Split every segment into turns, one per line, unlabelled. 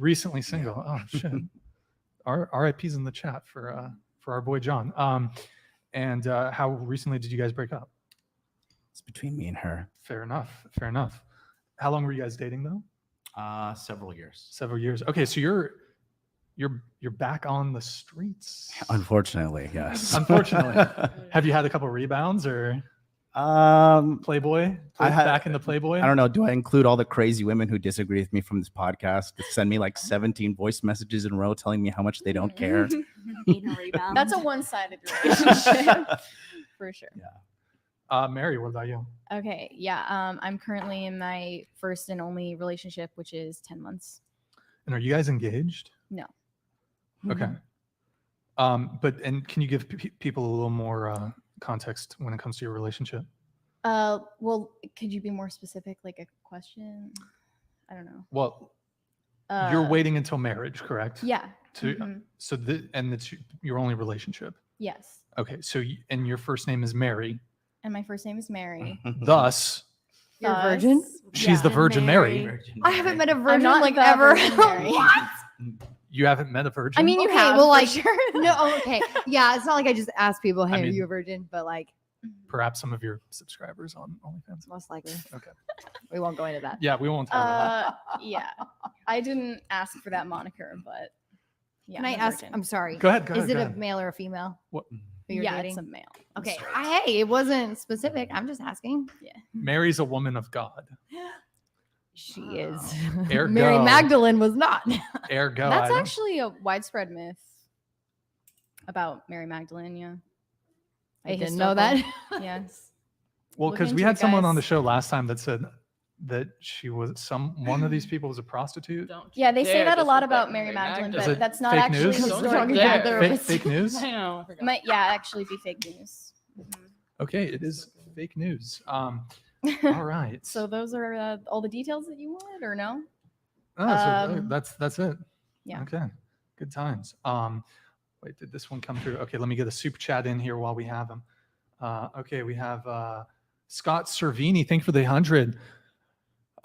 recently single. Oh shit. RIP's in the chat for our boy John. And how recently did you guys break up?
It's between me and her.
Fair enough. How long were you guys dating though?
Several years.
Several years. Okay, so you're back on the streets.
Unfortunately, yes.
Unfortunately. Have you had a couple rebounds or Playboy? Back in the Playboy?
I don't know. Do I include all the crazy women who disagree with me from this podcast to send me like 17 voice messages in a row telling me how much they don't care?
That's a one-sided relationship for sure.
Yeah.
Mary, what about you?
Okay, yeah. I'm currently in my first and only relationship, which is 10 months.
And are you guys engaged?
No.
Okay. But can you give people a little more context when it comes to your relationship?
Well, could you be more specific, like a question? I don't know.
Well, you're waiting until marriage, correct?
Yeah.
So it's your only relationship.
Yes.
Okay. So and your first name is Mary.
And my first name is Mary.
Thus,
you're a virgin?
She's the Virgin Mary.
I haven't met a virgin like
the
ever.
Virgin Mary.
What?
You haven't met a virgin?
I mean, you
Okay,
have,
well,
for
like,
sure.
No, okay. Yeah, it's not like I just ask people, hey,
I mean,
are you a virgin? But like,
perhaps some of your subscribers on OnlyFans.
most likely.
Okay.
We won't go into that.
Yeah, we won't talk about that.
Yeah. I didn't ask for that moniker, but yeah.
Can I
I'm a
ask?
virgin.
I'm sorry.
Go ahead.
Is it
go
a
ahead.
male or a female?
What?
Who you're
Yeah,
dating?
it's a male.
Okay. Hey, it wasn't specific. I'm just asking.
Mary's a woman of God.
She is.
Ergo.
Mary Magdalene was not.
Ergo.
That's actually a widespread myth about Mary Magdalene. Yeah.
I didn't know that.
Yes.
Well,
Look
because we
into
had
it,
someone on
guys.
the show last time that said that she was one of these people was a prostitute.
Yeah, they say that a lot about Mary Magdalene,
Is
but
it
that's not
fake
actually
news?
historically
Yeah,
accurate.
Fake news?
Might actually be fake news.
Okay, it is fake news. All right.
So those are all the details that you wanted, or no?
Oh, so that's it.
Yeah.
Okay. Good times. Wait, did this one come through? Okay, let me get a super chat in here while we have them. Okay, we have Scott Servini. Thank you for the 100.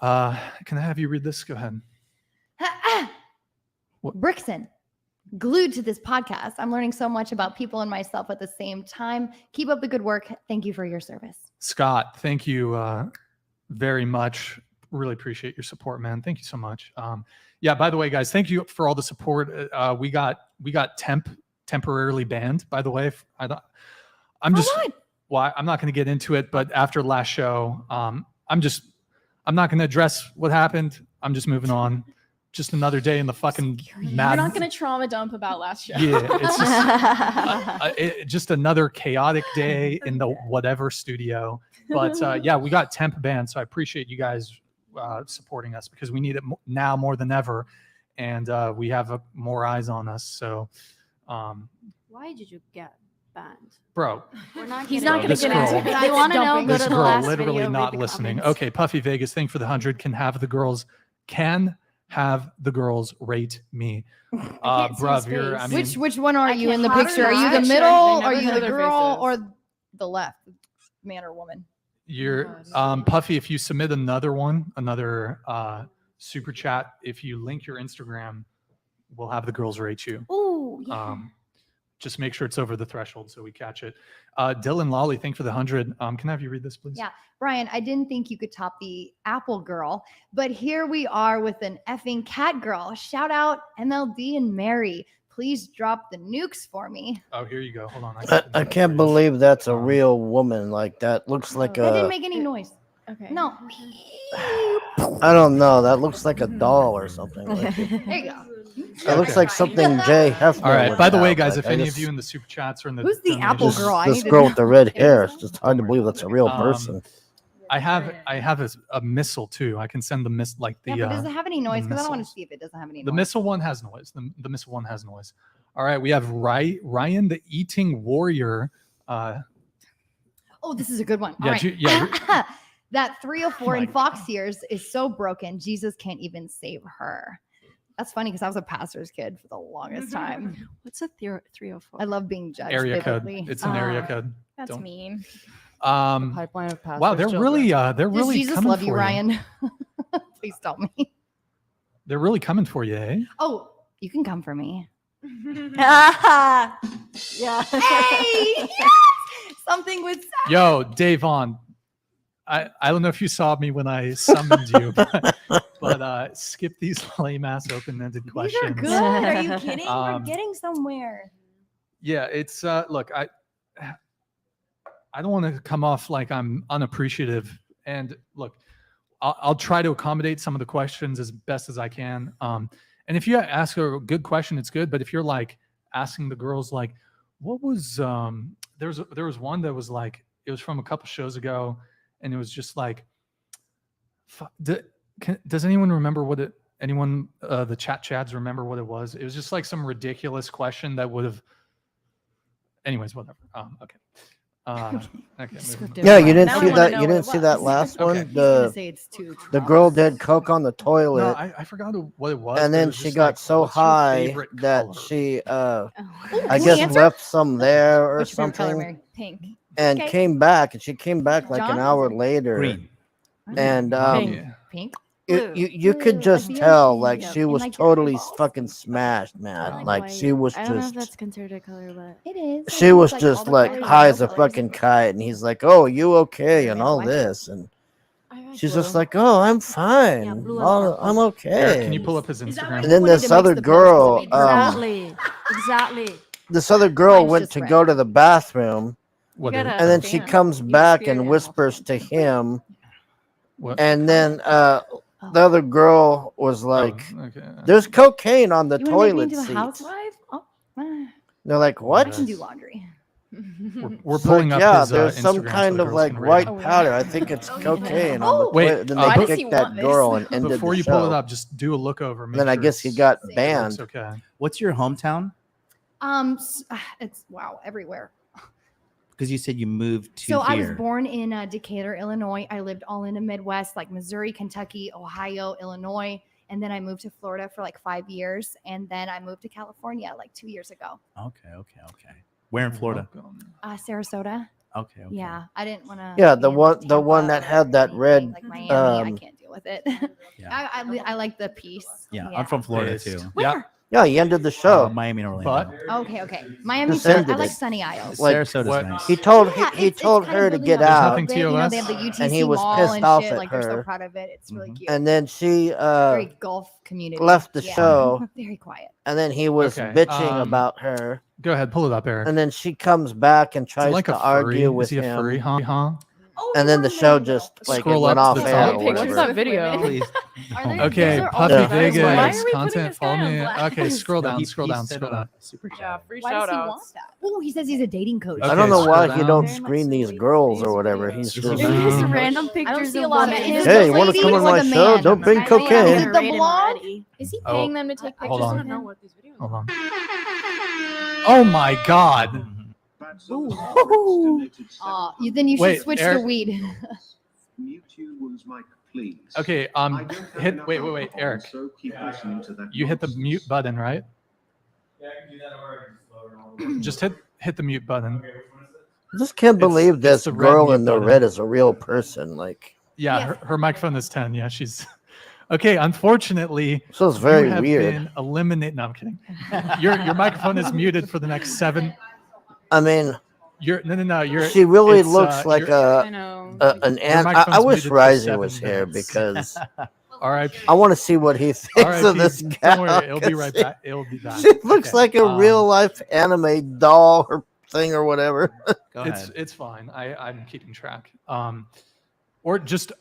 Can I have you read this? Go ahead. What?
Brixton, glued to this podcast. I'm learning so much about people and myself at the same time. Keep up the good work. Thank you for your service.
Scott, thank you very much. Really appreciate your support, man. Thank you so much. Yeah, by the way, guys, thank you for all the support. We got temporarily banned, by the way. I'm not going to get into it, but after last show, I'm not going to address what happened. I'm just moving on. Just another day in the fucking mad.
We're not going to trauma dump about last show.
Yeah, it's just another chaotic day in the whatever studio. But yeah, we got temp banned, so I appreciate you guys supporting us because we need it now more than ever, and we have more eyes on us. So,
why did you get banned?
bro,
We're not.
He's not
This
going to get
girl-
into it.
If you want to know,
Dumping.
go
this
to the
girl
last
literally
video,
not
read the
listening.
comments.
Okay, Puffy Vegas, thank for the 100. Can have the girls rate me.
can't see his
Bruv, you're. I mean,
Which one are
I
you
can't-
in the
how
picture?
do
Are you
I-
the
They
middle?
never
Are you
know
the
their
girl
faces.
or the left? Man or woman?
you're Puffy. If you submit another super chat, if you link your Instagram, we'll have the girls rate you.
Ooh, yeah.
Just make sure it's over the threshold so we catch it. Dylan Lawley, thank you for the 100. Can I have you read this, please?
Yeah. Brian, I didn't think you could top the Apple girl, but here we are with an effing cat girl. Shout out MLD and Mary. Please drop the nukes for me.
Oh, here you go. Hold on.
I can't believe that's a real woman. Like that looks like
That didn't
a.
make any noise.
Okay.
No.
I don't know. That looks like a doll or something. Like,
There you go.
it looks like something Jay Hefner.
All right.
would
By the way,
have.
guys,
Like,
if
I
any
just-
of you in the super chats or in the
Who's the
donations-
Apple girl? I
This
need to
girl
know.
with the red hair. It's just hard to believe that's a real person.
I have a missile too. I can send the miss like the
Yeah, but does it have any noise? Because I don't want to
missiles.
see if it doesn't have any noise.
the missile one has noise. The missile one has noise. All right, we have Ryan the Eating Warrior.
Oh, this is a good one.
Yeah,
All right.
yeah.
That 304
Oh
in
my
Fox years is so broken. Jesus can't even save her. That's funny because I was a pastor's kid for the longest time.
What's a 304?
I love being judged.
Area code.
biblically.
It's an area code.
That's
Don't-
mean.
Pipeline of pastors.
Wow, they're really
Does
coming
Jesus love
for
you, Ryan? Please tell me.
They're really coming for you, eh?
Oh, you can come for me.
Yeah.
Hey, yes! Something with
Yo, Dave on. I don't know if you saw me when I summoned you, but skip these lame ass open-ended
these
questions.
are good. Are you kidding? We're
Um,
getting somewhere.
Yeah, it's look, I don't want to come off like I'm unappreciative, and look, I'll try to accommodate some of the questions as best as I can. And if you ask a good question, it's good. But if you're like asking the girls like, what was there was one that was like, it was from a couple shows ago, and it was just like, does anyone remember what it? Anyone the chads remember what it was? It was just like some ridiculous question that would have. Anyways, whatever. Okay. Okay.
Scripted.
Yeah, you didn't
Now I
see
wanna
that.
know
You
what
didn't
it
see
was.
that last
Okay.
one.
He's
Gonna say it's too.
The girl did coke on the toilet,
No, I forgot what it was.
and
but it
then
was
she
just
got
like,
so
"What's your
high
favorite
that
color?"
she I
Oh,
guess
answer?
left some there or
What's your favorite color,
something,
Mary? Pink.
and
Okay.
came back, and she came back like
John?
an hour later,
Green.
and
Pink.
Yeah.
Pink.
you
Blue,
could
like
just
the
tell
ocean.
like
Yep.
she
And
was
like the
totally
eyeballs.
fucking smashed,
I
man.
like
Like
white.
she was
I don't know if
just.
that's considered a color, but
It is. I
She
think
was
it's all
just
the
like
colors,
high
all
as a
colors.
fucking kite, and he's like, "Oh, you okay?" and
Red,
all
white.
this, and
I like
she's
blue.
just like, "Oh, I'm fine.
Yeah, blue and
Oh,
purple.
I'm
Eric,
okay."
can you pull up his
Is that
Instagram?
why
And then
wanted
this
to mix
other
the pills 'cause it
girl,
made purple?
Exactly. Exactly.
this other girl
Mine's
went
just
to
red.
go to the bathroom,
What?
Gotta-
and then she
Fan.
comes
You
back
spirit
and
animal
whispers
fan.
to him,
What?
and then
Oh.
the other girl was like,
Oh, okay.
"There's cocaine on the
You wanna make me
toilet
into a
seat."
housewife? Oh,
They're like,
I
"What?"
can do laundry.
We're
It's
pulling
like,
up
yeah,
his
there's some
Instagram so
kind
the
of
girls
like
can rate
white
him.
Oh,
powder. I think it's
Oh, yeah.
cocaine on the
Oh,
Wait,
toilet. Then
why
they
does
kicked
he
that
want this?
girl and ended
Before
the
you
show.
pull it up, just do a look over. Make
Then I
sure
guess he
it's-
got
it looks
banned.
okay.
What's your hometown?
It's wow everywhere.
Because you said you moved to
So
here.
I was born in Decatur, Illinois. I lived all in the Midwest, like Missouri, Kentucky, Ohio, Illinois, and then I moved to Florida for like 5 years, and then I moved to California like 2 years ago.
Okay. Where in Florida?
Sarasota.
Okay.
Yeah, I didn't want to.
Yeah, the one that had that red,
like Miami. I
um,
can't deal with it.
Yeah.
I like the peace.
Yeah, I'm from Florida
Based.
too.
Yeah.
Where?
Yeah, he ended the show.
Miami and Orlando.
But
Okay. Miami.
Just
I
ended
like
it.
Sunny Isles.
Like,
Sarasota
what-
is nice.
he told
Yeah,
he
it's
told
kind
her
of
to
building
get
up
out,
nothing
a little bit. You know,
TOS?
they have the UTC
and he was
mall
pissed
and
off
shit.
at
Like they're so
her.
proud of it. It's really cute.
and then she
Very Gulf community.
left the
Yeah.
show,
Very quiet.
and then he was
Okay,
bitching about her,
go ahead, pull it up, Eric.
and then she comes back and
Is it
tries
like
to
a furry?
argue with
Is he a furry?
him,
Huh?
Oh,
and then the show just like it
Scroll
went
up
off
to the
air
top.
or
Pictures
whatever.
of video.
Please.
Okay,
Those are
Puffy
all
Vegas
Vegas. Why
are we putting
content.
this guy
Follow
on
me.
blast?
Okay, scroll down,
He
scroll down,
said
scroll down.
Super
Yeah,
chat.
free
Why
shout
does he want
outs.
that? Oh, he says he's a dating coach.
I
Okay,
don't know
scroll
why
down.
he don't
Very much
screen these
so.
girls or whatever. He's
This
just
is
Just
Um,
random
I
pictures
don't see a
of
lot of
women.
his
Hey, you want to
lady
come on
or
my
the
show?
man?
Don't bring
Is it
cocaine.
the blonde?
Is he
Oh,
paying them to take
I
hold
pictures
on.
of him? What these videos
Hold
are.
on. Oh my God.
Then you should
Wait,
switch
Eric-
to weed.
Mute wounds mic, please.
Okay,
I don't have
hit.
enough
Wait,
alcohol,
Eric.
So keep listening to that
You hit the
nonsense.
mute button, right? Just hit the mute button.
I just can't believe
it's
this
the red
girl
mute
in the
button.
red is a real person. Like,
Yeah,
Yes.
her microphone is 10. Yeah, she's okay. Unfortunately,
so it's
you
very
have
weird.
been eliminated. No, I'm kidding. Your microphone is muted for the next 7.
I mean,
No.
she really
it's,
looks like
you're-
I know.
an
Your
ant. I
microphone's
wish
muted for
Ryzie
7
was here
minutes.
because
All right.
I want to see what he thinks of this guy.
Don't worry, it'll be right back. It'll be back.
She looks
Okay,
like a real life anime doll or thing or whatever.
Go
It's
ahead.
it's fine. I'm keeping track. Or just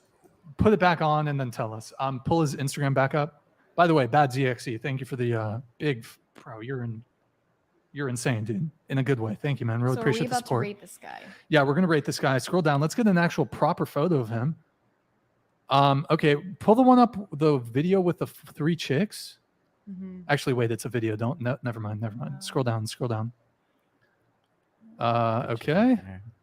put it back on and then tell us. Pull his Instagram back up. By the way, Bad ZXE, thank you for the big bro. You're insane, dude. In a good way. Thank you, man. Really
So are we
appreciate the
about to
support.
rate this guy?
Yeah, we're gonna rate this guy. Scroll down. Let's get an actual proper photo of him. Okay, pull the one up, the video with the 3 chicks. Actually, wait, it's a video. Never mind. Scroll down. Okay.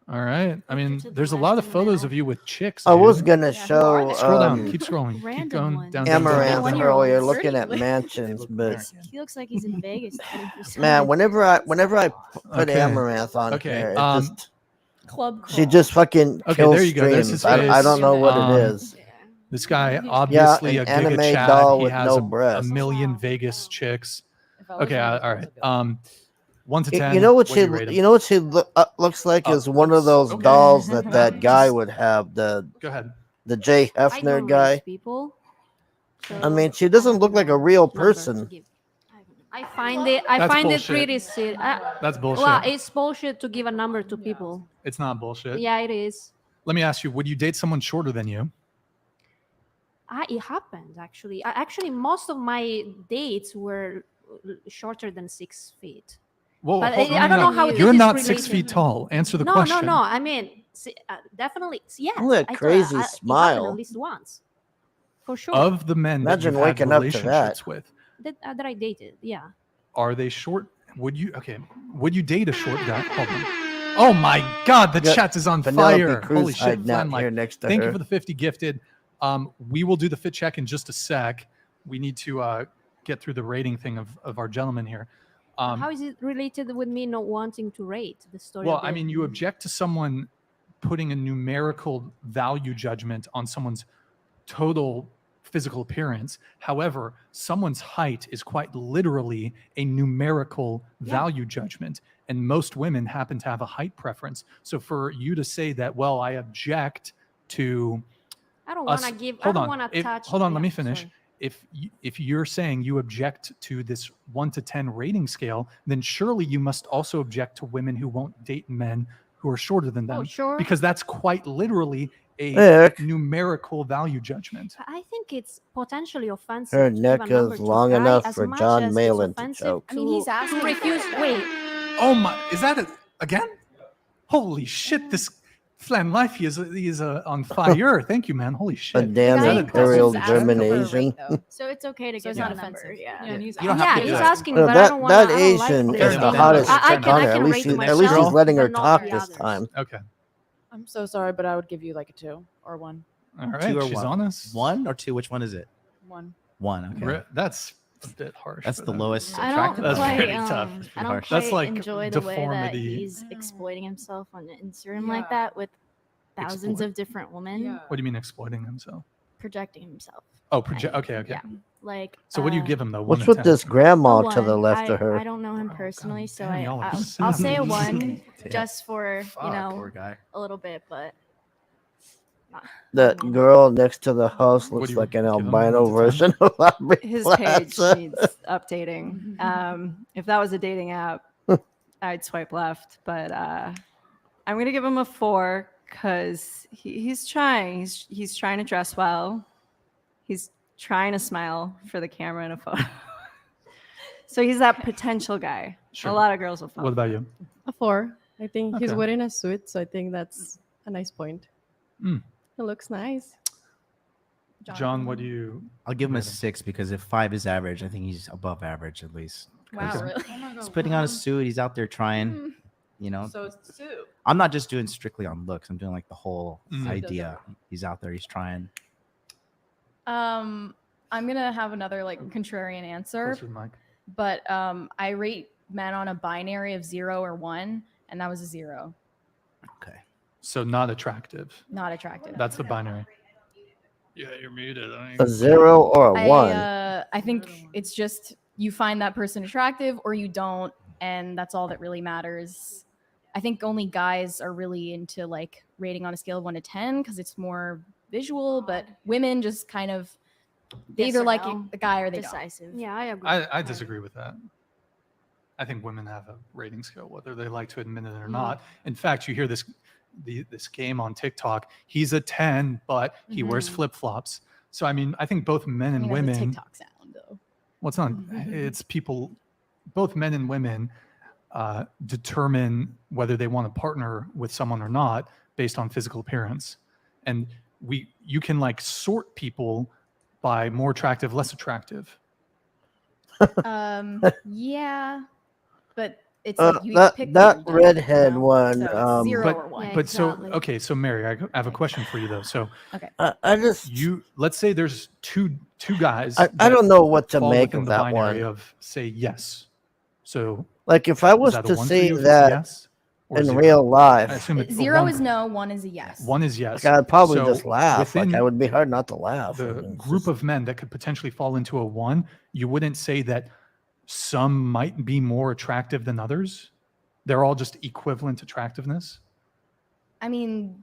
All right. I mean,
to the
there's a
left
lot of
and
photos
middle.
of you with chicks.
I was
dude.
gonna
are
show
they?
Scroll down. Keep scrolling. Keep
Random
going
ones.
down. down, down,
Amaranth
down.
One-year-olds.
earlier looking at
Really?
mansions, but
He looks like he's in Vegas. studying for some
man, whenever I put
Okay.
Amaranth on
Okay,
here, it
um,
just
club.
she just fucking
Okay,
kills
there you go. There's his
streams. I don't know what
face.
it is.
This guy, obviously
an
a Giga
anime
Chad.
doll
He
with
has
no
a
breasts.
million Vegas chicks.
If I was
Okay,
one of
all
those girls,
right.
I'd be like,
1 to 10.
You know what
do
she?
you rate him?
You know what she looks like
Oh,
is one of those
okay.
dolls that guy
Just-
would have. The
Go ahead.
Jay
I
Hefner
don't
guy.
rate people.
I mean, she doesn't look like a real person.
I find it. I
That's
find
bullshit.
it pretty silly.
That's bullshit.
Well, it's bullshit to give a number to people.
It's not bullshit.
Yeah, it is.
Let me ask you: would you date someone shorter than you?
It happens actually. Actually, most of my dates were shorter than 6 feet.
Well,
But
hold-
I don't know how
You're
this is
not 6
related.
feet tall. Answer the
No,
question.
no. I mean, definitely yes.
Look at
I thought
crazy
it happened
smile.
at least once, for sure.
Of the men that
Imagine
you've had
waking up to that.
relationships with,
that I dated, yeah.
are they short? Would you date a short guy? Hold on. Oh my God, the
Yeah,
chat is on
Penelope
fire.
Cruz
Holy shit,
hiding out
Flan Life.
here next to
Thank
her.
you for the 50 gifted. We will do the fit check in just a sec. We need to get through the rating thing of our gentleman here.
How is it related with me not wanting to rate the story?
Well,
of
I
the-
mean, you object to someone putting a numerical value judgment on someone's total physical appearance. However, someone's height is quite literally a numerical value judgment. And most women happen to have a height preference. So for you to say that, well, I object to
I don't
us.
want to give. I
Hold
don't
on.
want to touch.
Hold on.
yeah,
Let me finish.
sorry.
If you're saying you object to this 1 to 10 rating scale, then surely you must also object to women who won't date men who are shorter than them,
Oh, sure.
because that's quite literally a
Nick.
numerical value judgment.
I think it's potentially offensive.
Her
to give
neck
a number
is
to
long
a guy
enough
as
for
much
John
as it's
Malin to
offensive
choke.
I mean, he's
to
asking
refuse.
for it.
Wait,
Oh my! Is that again? Holy shit! This Flan Life, he is on fire. Thank you, man. Holy
A
shit!
damn
Guy in
imperial
question's asking
German
for a rate,
Asian.
though.
so it's okay to
So
give
it's
a
not
number.
offensive.
Yeah,
Yeah, and he's
You don't have
yeah,
to do
he's
that.
asking,
No,
but I don't want
that
to.
Asian
is
is
the
the hottest
I
chick
can-
on
I
there.
can
At
rate
least
myself,
he's letting her
but not
talk
the
this
others.
time.
Okay.
I'm so sorry, but I would give you like a 2 or 1.
All right.
2 or
She's
1?
honest.
1 or 2? Which one is it?
1.
1. Okay.
That's a bit harsh.
That's
for
the
them.
lowest
I don't
attractive.
That's
quite,
pretty tough.
I
pretty
don't
harsh.
quite
That's like
enjoy the way that
deformity.
he's exploiting himself on Instagram like
Yeah.
that with thousands
Exploit.
of different women,
Yeah.
What do you mean exploiting himself?
projecting himself.
Oh, project. Okay, okay.
Yeah, like.
So what do you give him though?
What's
1 to
with
10?
this grandma
A
to the
1.
left
I,
of her?
I don't know him
Oh,
personally,
God
so
damn, y'all are
I'll say a 1
Yeah.
just for
Fuck, poor guy.
a little bit, but
That girl next to the house
What
looks
do you
like an
give him,
albino
1 to 10?
version of Aubrey
His
Plaza.
page needs updating. If that was a dating app, I'd swipe left. But I'm gonna give him a 4 because he's trying. He's trying to dress well. He's trying to smile for the camera in a photo. So he's that potential guy.
Sure.
A lot of girls will fall.
What about you?
A 4. I think he's
Okay.
wearing a suit, so I think that's a nice point.
Mm.
It looks nice.
John, what do you?
I'll give him a
rate
6 because if 5 is average, I think he's above average at least.
Wow,
Okay.
really?
Oh my God.
He's putting on a suit. He's out there trying.
Mm.
You know,
So it's 2.
I'm not just doing strictly on looks. I'm doing like the whole
Mhm.
idea. He's out there. He's trying.
I'm gonna have another like contrarian answer,
Closer to the mic.
but I rate men on a binary of 0 or 1, and that was a 0.
Okay.
So not attractive.
Not attractive.
That's the binary. Yeah, you're muted.
A 0 or a 1.
I think it's just you find that person attractive or you don't, and that's all that really matters. I think only guys are really into like rating on a scale of 1 to 10 because it's more visual, but women just kind of they
Yes
either
or
like
no.
the guy or they don't.
decisive. Yeah, I agree.
I disagree with that. I think women have a rating scale, whether they like to admit it or not. In fact, you hear this game on TikTok. He's a 10, but he wears
Mhm.
flip flops. So I mean, I think both men and
I mean, that's a
women.
TikTok sound though.
What's not? It's people, both men and women, determine whether they want to partner with someone or not based on physical appearance, and you can like sort people by more attractive, less attractive.
Yeah, but it's like you pick
that
them,
redhead
you know?
one.
So it's
Um,
0
but-
or 1.
Yeah,
But so
exactly.
okay, so Mary, I have a question for you though. So
I just
let's say there's two guys.
I
that
don't know what to
fall
make
within
of
the
that
binary
one.
of say yes. So
Like if I
is
was
that a
to
1 for
say
you if it's
that
yes, Or
in
zero?
real
I
life.
assume it's a
0
one.
is no, 1 is a yes.
One is yes.
Like, I'd probably
So
just laugh. Like,
within
I would be hard not to laugh. I
the
mean, it's
group
just-
of men that could potentially fall into a 1, you wouldn't say that some might be more attractive than others. They're all just equivalent attractiveness.
I mean,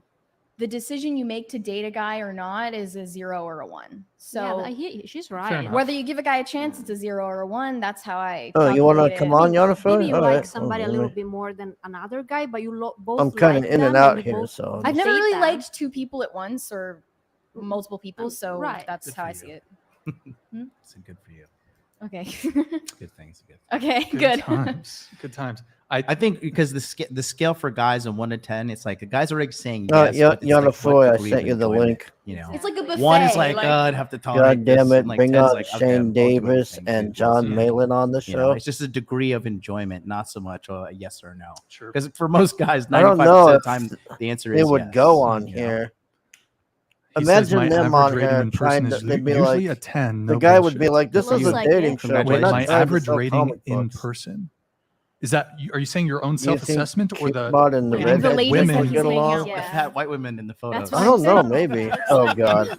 the decision you make to date a guy or not is a 0 or a 1. So
she's right.
enough.
whether you give a guy a chance, it's a 0 or a 1. That's how I.
Oh, you want to
calculate
come
it.
on, Yonofui?
Maybe you
All
like
right.
somebody a
Oh,
little
boy.
bit more than another guy, but you both
I'm kind of
like
in and
them
out
you
here,
both
so
I've never
date
really
them.
liked 2 people at once or multiple people, so
right.
that's
Good
how
for
I
you.
see it.
It's good for you.
Okay.
Good things. Good.
Okay,
Good
good.
times. Good times.
I think because the scale for guys on 1 to 10, it's like the guys are already saying yes.
Yeah,
but it's like, what
Yonofui, I
degree of
sent you the
enjoyment,
link.
You know,
It's like a buffet.
1 is like, I'd have to tolerate
God damn
this,
it!
and like
Bring
10 is
on
like, okay,
Shane
I'm both doing the
Davis
same
and
thing.
John
Yeah.
Malin on the
You know,
show.
it's just a degree of enjoyment, not so much a yes or no.
Sure.
Because for most guys,
I don't
95%
know
of
if
the time, the answer
They
is
would
yes.
go on
you know?
here.
He says
Imagine
my
them
average
on
rating
here
in person
trying to.
is
They'd be
usually
like,
a 10.
the
No
guy would be
bullshit.
like, "This
Looks
is a
like
dating
it.
show. We're
Wait,
not
my
trying to
average
sell
rating
comic
in
books."
person. Is that? Are you saying your own
Do you think
self-assessment or the
Cupid and the
rating
The
that
ladies
women?
that
would
he's
get
making
along?
out
I've
with.
had white women in the photos.
That's what
I
I'm
don't know.
saying.
Maybe. Oh God!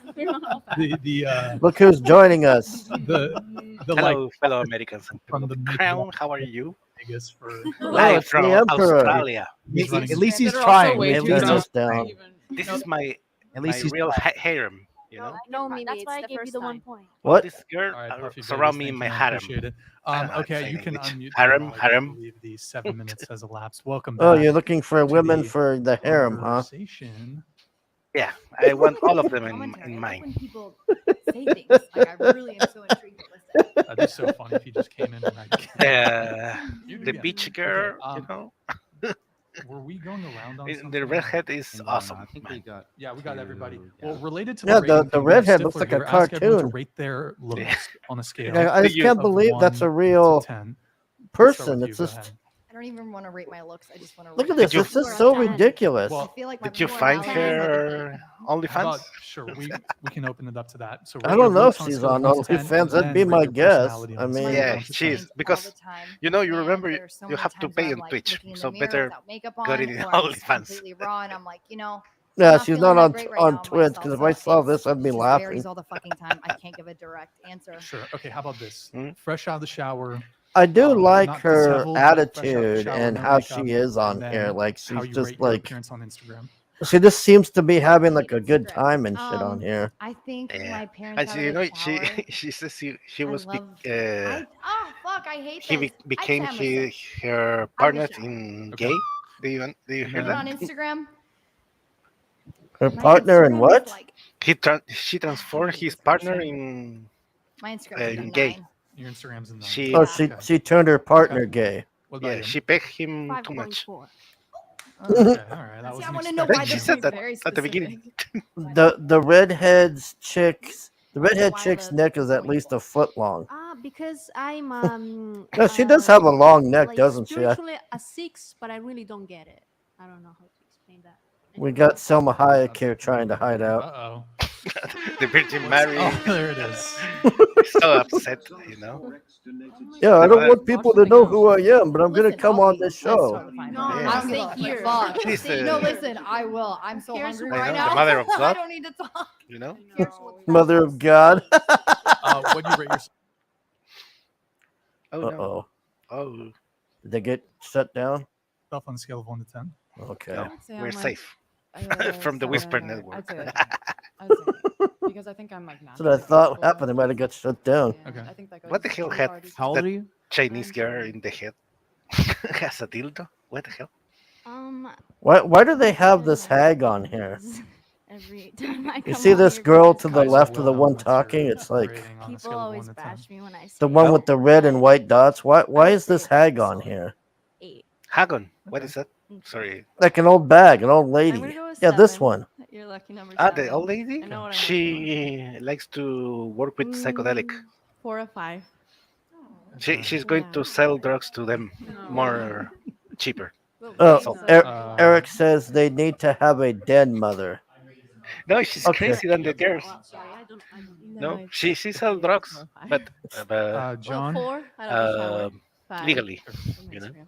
the
Look who's joining us.
the
Hello,
like
fellow Americans and
from
people
the
of the Crown. How are you?
Vegas for
Oh,
Live
it's the
from
Emperor.
Australia.
he's running.
At least he's
That are also
trying.
way
At
too
least
Turn
he's
this down.
This is my
At least
my
he's
real
trying.
harem. You know,
No, Mimi,
That's
it's
why I
the
gave you
first
the
time.
1 point.
all
What?
these girls
All right, Puffy
surround
Vegas,
me in
thank
my
you, man.
harem.
Appreciate it.
I don't know how to
Okay,
say
you
in
can
English.
unmute.
Harem,
your mic.
harem.
I believe the 7 minutes has elapsed. Welcome
Oh,
back.
you're looking for
to
women
the
for the harem, huh?
conversation.
Yeah, I want all of them in
Commentary. I like
mine.
when people say things. Like, I really am so intrigued to listen.
That'd be so funny if you just came in and
The beach girl, you know.
Were we going around on something?
The redhead is
Hang on,
awesome.
I think we
man.
got.
Yeah, we got everybody.
Yeah.
Well, related to
Yeah,
the, rating
the
thing, we have
redhead looks
Stifler
like a
here. Ask everyone to
cartoon.
rate their looks on a scale.
I just can't
of
believe that's
1
a real
to 10. Let's start
person.
with
It's
you, go
just
ahead.
I don't even want to rate my looks. I just want to
look
rate
at this.
Did you-
It's just so ridiculous.
Well,
I feel like my
Did you find
personality-
her
How
OnlyFans?
about, sure, we can open it up to that. So
I
rate your
don't know
looks
if
on a
she's
scale of
on
1 to 10,
OnlyFans.
and
That'd
then
be
rate
my
your
guess.
personality
I
on a scale
mean-
of
Yeah,
1 to
she
10.
is because
all the time.
you know you
And
remember
there's so
you
many
have to
times
pay
where
on
I'm, like,
Twitch,
looking in
so
the mirror
better
without makeup
got
on,
it in
or I'm just
OnlyFans.
completely raw, and I'm like,
yeah,
not
she's
feeling
not
that
on
great right
on
now
Twitch
myself,
because if
so
I saw
it's-
this, I'd be
it just
laughing.
varies all the fucking time. I can't give a direct answer.
Sure. Okay, how about this?
Hmm?
Fresh out of the shower.
I do like
not
her
disheveled, but fresh out of the
attitude
shower,
and
no
how
makeup,
she is on
and then
here. Like
how
she's
you
just
rate your
like
appearance on Instagram.
she just seems to be having like a good
Instagram.
time and shit on
Um,
here.
I think
Yeah.
my parents
And
out
she,
of
you
the
know,
shower.
she says she
I
was
love. Fuck! I hate
he
this.
became
I'd say I'm a
her
the
partner
shower.
in
Okay.
gay. Do you hear
No.
Put
that?
on Instagram.
Her
My
partner in
Instagram is
what?
like-
She transformed his
this
partner
question.
in
My Instagram is
in
a
gay.
9.
Your Instagram's in the.
She
Oh,
Yeah.
she turned her partner gay.
What about
yeah
you?
she pegged him too much.
5.4.
Oh, okay, all right. That
See,
was
I want to know why
She
this
said
is
that
very
at the beginning.
specific.
The redhead's chick's the redhead
Why
chick's
the
neck is at
0.4?
least a foot long.
Because I'm
No, she does have a long neck,
like
doesn't she?
spiritually a 6, but I really don't get it. I don't know how to explain that.
We got Selma Hayek here trying to hide out.
Uh-oh.
The Virgin Mary.
Oh, there it is.
So upset, you know.
Yeah, I don't
Mother-
want people to know who I am, but I'm gonna
Listen,
come
I'll
on
be-
this show.
No,
Yeah.
I don't
Stay
give a
here.
fuck.
She's the-
No, listen, I will. I'm so
Here's
hungry
what-
right
You know,
now.
the mother of
I
God.
don't need to talk.
You know.
Mother of God.
What do you rate yourself?
Oh
Uh
no.
oh.
Oh
Did they get shut down?
On a scale of 1 to 10.
Okay.
no,
I'd say
we're
I'm, like,
safe
uh,
from the Whisper
seven,
Network.
I'd say that, because I think I'm like
That's what I thought happened. They might have got shut down.
Okay.
I think that
What the
goes
hell
to
had
parties.
How old
that
are you?
Chinese girl in the head has a dildo? What the hell?
Why do they have this hag on here?
Every time I
You
come
see
on
this
here,
girl
because
to the
Kaiser
left of the
Wilhelm,
one
what's your
talking? It's like
rating on a
people
scale of 1
always
to 10?
bash me when I say
the one
No.
with the red and white dots. Why is this hag on
so.
here?
8.
Hagon. What is that? Sorry.
Like an old bag, an old lady.
I'm gonna go with
Yeah, this
7.
one.
You're lucky number
Ah,
7.
the old lady.
I know what I'm
She likes to work with psychedelic.
4 or 5.
She's going to sell drugs to them more cheaper.
Oh,
So-
Eric says they need to have a dead mother.
No, she's
Okay.
crazy than the girls.
Sorry, I don't
No,
it's-
she sells drugs, but
John?
Well, 4. I don't have a shower.
um,
5.
legally.
from
you know?
Instagram.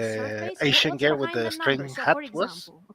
the Asian girl with the string hat was?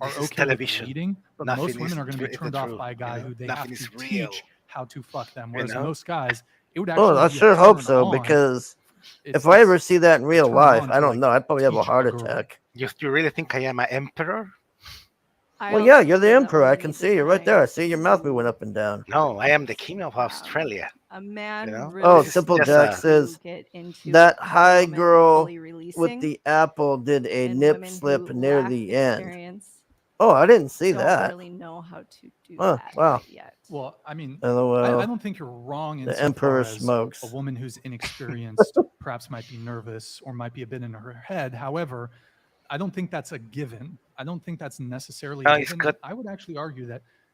are
This is
okay with
television.
leading, but
Nothing
most women
is
are going to be
true-
turned
isn't
off
true,
by a guy
you know?
who they
Nothing
have to
is real.
teach how to fuck them.
You
Whereas
know?
most guys, it would
Oh,
actually
I
be a
sure hope
turn
so
on.
because
It's-
if I ever
it's
see that in
a
real
turn
life,
on
I
to,
don't
like,
know. I'd probably have a
teach
heart
girl.
attack.
You really think I am an emperor?
I
Well, yeah,
also
you're the
believe that
emperor. I
women
can
need to
see you right there. I
learn
see your mouth
to
moving up and down.
No, I am the king of Australia.
A man
You know?
really
Oh,
This is
Simple
just
Jack
a-
says
get into
that
a
high
woman
girl
fully
with
releasing,
the apple did a
and
nip
women
slip
who
near
lack
the end.
experience
Oh, I didn't see
don't
that.
really know how to do
Oh,
that
wow.
quite yet.
Well, I mean,
LOL.
I don't think you're wrong
The
insofar
emperor
as
smokes.
a woman who's inexperienced perhaps might be nervous or might be a bit in her head. However, I don't think that's a given. I don't think that's necessarily
No,
a
it's
given.
good.
I would actually argue that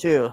too.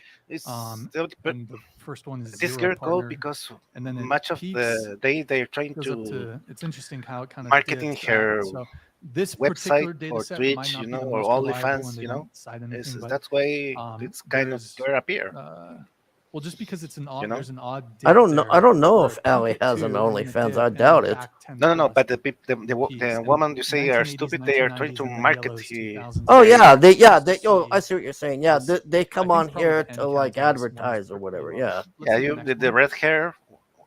It's but
and the first one is
this
zero
girl go
partner,
because
and then it
much of
peaks,
the day they're trying
goes up
to
to. It's interesting how it kind of
marketing
dips
her
out. So this particular
website
data
or
set might
Twitch,
not
you
be
know,
the
or
most reliable,
OnlyFans,
and they
you know.
don't cite anything, but
That's why it's kind of
there's
girl appear.
well, just because it's an odd,
You know?
there's an odd.
I
Dip
don't know. I
there
don't know
where
if
it peaked
Allie
at
has an
2 and then it
OnlyFans.
dipped
I
and
doubt
then
it.
back 10
No,
plus
but the
peaks.
the woman you say are
1980s,
stupid. They are trying
1990s,
to
and then
market
yellows,
he.
2000s.
Oh
They-
yeah, they
Just
oh
see
I see what you're saying. Yeah,
this-
they
I
come
think
on
probably
here
the
to
end
like
count on this one is
advertise or
pretty
whatever.
low.
Yeah.
Let's
Yeah,
see
you
next
the
one.
red hair.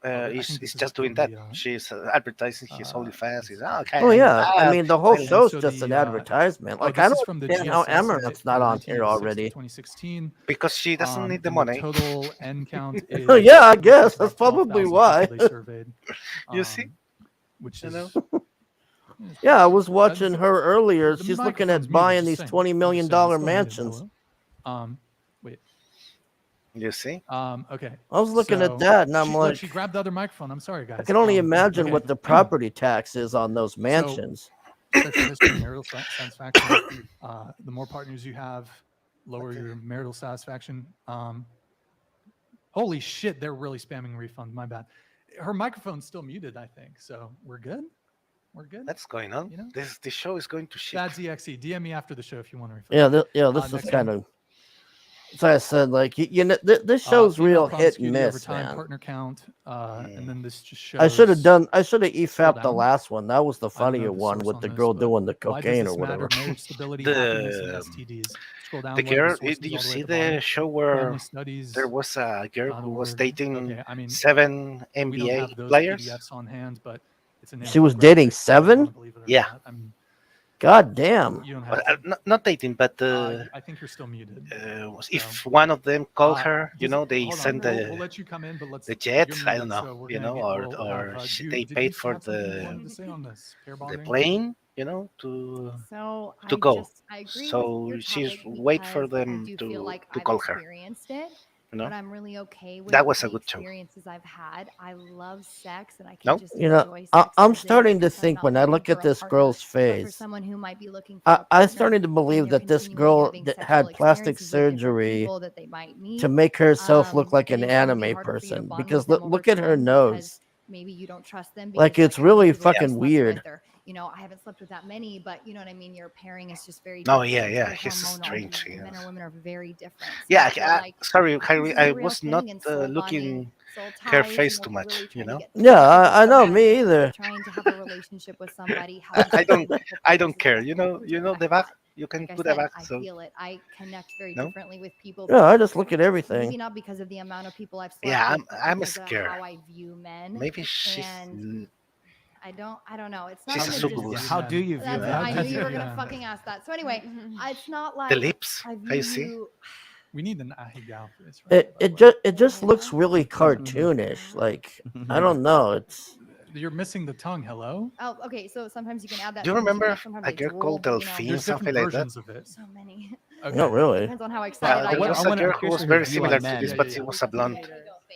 I
Is
think this is
just doing that.
probably,
She's advertising his OnlyFans. He's okay.
Oh yeah, I
ah,
mean the whole
and
show's
so
just
the,
an advertisement.
Oh,
Like I
this is
don't
from the
understand how
GSS
Amaranth's
from
not on here
1986 to
already.
2016.
because she doesn't need the
And
money.
total end count is.
Oh yeah, I
looks like
guess that's
about
probably
12,000
why.
people they surveyed.
You see?
which
You
is
know? Yeah, I was watching her earlier.
The
She's looking
microphone's
at
muted,
buying
just
these
saying.
$20 million
Just saying, it's still muted.
mansions.
Hello? Wait.
You see?
Okay.
I was looking at
So
that, and I'm
look,
like,
she grabbed the other microphone. I'm sorry, guys.
I can only imagine
okay.
what the property tax is on those mansions.
Sexual history, marital satisfaction. The more partners you have, lower your marital satisfaction. Holy shit, they're really spamming refund. My bad. Her microphone's still muted, I think. So we're good. We're good.
That's going on.
You know?
This show is going to shit.
That's EXE. DM me after the show if you want to refund.
This is kind of. So I said, like, this show's real hit and miss, man.
Partner count, and then this just shows.
I should have EFAP'd the last one. That was the funnier one with the girl doing the cocaine or whatever.
Marriage stability, happiness, and STDs. Scroll down.
The girl, did you see the show where there was a girl who was dating 7 NBA players?
On hand, but
she was dating 7?
Yeah.
God damn.
Not dating, but
I think you're still muted.
If one of them called her, they send
we'll let you come in, but
the jet, I don't
so
know, or they paid for the plane, to go. So she's wait for them to call her.
But I'm really okay with
that was
the
a good show.
experiences I've had. I love sex, and I can just enjoy sex
I'm
as it
starting to
is. I'm
think
not
when I
looking
look
for
at
a
this
partner,
girl's
but for
face,
someone who might be looking for a
I'm
partner,
starting to believe
and they're
that this
continually
girl
having
that
sexual
had plastic
experiences with different
surgery
people that they might meet,
to make herself look like
it
an
is gonna be
anime
harder for you to
person,
bond
because
with them
look
over
at her
time
nose.
because maybe you don't trust them.
Like,
because,
it's really
you've never
fucking
slept
weird.
with, or, I haven't slept with that many, but you know what I mean. Your pairing is just very
No,
different.
yeah,
It's
he's
very hormonal.
strange.
Men
Yes.
or women are very different. So
Yeah,
I feel like
sorry,
this
Kyrie,
is a
I
real
was
thing,
not
and soul
looking
bonding, soul
her
ties,
face too
we're
much,
really trying to get
Yeah,
connected with
I know,
somebody,
me either.
trying to have a relationship with somebody.
I don't care. You know the back. You can
Like I
put
said,
a back.
I
So
feel it. I connect very
No?
differently with people.
Yeah, I
because
just look at everything.
Maybe not because of the amount of people I've slept
yeah,
with,
I'm
because
scared.
of how I view men.
Maybe she's.
And I don't know. It's not
She's a
even
succubus.
just.
How do you view
That's
that?
I knew you were
Yeah.
gonna fucking ask that. So anyway, it's not like
The lips.
I
How
view
you see?
you.
We need an Ahigal for this. Right,
It just looks really cartoonish. Like, I don't know. It's
You're missing the tongue. Hello.
Oh, okay. So sometimes you can add that.
Do you
sometimes
remember
can't, sometimes
a
I
girl
drool,
called Delphine,
There's
something
different
like that?
versions of it.
So many.
Okay.
not really.
Depends on how excited I
There
get.
was a girl who was very similar to this, but it was a blonde.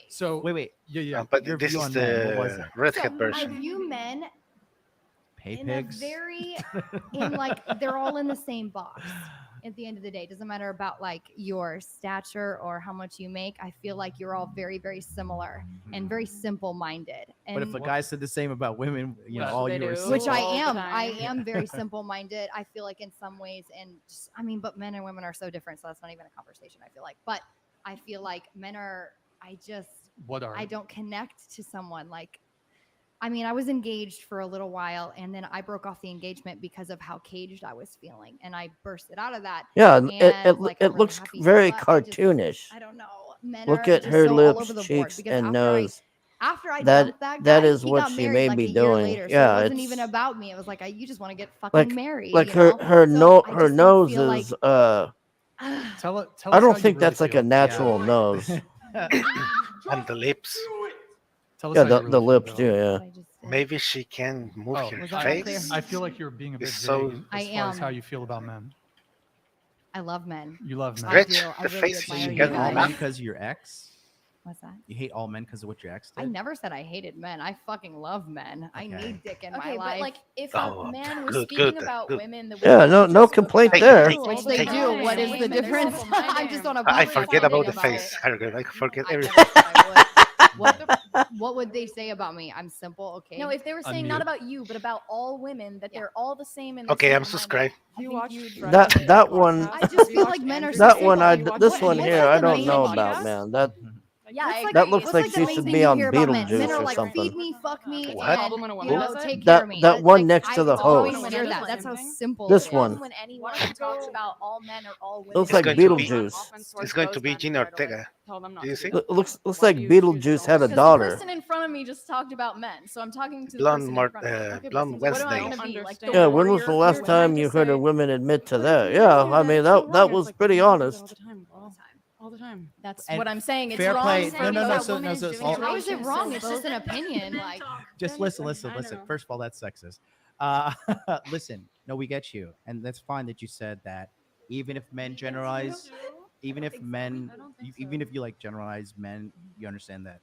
So
Wait.
yeah.
But
Your
this
view
is
on men, what was
the
it?
redhead
I
version.
view men
Pay
in
pigs.
a very in like they're all in the same box at the end of the day. It doesn't matter about like your stature or how much you make. I feel like you're all very, very similar and very simple minded. And
But if a guy said the same about women,
That's
all
what
you
they
were
do.
which I
all the
am.
time.
I am very simple minded. I feel like in some ways, and just, but men and women are so different. So that's not even a conversation, I feel like. But I feel like men are, I don't connect to someone. Like, I was engaged for a little while, and then I broke off the engagement because of how caged I was feeling, and I bursted out of that.
Yeah,
And,
it
like, I'm really
looks
happy.
very
But
cartoonish.
I don't know. Men
Look
are
at
just
her
so all
lips,
over the board,
cheeks,
because
and
after
nose.
After I
That-
dumped that
that
guy,
is
he
what
got
she
married
may
like
be
a year
doing.
later. So
Yeah,
it wasn't
it's-
even about me. It was like you just want to get fucking married.
Like
you
her
know?
her
So
no
I
her
just don't
nose
feel
is
Tell us
I
how
don't
you
think
really
that's like a
feel.
natural nose.
And the lips.
Tell us
Yeah,
how you
the
really feel,
lips
Bill.
too. Yeah.
I just did.
Maybe she can move
Oh,
her
Was that not clear?
face.
I feel like you're being a bit
It's
vague
so-
as
I
far as
am.
how you feel about men.
I love men.
You love men.
I
Stretch
do. I
the
really
face
admire
so
You
you
you
hate
get
all
guys.
men because of your ex.
What's that?
You hate all men because of what your ex did.
I never said I hated men. I fucking love men. I
Okay.
need dick in
Okay,
my
but
life.
like if
Oh,
a man was
good,
speaking
good,
about
good.
women, the
Yeah,
women
no
would
no
just
complaint
Take-
there.
take-
Which
take-
they
take-
do. What is
Women,
the
they're
difference?
simple
I'm just on a
I
public
forget
finding
about the
about
face.
it.
I forget
I
everything.
never said I would. What would they say about me? I'm simple, okay?
No, if they were saying not
Unmute.
about you, but about all women, that they're all the same and
Okay, I'm subscribed.
Do you watch
That one-
I just feel like men are so
That one
simple.
this one
what's
here
like
I
the
don't
main
know
thing?
about, man. That
Yeah,
What's
I
like-
that
agree.
looks
It's
like
what's
she
the main
should
thing
be
you
on
hear about men? Men
Beetlejuice
are
or
like,
something.
feed me, fuck me,
What?
and
All women
you know,
does it?
take
That-
care of me.
that
It's
one
like,
next to the
I always
host.
hear that.
Same
That's how
thing?
simple
This
it is.
one.
When anyone talks about all men or all women,
Looks
It's
like
going to be-
Beetlejuice.
It's going to be Gina Ortega.
Tell them not
Do you
to
see?
do that.
Looks like Beetlejuice had a
because the
daughter.
person in front of me just talked about men, so I'm talking to the
Blonde
person
Mar-
in front of me.
Okay, but
Blonde
since what am I
Wednesday.
gonna be? Like,
Yeah, when was the last time you heard a woman admit to that? Yeah, I mean that was pretty honest.
all all the time.
That's
And
what I'm saying. It's
fair
wrong.
play.
for
No,
me
no, no.
that
So,
women
no,
is
so
doing
all-
it
How is it
wrong.
wrong?
So
It's just
both-
an opinion. Like,
Just listen. First of all, that's sexist. Listen, no, we get you, and that's fine that you said that. Even if men generalize, even if men, even if you like generalize men, you understand that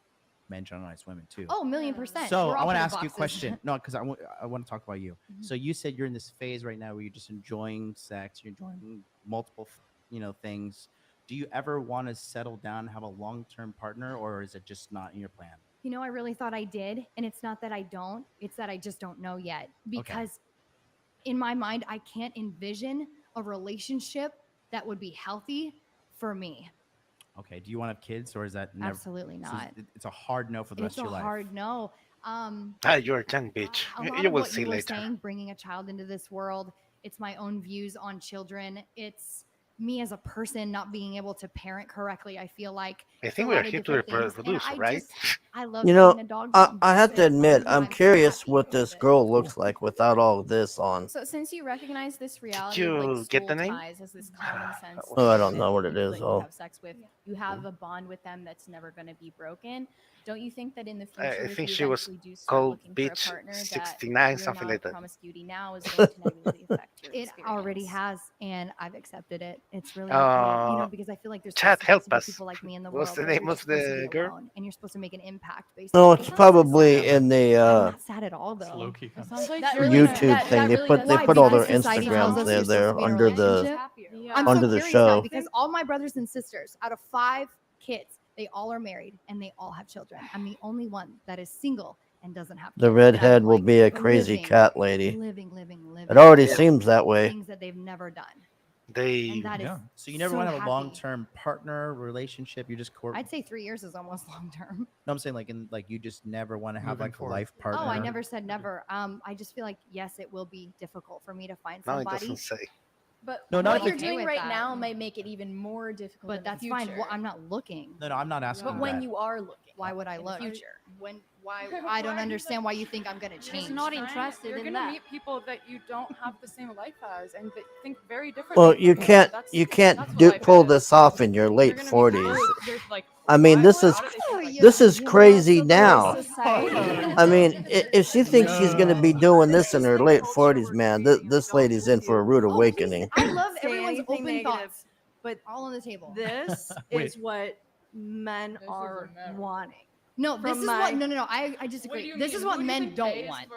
men generalize women too.
oh, 1,000,000%.
So
We're
I
all
want to
put in
ask you a
boxes.
question. No, because I want to talk about you. So you said you're in this phase right now where you're just enjoying sex, you're enjoying multiple, things. Do you ever want to settle down and have a long-term partner, or is it just not in your plan?
You know, I really thought I did. And it's not that I don't, it's that I just don't know yet. Because in my mind, I can't envision a relationship that would be healthy for me.
Okay. Do you want to have kids, or is that never?
Absolutely
so
not.
it's a hard no for the rest
It's
of
a
your life.
hard no.
You're a young bitch.
A lot
You
of
will
what
see
you were
later.
saying, bringing a child into this world, it's my own views on children. It's me as a person not being able to parent correctly. I feel like
I
it's
think
a
we are
lot of
here to
different things, and
reproduce, right?
I love
You know,
having a dog.
I have to admit, I'm
so
curious
happy
what
with
this
it.
girl looks like without all of this on.
So since you recognize this reality
you
of like
get
soul
the name?
ties as this common sense,
Oh, I
thing
don't
with
know what it
people
is.
that you
Oh.
have sex with, you have a bond with them that's never going to be broken. Don't you think that in the future,
I
if
think
you
she was
eventually do start
called
looking for a
Beach
partner, that
69,
your
something like that.
promiscuity now is going to negatively affect your
It already
experience?
has, and I've accepted it. It's really okay, you know, because I feel like there's supposed
Chat, help
to be
us.
people like me in the
What's
world
the
where
name
you're
of
supposed to
the
be
girl?
alone and you're supposed to make an impact. Based
No,
on
it's
your
probably
personality.
in the
I'm not sad at all,
It's
though.
low-key
It sounds like
That
you're
really-
YouTube
that
thing.
really
They
does
put all their
Because society tells
Instagrams
us
there
you're supposed to be in a
under the
relationship. I'm
under
so
the
curious now
show.
because all my brothers and sisters, out of 5 kids, they all are married and they all have children. I'm the only one that is single and doesn't have kids.
The
And
redhead
I'm,
will
like,
be a crazy
living,
cat lady.
living.
It already
Yeah.
seems that way.
Things that they've never done.
They
And that is
So you never
so
want to have a
happy.
long-term partner relationship. You just court.
I'd say 3 years is almost long term.
No, I'm saying like you just never want to have
Moving
like
forward.
a life partner.
Oh, I never said never. I just feel like yes, it will be difficult for me to find
no, it
somebody.
doesn't say.
But
No, not
what
if
you're
it's-
doing
with
right
that.
now may make it even more difficult.
But
in
that's
the
fine.
future.
Well, I'm not looking.
No, I'm not asking.
But when you are looking,
Why would I
in the
look?
future?
When? Why? I don't understand why you think I'm gonna
He's
change.
not interested
You're
in
gonna
that.
meet people that you don't have the same life as, and that think very differently.
Well,
from
you can't
That's-
you can't
that's what
do
life
pull
is.
this off in your
You're
late
gonna meet
40s.
people who's like,
I mean,
why-
this
why
is
do they think like
this
that?
is crazy now.
Society.
I mean, if she thinks she's going to be doing this in her late 40s, man, this lady's in for a rude awakening.
I love
Say
everyone's
anything
open
negative,
thoughts,
but
all on the table.
this
Wait.
is what men are wanting.
No, this
From
is
my-
what. No. I disagree. This is what men don't want.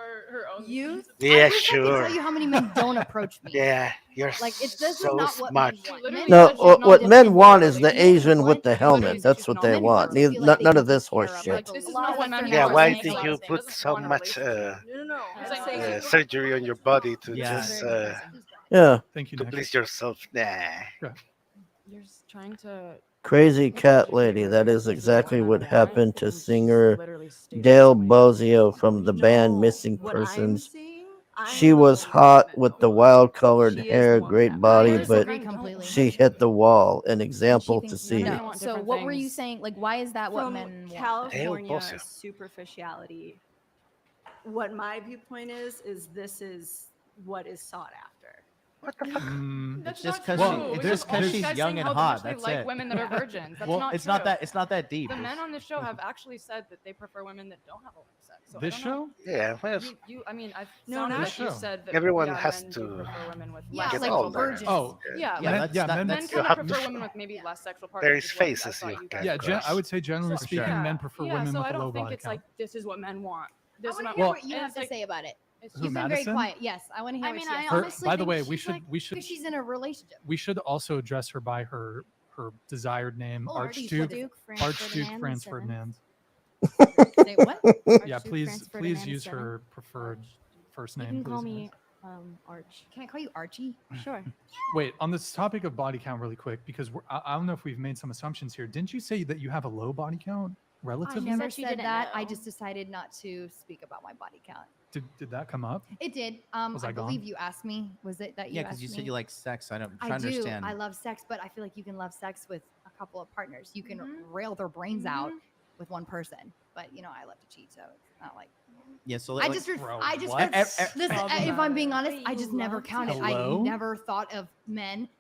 Youth.
Yeah,
I wish I could
sure.
tell you how many men don't approach me.
Yeah, you're
Like it's this
so
is not what
smart.
men want.
Literally
Men
No,
said she's
what
not
men
looking
want
for
is the
it.
Asian with the
Literally
helmet.
said
That's
she's
what
not
they
looking
want.
for it.
feel like they
None of
can
this
take
horse
care of,
shit.
like,
This is
lot
not
of
what men
them
Yeah,
want.
why
Makes a
did
lot
you
of sense.
put so much
No.
surgery on your body to
Yeah.
just
Yeah,
Thank you,
to
Nick.
please yourself? Nah.
You're just trying to.
crazy cat lady. That is exactly what happened to singer Dale Bozio from the band Missing
What I'm
Persons.
seeing, I'm
She
one
was
of those
hot
women.
with the wild colored
She is
hair,
one
great
that
body,
I
but
disagree completely.
she hit the wall. An example to
thinks
see.
men
no.
want
So
different
what were you
things.
saying? Like, why is that what
From
men want?
California
Bozio.
superficiality. What my viewpoint is this is what is sought after.
What the fuck?
That's
just
not
'cause
true.
she-
It's
it's
just
just 'cause
all
she's
guys
young
saying
and
how
hot,
much they
that's
like
it.
women that are virgins. That's
well,
not
it's
true.
not that. It's not that deep.
The men
It's-
on the show have actually said that they prefer women that don't have a lot of sex. So I
This
don't know.
show?
Yeah, well,
I mean, I've
No,
sounded
not
like you
show.
said that
Everyone
yeah,
has
men
to
do prefer women with
Yeah,
less
get
like
sexual
older.
partners.
Oh,
Yeah,
yeah,
like,
that's
yeah,
that-
men-
men
that's
kind
You
of
have
prefer
to-
women with maybe less sexual
There
partners.
is
is what I
phases
thought
you
you
can
guys
yeah.
were
cross.
I would say generally
So,
speaking,
yeah,
men prefer
yeah,
women
so
with
I
a
don't
low
think
body
it's
count.
like this is what men want.
I
This is
want
what
to hear
Well-
what you
and
have
it's
to
like-
say about it.
it's
Who,
You've been very
Madison?
quiet. Yes, I want to hear
I
what
mean,
she has
I
to
Her,
honestly
by the
think
way,
she's
we should
Because she's in a relationship.
we should also address her by her desired name,
Oh,
Archduke
Ferdinand
Franz
VII.
Ferdinand.
Say what?
Yeah,
Archduke
please
Franz
please
Ferdinand
use
VII.
her preferred first
You
name.
can call
please.
me Arch.
Can I call you Archie?
Sure.
Wait, on this topic of body count, really quick, because I don't know if we've made some assumptions here. Didn't you say that you have a low body count
I
relatively?
never
said she
said
didn't
that. I
know.
just decided not to speak about my body count.
Did that come up?
It did.
Was
I
I
believe
gone?
you asked me. Was it that you
Yeah,
asked
because you
me?
said you like sex. I'm
I
trying to
do.
understand.
I love sex, but I feel like you can love sex with a couple of partners. You can
Mhm.
rail their brains out
Mhm.
with one person. But you know, I love to cheat, so it's not like
Yeah, so
I
like,
just.
Bro,
I just.
what?
Listen, if I'm being honest,
But
I
you
just never
love to
counted. I
Hello?
never thought of men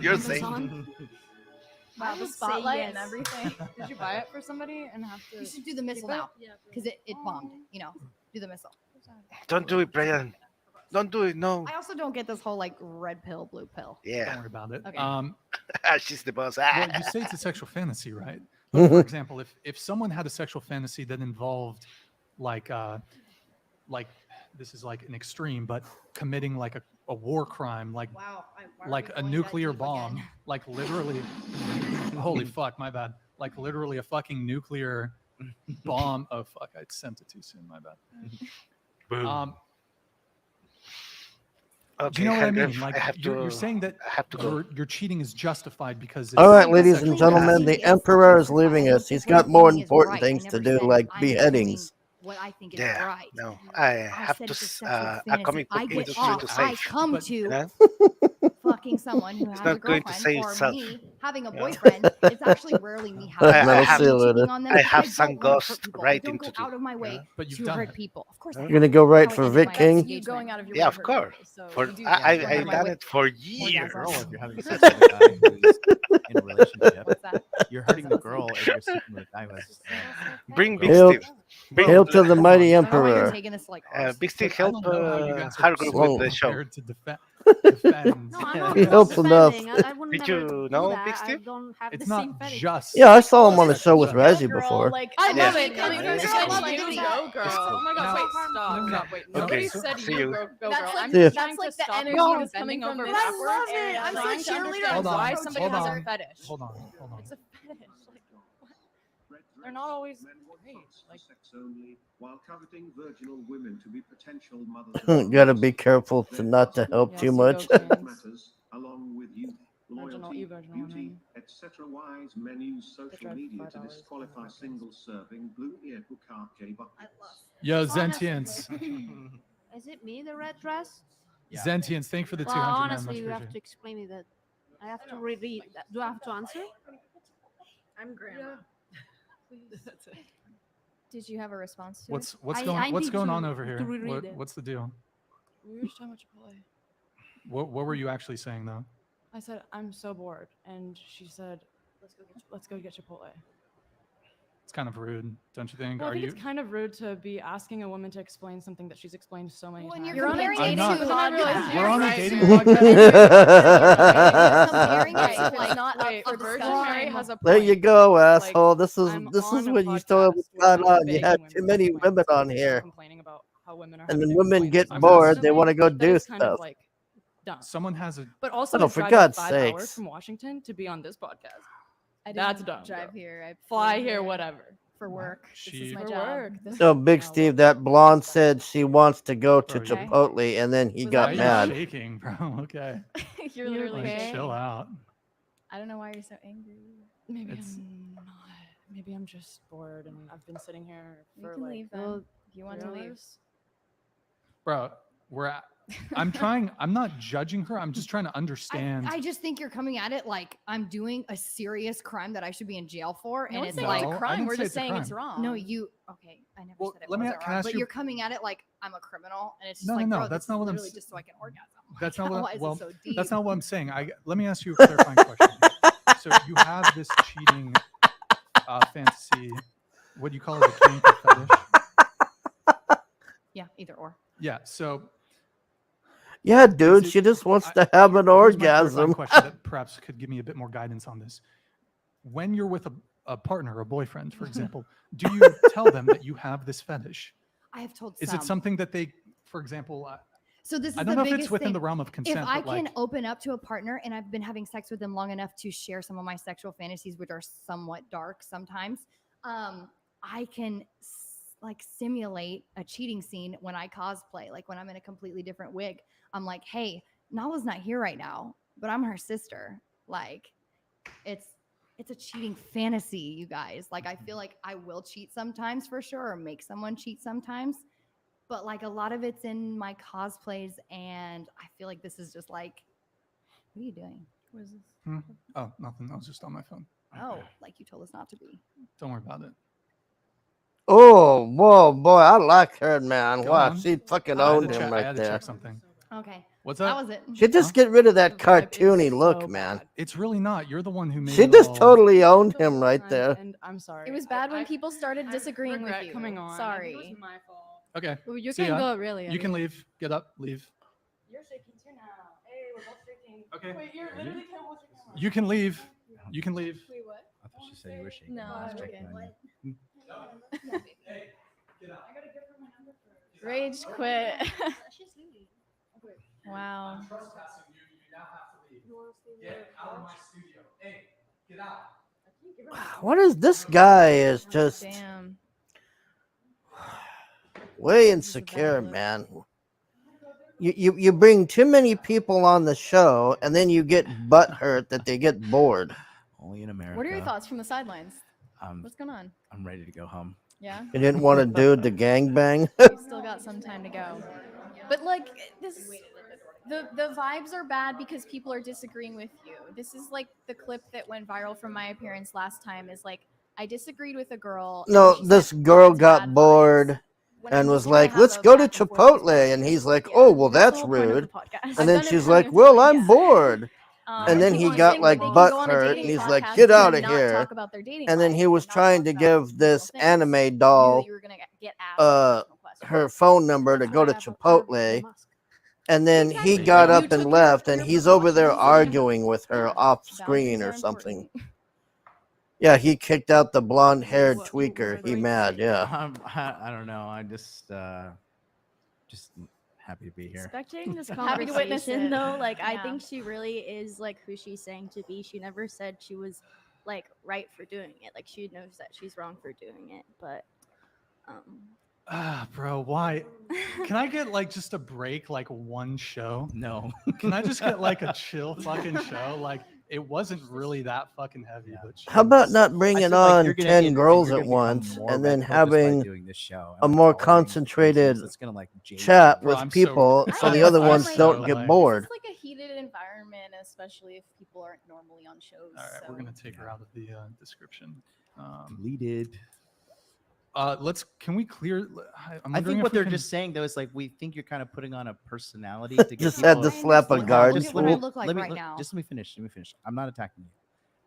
You're
Amazon.
saying.
Wow, the
would say
spotlight and
yes.
everything.
Did you buy it for somebody and have to?
You should do the missile now because it bombed. You know, do the missile.
Don't do it, Brian. Don't do it. No.
I also don't get this whole like red pill, blue pill.
Don't
Yeah.
worry about it.
Okay.
She's the boss.
Well, you say it's a sexual fantasy, right? But for example, if someone had a sexual fantasy that involved like this is like an extreme, but committing like a war crime, like
Wow.
like a nuclear bomb, like literally, holy fuck, my bad, like literally a fucking nuclear bomb. Oh fuck, I sent it too soon, my bad.
Boom.
Do you know what I mean?
I
Like
have
you're
to-
saying that
I have to go.
your cheating is justified because it's
All right, ladies and
sexual
gentlemen,
fantasy.
the Emperor is leaving us. He's got more important things to do, like beheadings.
What I think is
Yeah.
right.
No. I have
said
to.
it's a sexual
A
fantasy.
comic
I
book
get
industry
off.
to
I
save.
come
But-
to
You know?
fucking someone who has a
not going to
girlfriend,
save
or
itself.
me having a
Yeah.
boyfriend. It's actually rarely me having
I
a
have-
cheating on them.
I have
because
some
don't wanna hurt
ghost
people. I
writing
don't go
to do.
out of my way
Yeah.
But you've
to
done
hurt
it.
people. Of course, I
You're
have.
gonna go right
How I
for
ended
Vic
my
King?
You
engagement.
going out of your
Yeah,
way
of
to hurt
course.
people, so
For
you do
I
get
I've
my
done
way.
it for
Orgasm.
years.
Girl, if you're having sex with a guy who's in a relationship,
What's that?
you're hurting the girl if you're sleeping with a guy who has.
Bring Big
Hail-
Steve. Bring
Hail to the mighty
I don't know why you're
Emperor.
taking this like
Big Steve
I
help
don't know how you guys are
Har group
so
with the show.
prepared to defend.
No, I'm not
He helped enough.
defending. I would
Did
never
you
do
know
that.
Big
I
Steve?
don't have
It's
the same
not
fetish.
just.
Yeah, I saw him on a show with
Go
Ryzie
Girl,
before.
like,
I
I
love
love
it.
it.
Coming
Coming
from
from
someone
someone
like
like
you,
go girl. Oh my
Now-
god, wait,
no,
stop.
no,
Stop. Wait,
no,
nobody
so-
said
see
you
you.
go
That's
girl.
like-
I'm
Yeah.
just
that's
trying
like
to
the
stop
energy
you
of
from bending
coming
over
from- But I
backwards.
love it.
and
I'm so
trying to
cheerleader.
understand
Hold on,
why somebody
hold
has
on.
a fetish.
Hold on.
It's a fetish. Like, they're not always great. Like,
sex only, while coveting virginal women to be potential mothers.
Gotta be careful to not to help
Yes,
too
you
much.
go, Kings.
Matters, along with youth,
Virginal,
loyalty,
you virginal
beauty,
women.
etc. Wise men use social
drive
media to
$5
disqualify single-serving blue ear bukkake buckets.
Yo, Zentians.
Is it me, the red dress?
Zentians, thank for the
Well,
200 man.
honestly,
Much
you have
appreciated.
to explain me that. I have to reread that. Do I have to answer?
I'm grandma.
That's it.
Did you have a response to
What's
it?
what's
I
going what's
need
going
to-
on over
to
here?
reread it.
What's the deal?
We were just talking about Chipotle.
What were you actually saying though?
I said I'm so bored, and she said, "Let's go get Chipotle."
It's kind of rude, don't you think?
Well, I
Are
think
you?
it's kind of rude to be asking a woman to explain something that she's explained so many
When
times.
you're comparing
I'm
it
not-
to
podcast.
We're on a
Right.
dating
Right.
comparing it
Right.
to
It's
like
not
Wait,
up for
Virgin
discussion.
Mary has a
There
point.
you go, asshole.
Like,
This is
I'm
this
on
is
a
what you told
podcast
what's
where
going
I'm
on. You
begging
have
women
too
to
many
explain
women
something,
on
and
here,
complaining about how women are
and
having
then
to
women
explain
get
something
bored.
to
They
me.
want to go
That
do
is kind of
stuff.
like dumb.
Someone has a.
But also,
Oh,
to
for
drive
God's
5 hours
sakes.
from Washington to be on this podcast.
I
That's
didn't
dumb,
drive
bro.
here. I
Fly
flew
here, whatever.
for work. This
She-
is my
For
job.
work.
So Big Steve, that blonde said she wants to go to
Bro, you-
Chipotle, and then he
Was
got
that
Why
you?
are you
mad.
shaking, bro? Okay.
You're literally
Like,
shaking.
chill out.
I don't know why you're so angry.
Maybe
It's-
I'm not. Maybe I'm just bored, and I've been sitting here
You
for
can
like
leave then. If you want to leave.
Bro, we're at. I'm trying. I'm not judging her. I'm just trying to understand.
I just think you're coming at it like I'm doing a serious crime that I should be in jail for,
No
and
one's
it's
saying
like,
it's
No,
a
I
crime.
didn't
We're
say
just
it's a
saying it's
crime.
wrong.
no, you okay? I never
Well,
said it
let me-
wasn't
can I
wrong,
ask
but
you-
you're coming at it like I'm a criminal, and it's just
No,
like,
no,
bro,
that's
this
not
is
what I'm
literally
s-
just so I can orgasm.
That's not
Why
what.
is it
Well,
so deep?
that's not what I'm saying. Let me ask you a clarifying question. So you have this cheating fantasy. What do you call it? A kink or fetish?
Yeah, either or.
Yeah. So
Yeah, dude,
it-
she just wants
I-
to have an
here's my clarifying
orgasm.
question that perhaps could give me a bit more guidance on this. When you're with a partner, a boyfriend, for example, do you tell them that you have this fetish?
I have told
Is
some.
it something that they, for example,
So this is
I
the
don't know if
biggest
it's within
thing.
the realm of consent,
If I
but like,
can open up to a partner and I've been having sex with them long enough to share some of my sexual fantasies, which are somewhat dark sometimes, I can like simulate a cheating scene when I cosplay. Like when I'm in a completely different wig, I'm like, hey, Nala's not here right now, but I'm her sister. Like it's a cheating fantasy, you guys. Like I feel like I will cheat sometimes for sure, or make someone cheat sometimes. But like a lot of it's in my cosplays, and I feel like this is just like, what are you doing?
What is this?
oh, nothing. I was just on my phone.
Oh, like you told us not to be.
Don't worry about it.
Oh, whoa, boy, I like her, man.
Go
Wow,
on.
she fucking
I had
owned
to
him
check, I
right
had to
there.
check something.
Okay.
What's
That
that?
was it.
Should just get rid of that
The vibe is
cartoony
so
look, man.
bad.
It's really not. You're the one who made
She
it
just
all-
totally owned him right
And-
there.
And I'm sorry.
It was bad when
I
people started disagreeing with
regret
you.
coming on. I think it was
Sorry.
my fault.
Okay.
Well, you
See
can
ya.
go, really.
You can leave. Get up. Leave.
You're shaking too now. Hey, we're both shaking.
Okay.
Wait, you're literally can't hold your camera.
You can leave. You can leave.
Wait, what?
I thought she said you were shaking.
No,
I was
I'm
checking
okay.
on you.
Hey, get out.
I gotta give her my number first.
Rage quit. Wow.
I'm trespassing you. You now have to leave. Get out of my studio. Hey, get out.
What is this guy is just
Damn.
way insecure, man. You bring too many people on the show and then you get butthurt that they get bored.
Only in America.
What are your thoughts from the sidelines?
Um,
What's going on?
I'm ready to go home.
Yeah.
You didn't want to do the gangbang.
We've still got some time to go. But like this the vibes are bad because people are disagreeing with you. This is like the clip that went viral from my appearance last time is like I disagreed with a girl. and
No,
she
this
said,
girl
"That's
got
bad vibes,"
bored
when I
and was
trying to
like,
have
let's
a
go to
back and forth with
Chipotle.
her.
And he's like,
Yeah,
oh, well,
that's the
that's
whole point of the
rude.
podcast.
And
I've
then
done it
she's
plenty
like,
of
well,
times,
I'm
yeah.
bored. And then
people
he
are
got
saying
like
that they can
butt
go on a
hurt
dating
and he's like,
podcast
get
and
out of
not
here.
talk about their dating
And then
life
he was
and not
trying
talk
to
about
give
personal
this
things.
anime
You knew that
doll
you were gonna get asked personal questions.
her phone number to go to Chipotle. And then he
Exactly.
got
Like, you
up and
took
left,
your
and he's over there
precautions.
arguing with her
Yeah,
off
boundaries
screen
are
or something.
important.
Yeah, he kicked out the blonde-haired
What
tweaker.
were
He
you
mad,
saying?
yeah.
I don't know. I just happy to be here.
Spectating this
Happy to witness
conversation
it.
though, like I
Yeah.
think she really is like who she's saying to be. She never said she was like right for doing it. Like she knows that she's wrong for doing it, but
Bro, why? Can I get like just a break, like one show?
No.
Can I just get like a chill fucking show? Like it wasn't really that fucking heavy, but
How about
jeez.
not
I
bringing
said, like,
on
you're gonna
10
get-
girls
you're
at
gonna become
once
more
and then
red focused by
having
doing this show.
a
And, like,
more
following the
concentrated
that's gonna, like, jade
chat
you.
Bro,
with
I'm so-
people so the other
I
ones
like-
don't
so,
get
like-
bored?
It's like a heated environment, especially if people aren't normally on shows.
All right, we're
so.
gonna take her out of the description.
Deleted.
Can we clear? I'm
I
wondering
think
if
what
we
they're
can-
just saying though is like we think you're kind of putting on a personality to get
Just
people.
had to slap a
understand.
garden
Look at what I
spool.
look like
let me,
right
let-
now.
Just let me finish. Let me finish. I'm not attacking you.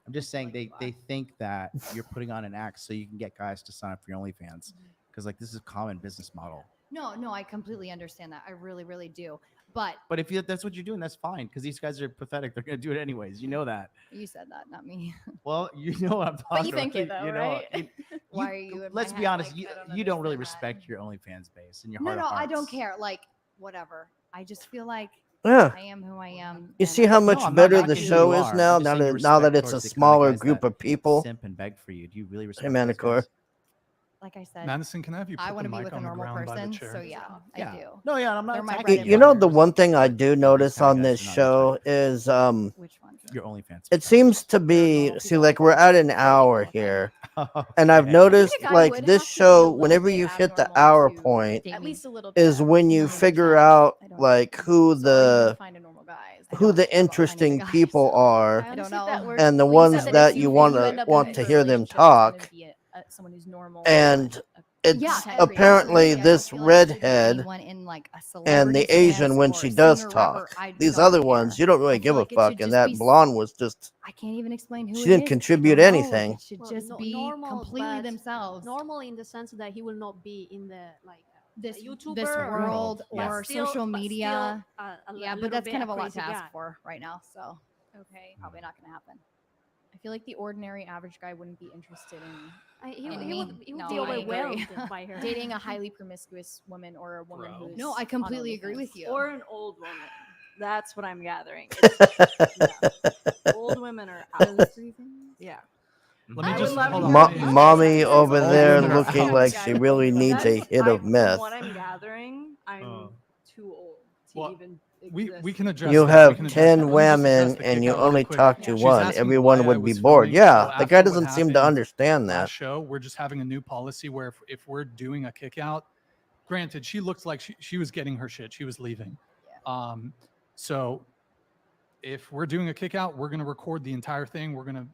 I'm just saying they think that you're putting on an act so you can get guys to sign up for your OnlyFans because like this is a common business model.
No, I completely understand that. I really, really do. But
But if that's what you're doing, that's fine because these guys are pathetic. They're gonna do it anyways. You know that.
you said that, not me.
Well, you know what I'm talking
But you think
about.
it though,
you know,
right?
Why are you in my
Let's be
head?
honest.
Like, I don't
you don't really
understand that.
respect your OnlyFans base and your
No,
heart.
no,
of
I don't
hearts.
care. Like, whatever. I just feel like
Yeah.
I am who I am.
You
and
see how
I-
much
No, I'm not
better the
knocking who
show
you
is
are.
now,
I'm just
now
saying your
that
respect
it's a
towards the kind of
smaller
guys
group
that
of people.
Simp and beg for you. Do you really respect?
Hey,
those
Manicor.
guys?
like I said,
Madison, can I have you put
I
the
want to be
mic
with a
on the
normal
ground by the
person.
chair?
So yeah, I
Yeah.
do.
No, yeah, I'm not
They're my
attacking
bread
You
and
know,
butter.
the one thing I do notice
kinda
on
guys
this
are not
show
your type.
is
Which one?
Your OnlyFans.
it seems to be
normal
see
people
like
out
we're
there
at an
that
hour
qualify.
here, and I've
Okay.
noticed
I think a guy
like
would
this
have to be a
show
little
whenever
bit
you hit the
abnormal
hour
to
point
date
At
me.
least a little bit.
is when you
Yeah.
figure out
I don't
like
know.
who
So are you gonna
the
find a normal guy?
who the
care about finding a
interesting
guy,
people
so-
are
I don't
honestly, that
know.
works.
and the
Well, you
ones
said that
that
if
you
you
want
end
to
up
want
looking
to
for a
hear them
relationship, it's gonna
talk.
be someone who's normal.
And
not a-
it's
Yeah,
content
apparently
creator.
I
this
feel like it should be
redhead
anyone in, like, a
and
celebrity
the Asian
status
when
or
she does
singer,
talk.
rapper, I
These
don't
other
care.
ones, you don't really
I
give
feel
a
like it
fuck.
should
And
just
that
be
blonde was just
I can't even explain who
she
it
didn't
is. I
contribute
don't know.
anything.
It should
Well,
just be
normal,
completely
but
themselves.
Normal in the sense that he will not be in the like
This
YouTuber
this
or-
world
Yeah.
or
still-
social
but
media.
still a
Yeah,
little
but that's
bit
kind
a
of a lot
crazy
to ask
guy.
for right now. So
Okay.
probably not going to happen.
I feel like the ordinary average guy wouldn't be interested in
He
I
would
mean,
be
no, I
overwhelmed
agree.
by her.
dating a highly promiscuous woman or a woman
Bro.
who's
No, I completely
on
agree
OnlyFans.
with you.
Or an old woman. That's what I'm gathering. It's- old women are out. Yeah.
Let me
I
just
would love
hold
to
on.
hear
let me-
what
Mommy
Old
over
women
there
are
looking
out.
like she really needs a hit of
From
meth.
what I'm gathering, I'm too old to
Well,
even
we
exist.
can address.
You
this. We
have
can address
10
that. Let me just address
women
the
and you
kick out really
only
quick.
talk to
She's
one.
asking
Everyone
why I
would be
was
bored.
filming.
Yeah,
So
the
after
guy
what
doesn't seem to
happened
understand that.
last show, we're just having a new policy where if we're doing a kick out, granted, she looked like she was getting her shit. She was leaving. So if we're doing a kick out, we're going to record the entire thing. We're going to,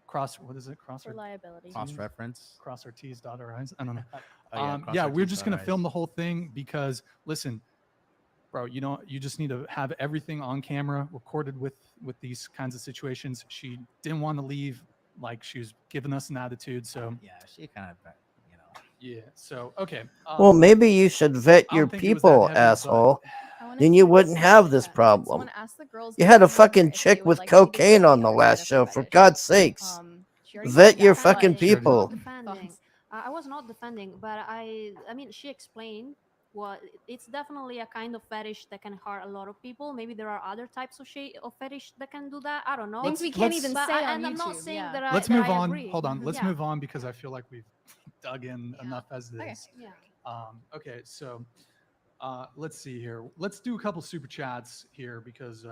cross
for liability.
Cross-reference.
cross our T's, dot our I's. I don't know.
Oh, cross
Yeah,
our
we're
T's,
just
dot
going
our
to film
I's.
the whole thing because listen, bro, you just need to have everything on camera recorded with these kinds of situations. She didn't want to leave, like she was giving us an attitude. So
yeah, she kind of,
yeah. So okay.
Well, maybe you should vet
I
your
don't think it was that
people,
heavy, but-
asshole.
I wanna
Then
see
you
if
wouldn't
someone-
have this
yeah,
problem.
Someone asked the girls
You had a
before dinner
fucking
if they
chick
would
with
like to do
cocaine on the
something
last
outside
show.
of
For
fetish.
God's sakes,
She already
vet
said
your
that,
fucking
but-
people.
Defending. I was not defending, but I mean, she explained what it's definitely a kind of fetish that can hurt a lot of people. Maybe there are other types of fetish that can do that. I don't know.
Things we can't even
But
say on
and I'm not
YouTube,
saying
yeah.
that I.
Let's
that
move
I
on.
agree.
Hold on. Let's
Yeah.
move on because I feel like we've dug in enough as it
Okay.
is.
Yeah.
Okay, so let's see here. Let's do a couple super chats here because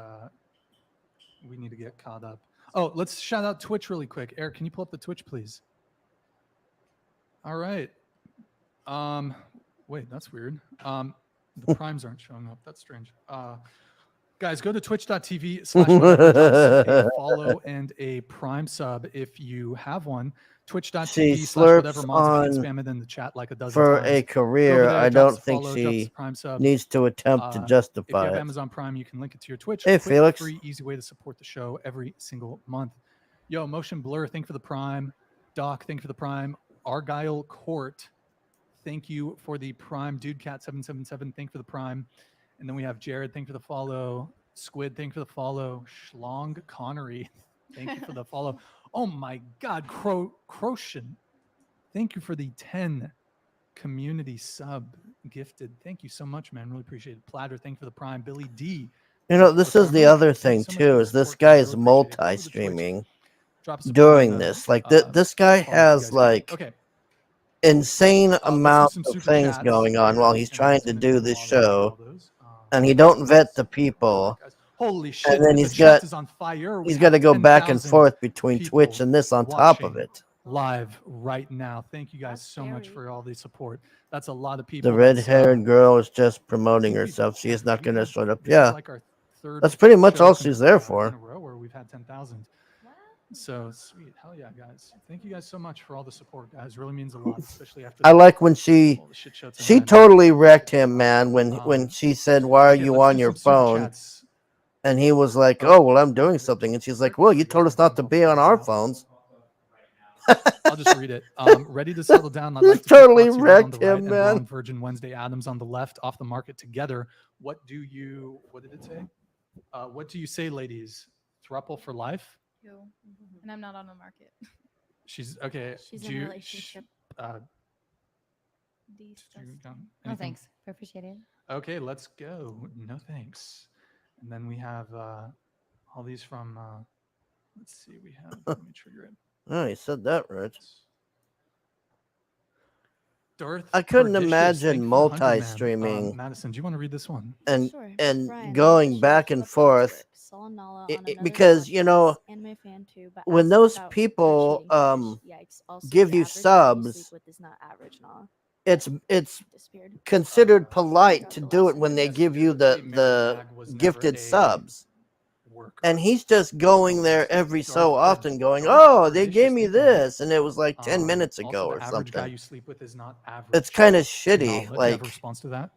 we need to get caught up. Oh, let's shout out Twitch really quick. Eric, can you pull up the Twitch, please? All right. Wait, that's weird. The primes aren't showing up. That's strange. Guys, go to twitch.tv/whatever. Follow and a prime sub if you have one.
She
Twitch.tv/whatever
slurps
mods. You can
on
spam it in the chat like a dozen
for
times.
a
Go
career.
over there,
I
drop us
don't
a
think
follow, drop us
she
a prime sub.
needs to attempt to
If you
justify
have
it.
Amazon Prime, you can link it to your Twitch.
Hey,
Quick,
Felix.
free, easy way to support the show every single month. Yo, Motion Blur, thank you for the prime. Doc, thank you for the prime. Argyle Court, thank you for the prime. Dude Cat 777, thank you for the prime. And then we have Jared, thank you for the follow. Squid, thank you for the follow. Schlong Connery, thank you for the follow. Oh my God, Crocian, thank you for the 10 community sub gifted. Thank you so much, man. Really appreciate it. Platter, thank you for the prime. Billy D.
You know, this is the other thing too. Is this guy is multi-streaming during this? Like this guy has like insane amounts of things going on while he's trying to do this show, and he don't vet the people.
Holy shit!
And then
the
he's
chat
got
is on fire. We
he's
have
got to go back and
10,000
forth between
people
Twitch and this on top of
watching
it.
Live right now. Thank you guys so much for all the support. That's a lot of people.
The
That's,
red-haired girl is just promoting herself. She is not going to shut up.
this is
Yeah,
like our third
that's pretty much
show
all she's there
in
for.
a row where we've had 10,000. So sweet. Hell yeah, guys. Thank you guys so much for all the support, guys. Really means a lot, especially after
I like when she totally wrecked him, man. When she said, "Why are you on your phone?" And he was like, "Oh, well, I'm doing something." And she's like, "Well, you told us not to be on our phones."
I'll just read it. Ready to settle down. I'd
Just
like to
totally
keep Foxy Red on
wrecked
the right
him,
and
man.
Blonde Virgin Wednesday Adams on the left, off the market together. What did it say? What do you say, ladies? Thruple for life?
And I'm not on the market.
She's okay.
She's
do
in a
you,
relationship.
Oh,
anything?
thanks. Appreciate it.
Okay, let's go. No thanks. And then we have all these from. Let's see. We have. Let me trigger it.
Oh, you said that right.
Darth
I couldn't
Pernicious,
imagine
thank you for the 100 man.
multi-streaming
Madison, do you want to read this one?
and
Brian,
going back and forth
Saw Nala
It-
on
it-
another
because, you know,
podcast, anime fan too, but
when
asked
those
about her
people,
cheating fetish. Yikes. Also,
give
the
you
average guy you
subs,
sleep with is not average, Nala.
it's
Disappeared.
considered polite to do it when they give you the gifted subs. And he's just going there every so often going, "Oh, they gave me this," and it was like 10 minutes ago or
average guy
something.
you sleep with is not average.
It's kind of
No,
shitty.
do you have a
Like,
response to that?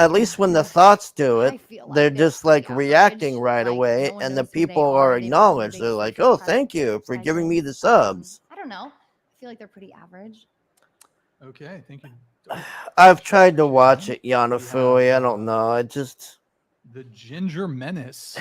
at least when the thoughts do
I
it,
feel like
they're
they're
just like
pretty
reacting
average,
right
like,
away,
no one
and the
knows who they
people
are,
are
they don't have a
acknowledged.
big
They're like,
social
"Oh,
presence.
thank you for giving me the subs."
I don't know. I feel like they're pretty average.
Okay, thank you.
I've tried to watch it, Yonofui. I don't know. I just
The Ginger Menace.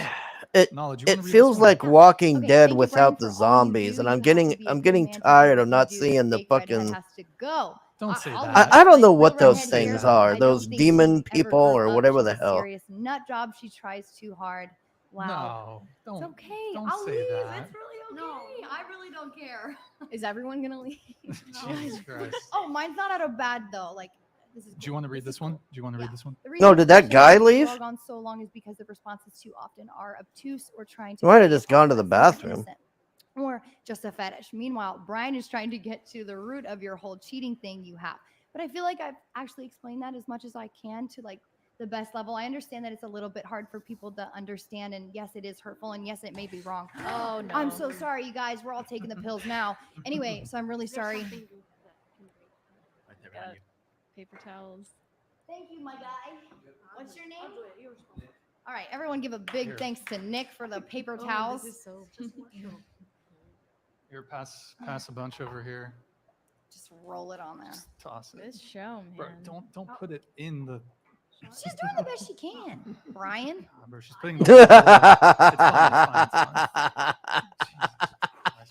it
Knowledge, you wanna
it
read
feels
this one?
like Walking
Okay,
Dead
thank you,
without
Brian,
the
for all you
zombies,
do.
and
You
I'm
have to
getting
be a
I'm
good
getting
man to do
tired
what
of
you
not
do.
seeing the
Fake redhead
fucking.
has to go.
Don't say
I'll
that.
I don't know
like,
what
real
those
redhead
things
here,
are.
I
Those
don't think
demon
she's ever
people
grown
or
up.
whatever
She's
the
a
hell.
serious nut job. She tries too hard. Wow.
No, don't.
It's okay.
Don't
I'll
say
leave.
that.
It's really okay. I really don't care.
Is everyone gonna leave?
Jesus Christ.
Oh, mine's not out of bad though. Like this is.
Do you want to read this one? Do you want to read this one?
The
No,
reason
did that
she
guy
lets the
leave?
dog on so long is because the responses too often are obtuse or trying to.
He might have
play
just
it
gone to
off
the
as
bathroom.
innocent or just a fetish. Meanwhile, Brian is trying to get to the root of your whole cheating thing you have. But I feel like I've actually explained that as much as I can to like the best level. I understand that it's a little bit hard for people to understand, and yes, it is hurtful, and yes, it may be wrong.
Oh, no.
I'm so sorry, you guys. We're all taking the pills now. Anyway, so I'm really sorry.
Got paper towels.
Thank you, my guy. What's your name? All right, everyone give a big thanks to Nick for the paper towels.
This is so.
Here, pass a bunch over here.
Just roll it on there.
Just toss it.
Good show, man.
Bro, don't put it in the.
She's doing the best she can, Brian.
Bro, she's putting the whole it's fine.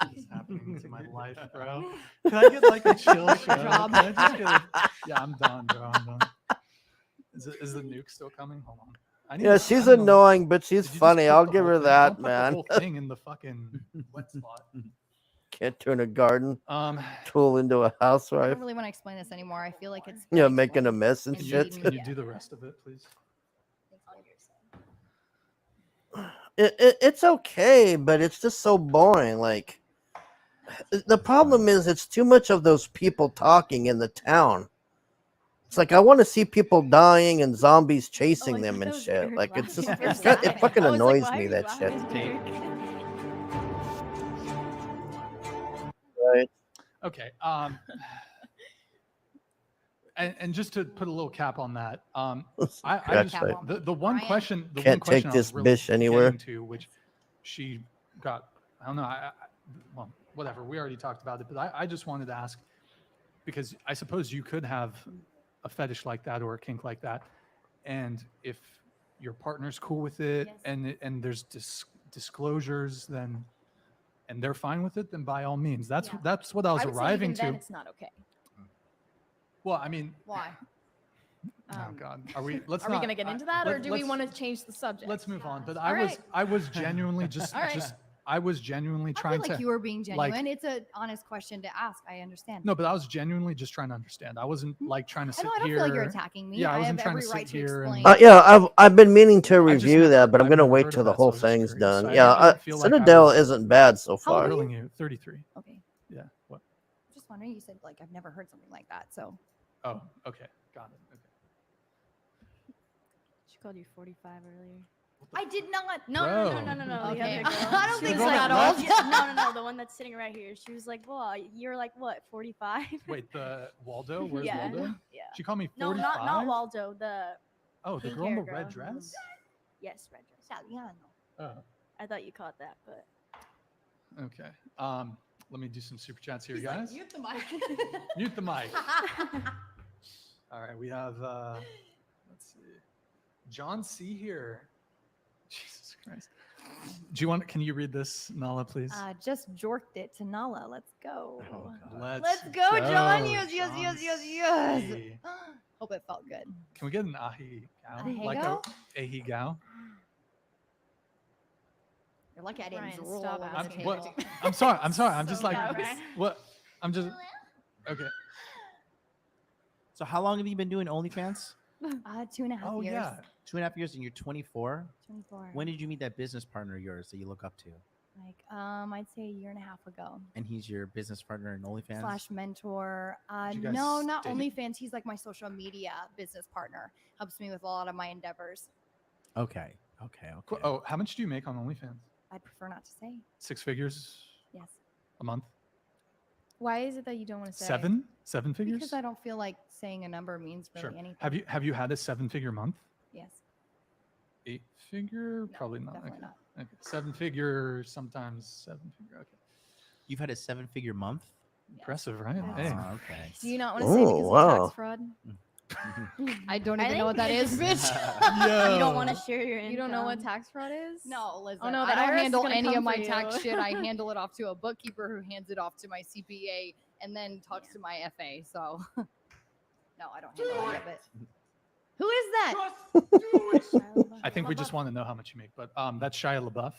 What is happening to my life, bro? Can I get like a chill show? Can I just get yeah, I'm done, bro. I'm done. Is the nuke still coming? Hold on.
Yeah, she's annoying, but she's funny. I'll give her that,
Don't
man.
put the whole thing in the fucking wet spot.
Can't turn a garden tool into a housewife.
I don't really want to explain this anymore. I feel like it's
Yeah, making a mess and shit.
Can you do the rest of it, please?
It's okay, but it's just so boring. Like, the problem is it's too much of those people talking in the town. It's like I want to see people dying and zombies chasing them and shit. Like it's just it fucking annoys me that shit. Right.
Okay. And just to put a little cap on that, I just, the one question,
Can't take this bitch anywhere.
To which she got, I don't know, well, whatever. We already talked about it, but I just wanted to ask because I suppose you could have a fetish like that or a kink like that, and if your partner's cool with it, and there's disclosures, then and they're fine with it, then by all means, that's what I was arriving to.
Then it's not okay.
Well, I mean,
why?
Oh God, are we? Let's.
Are we gonna get into that, or do we want to change the subject?
Let's move on. But I was genuinely I was genuinely trying
I feel like
to.
you were being genuine. It's an honest question to ask. I understand.
No, but I was genuinely just trying to understand. I wasn't like trying to sit here.
I don't feel like you're attacking me.
Yeah, I wasn't
have
trying
every
to
right
sit
to
here.
explain.
Yeah, I've been meaning to review that, but I'm gonna wait till the whole thing's done. Yeah, Citadel isn't bad so
How
far.
old are
you? 33.
Okay.
Yeah. What?
Just wondering. You said like I've never heard something like that. So.
Oh, okay, got it. Okay.
She called you 45 earlier.
I did not.
No. The
Okay.
other girl.
I don't
She
think
was
so.
like,
That old.
no, the one that's sitting right here. She was like, "Well, you're like what, 45?"
Wait, the Waldo? Where's
Yeah.
Waldo?
Yeah.
She called me
No,
45.
not Waldo. The
Oh, the
pink
girl in the
hair
red
girl.
dress.
Yes, red dress.
Oh,
I thought you caught that, but
okay. Let me do some super chats here,
He's
guys.
like, mute the mic.
Mute the mic. All right, we have let's see, John C here. Jesus Christ. Do you want? Can you read this, Nala, please?
Just jorked it to Nala. Let's go.
Oh,
Let's go, John. Yes.
C.
Hope it felt good.
Can we get an ahi gao?
Ahi
Like
gao?
a ahi gao?
You're lucky I didn't
Brian,
drool
stop
over the
asking.
table.
I'm sorry. I'm just
So
like,
bad, right?
what? I'm just okay.
So how long have you been doing OnlyFans?
2.5
Oh
years.
yeah.
2.5 years, and you're 24.
24.
When did you meet that business partner of yours that you look up to?
Like, I'd say a year and a half ago.
And he's your business partner in OnlyFans?
/ mentor.
Did you guys
No, not
date?
OnlyFans. He's like my social media business partner. Helps me with a lot of my endeavors.
Okay.
Cool. Oh, how much do you make on OnlyFans?
I'd prefer not to say.
6 figures
Yes.
a month?
Why is it that you don't want to say?
7 figures?
Because I don't feel like saying a number means really
Sure.
anything.
Have you had a 7-figure month?
Yes.
8-figure? Probably not.
Definitely
Okay.
not.
Okay. 7-figure, sometimes 7-figure. Okay.
You've had a 7-figure month?
Impressive, right?
Yes.
Hey.
Okay.
Do you not want to say because of tax fraud?
I don't
I
even know what that
think
is, bitch.
you don't want to share your income.
You don't know what tax fraud is?
No, listen.
Oh, no,
I
the
don't
IRS is
handle
gonna
any
come
of my
for
tax
you.
shit. I handle it off to a bookkeeper who hands it off to my CPA and then talks to my FA. So, no, I don't handle any of it. Who is that?
I think we just want to know how much you make, but that's Shia LaBeouf.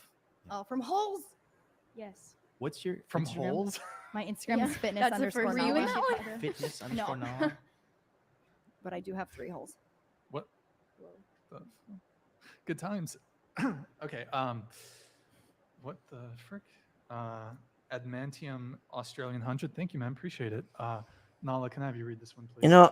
Oh, from Holes.
Yes.
What's your
From
Instagram?
Holes?
My Instagram
Yeah,
is fitness
that's the
underscore
first- were you in
Nala.
that one?
Fitness
No.
underscore Nala?
But I do have 3 holes.
What? Good times. Okay. What the frick? Admantium Australian 100. Thank you, man. Appreciate it. Nala, can I have you read this one, please?
You know,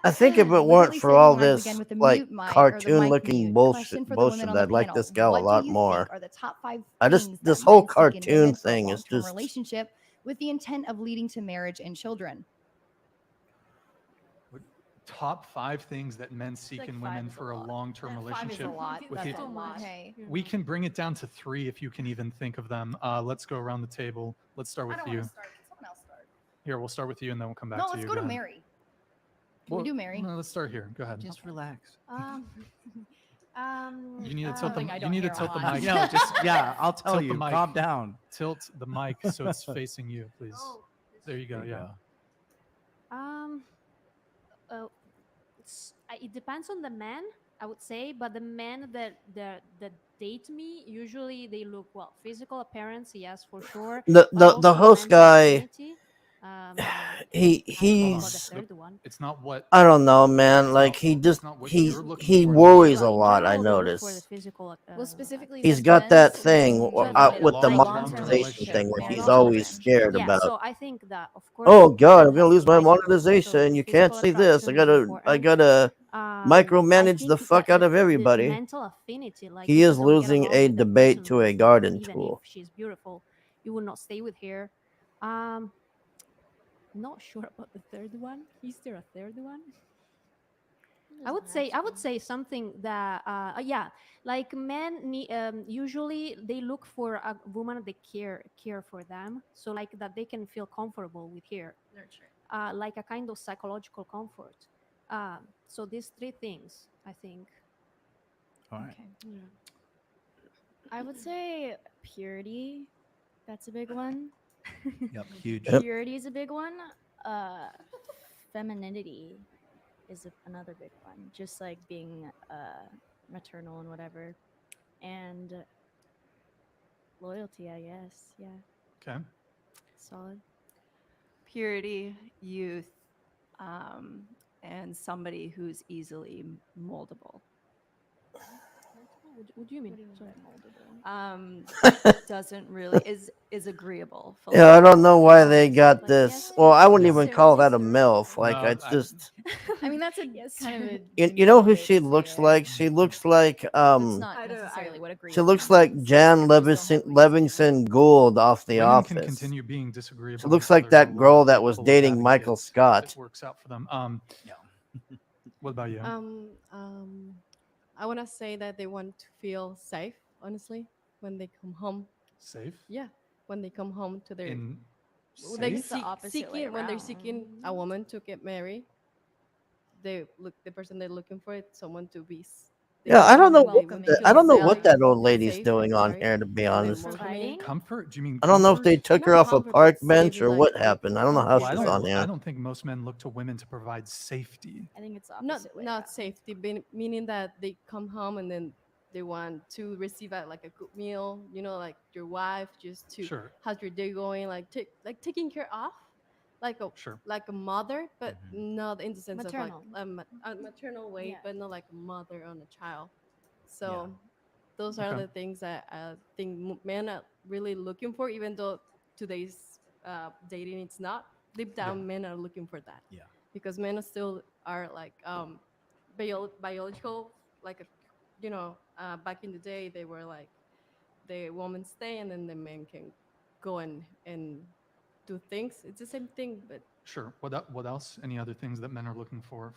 I think if it weren't
Literally
for
saving
all
lives
this
again with the
like
mute mic or the mic
cartoon-looking
mute.
bullshit,
Question for the women on the
I'd like
panel.
this gal a
What do
lot
you
more.
think are the top 5
I just
things
this
that
whole
men seek in
cartoon
women for a
thing is
long-term
just
relationship with the intent of leading to marriage and children?
top 5 things that men seek
like
in
5
women
is a
for a
lot.
long-term
5 is
relationship.
a lot.
With
That's
you.
a lot.
Okay.
We can bring it down to 3 if you can even think of them. Let's go around the table. Let's start
I
with
don't
you.
want to start. Can someone else start?
Here, we'll start with you, and then we'll come back
No,
to
let's
you.
go to
ahead.
Mary. Can we do Mary?
No, let's start here. Go ahead.
Just relax.
You need to tilt the.
Something I
You
don't
need to
hear a
tilt the
lot.
mic.
No, just yeah. I'll tell
Tilt the
you.
mic.
Calm down.
Tilt the mic so it's facing you, please. There you go.
There you
Yeah.
It depends on the man, I would say, but the men that date me usually they look well. Physical appearance, yes, for sure.
The
but
the
also
host
mental
guy,
affinity. I don't know about the
he's
third one.
It's not what.
I don't know, man. Like he
It's
just
not what
he
you're looking
he
for.
worries
But
a
in
lot. I
general, they look for the
notice.
physical.
Well, specifically,
He's
this
got that
depends
thing
on
with the
long-term
monetization
relationship.
thing, which
and
he's
also
always
friendship.
scared
Yeah,
about.
so I think that of course.
Oh God, I'm
men
gonna
have
lose
to
my
like it. So
monetization. You can't
physical
say this. I
attraction is important.
gotta
I
micromanage the
think
fuck
that
out of
the
everybody.
mental affinity, like
He
if
is
you don't get
losing
along
a
with the
debate
person,
to a garden
even
tool.
if she's beautiful, you will not stay with her. Um, Not sure about the third one. Is there a third one? I would say something that yeah, like usually they look for a woman that care for them, so like that they can feel comfortable with her, like a kind of psychological comfort. So these 3 things, I think.
All right.
Yeah.
I would say purity. That's a big one.
Yep. Huge.
Yep.
Purity is a big one. Femininity is another big one. Just like being maternal and whatever, and loyalty, I guess. Yeah,
Okay.
solid.
Purity, youth, and somebody who's easily moldable.
What do you mean? Sorry.
Doesn't really is agreeable.
Yeah, I don't know why they got
Like,
this.
yes,
Well, I wouldn't
yes,
even
sir,
call
yes,
that a
sir.
MILF. Like
No,
it's just
I mean, that's a
Yes,
kind of
sir.
a
you know who
demeaning way
she
to say
looks
it.
like? She looks like
That's not
I don't-
necessarily
I-
what agreeable
she looks
means.
like Jan
Just don't have
Levinson Gould off The
Women can
Office.
continue being disagreeable.
She looks
until
like
there's a
that
lot
girl
of
that was
people
dating
having
Michael
kids if
Scott.
It works out for them. What about you?
I want to say that they want to feel safe, honestly, when they come home.
Safe?
Yeah, when they come home to their
In
they
safe?
the opposite way
when they're
around.
seeking a woman to get married, they look the person they're looking for is someone to be. They
Yeah, I don't know.
come, they
welcoming.
feel
I don't know what
safe,
that old lady's
safe,
doing on
right?
here. To be
And they're
honest,
welcoming.
Comfort? Do you mean
I don't know if they
comfort?
took her
Not
off a
comfort,
park
but
bench
maybe
or
like
what
they
happened. I don't know how
Well,
she's on
I
here.
don't think most men look to women to provide safety.
I think it's the
Not
opposite way
not
around.
safety, meaning that they come home and then they want to receive like a good meal, like your wife, just to
Sure.
how's your day going, like taking care of,
Sure.
like a mother, but not in the sense
Maternal.
of like a maternal way,
Yeah.
but not like a mother on a child. So those are
Okay.
the things that I think men are really looking for, even though today's dating it's not. Deep down, men are looking for that.
Yeah.
Because men are still are like biological, like back in the day they were like the woman stay and then the men can go and do things. It's the same thing, but
Sure. What else? Any other things that men are looking for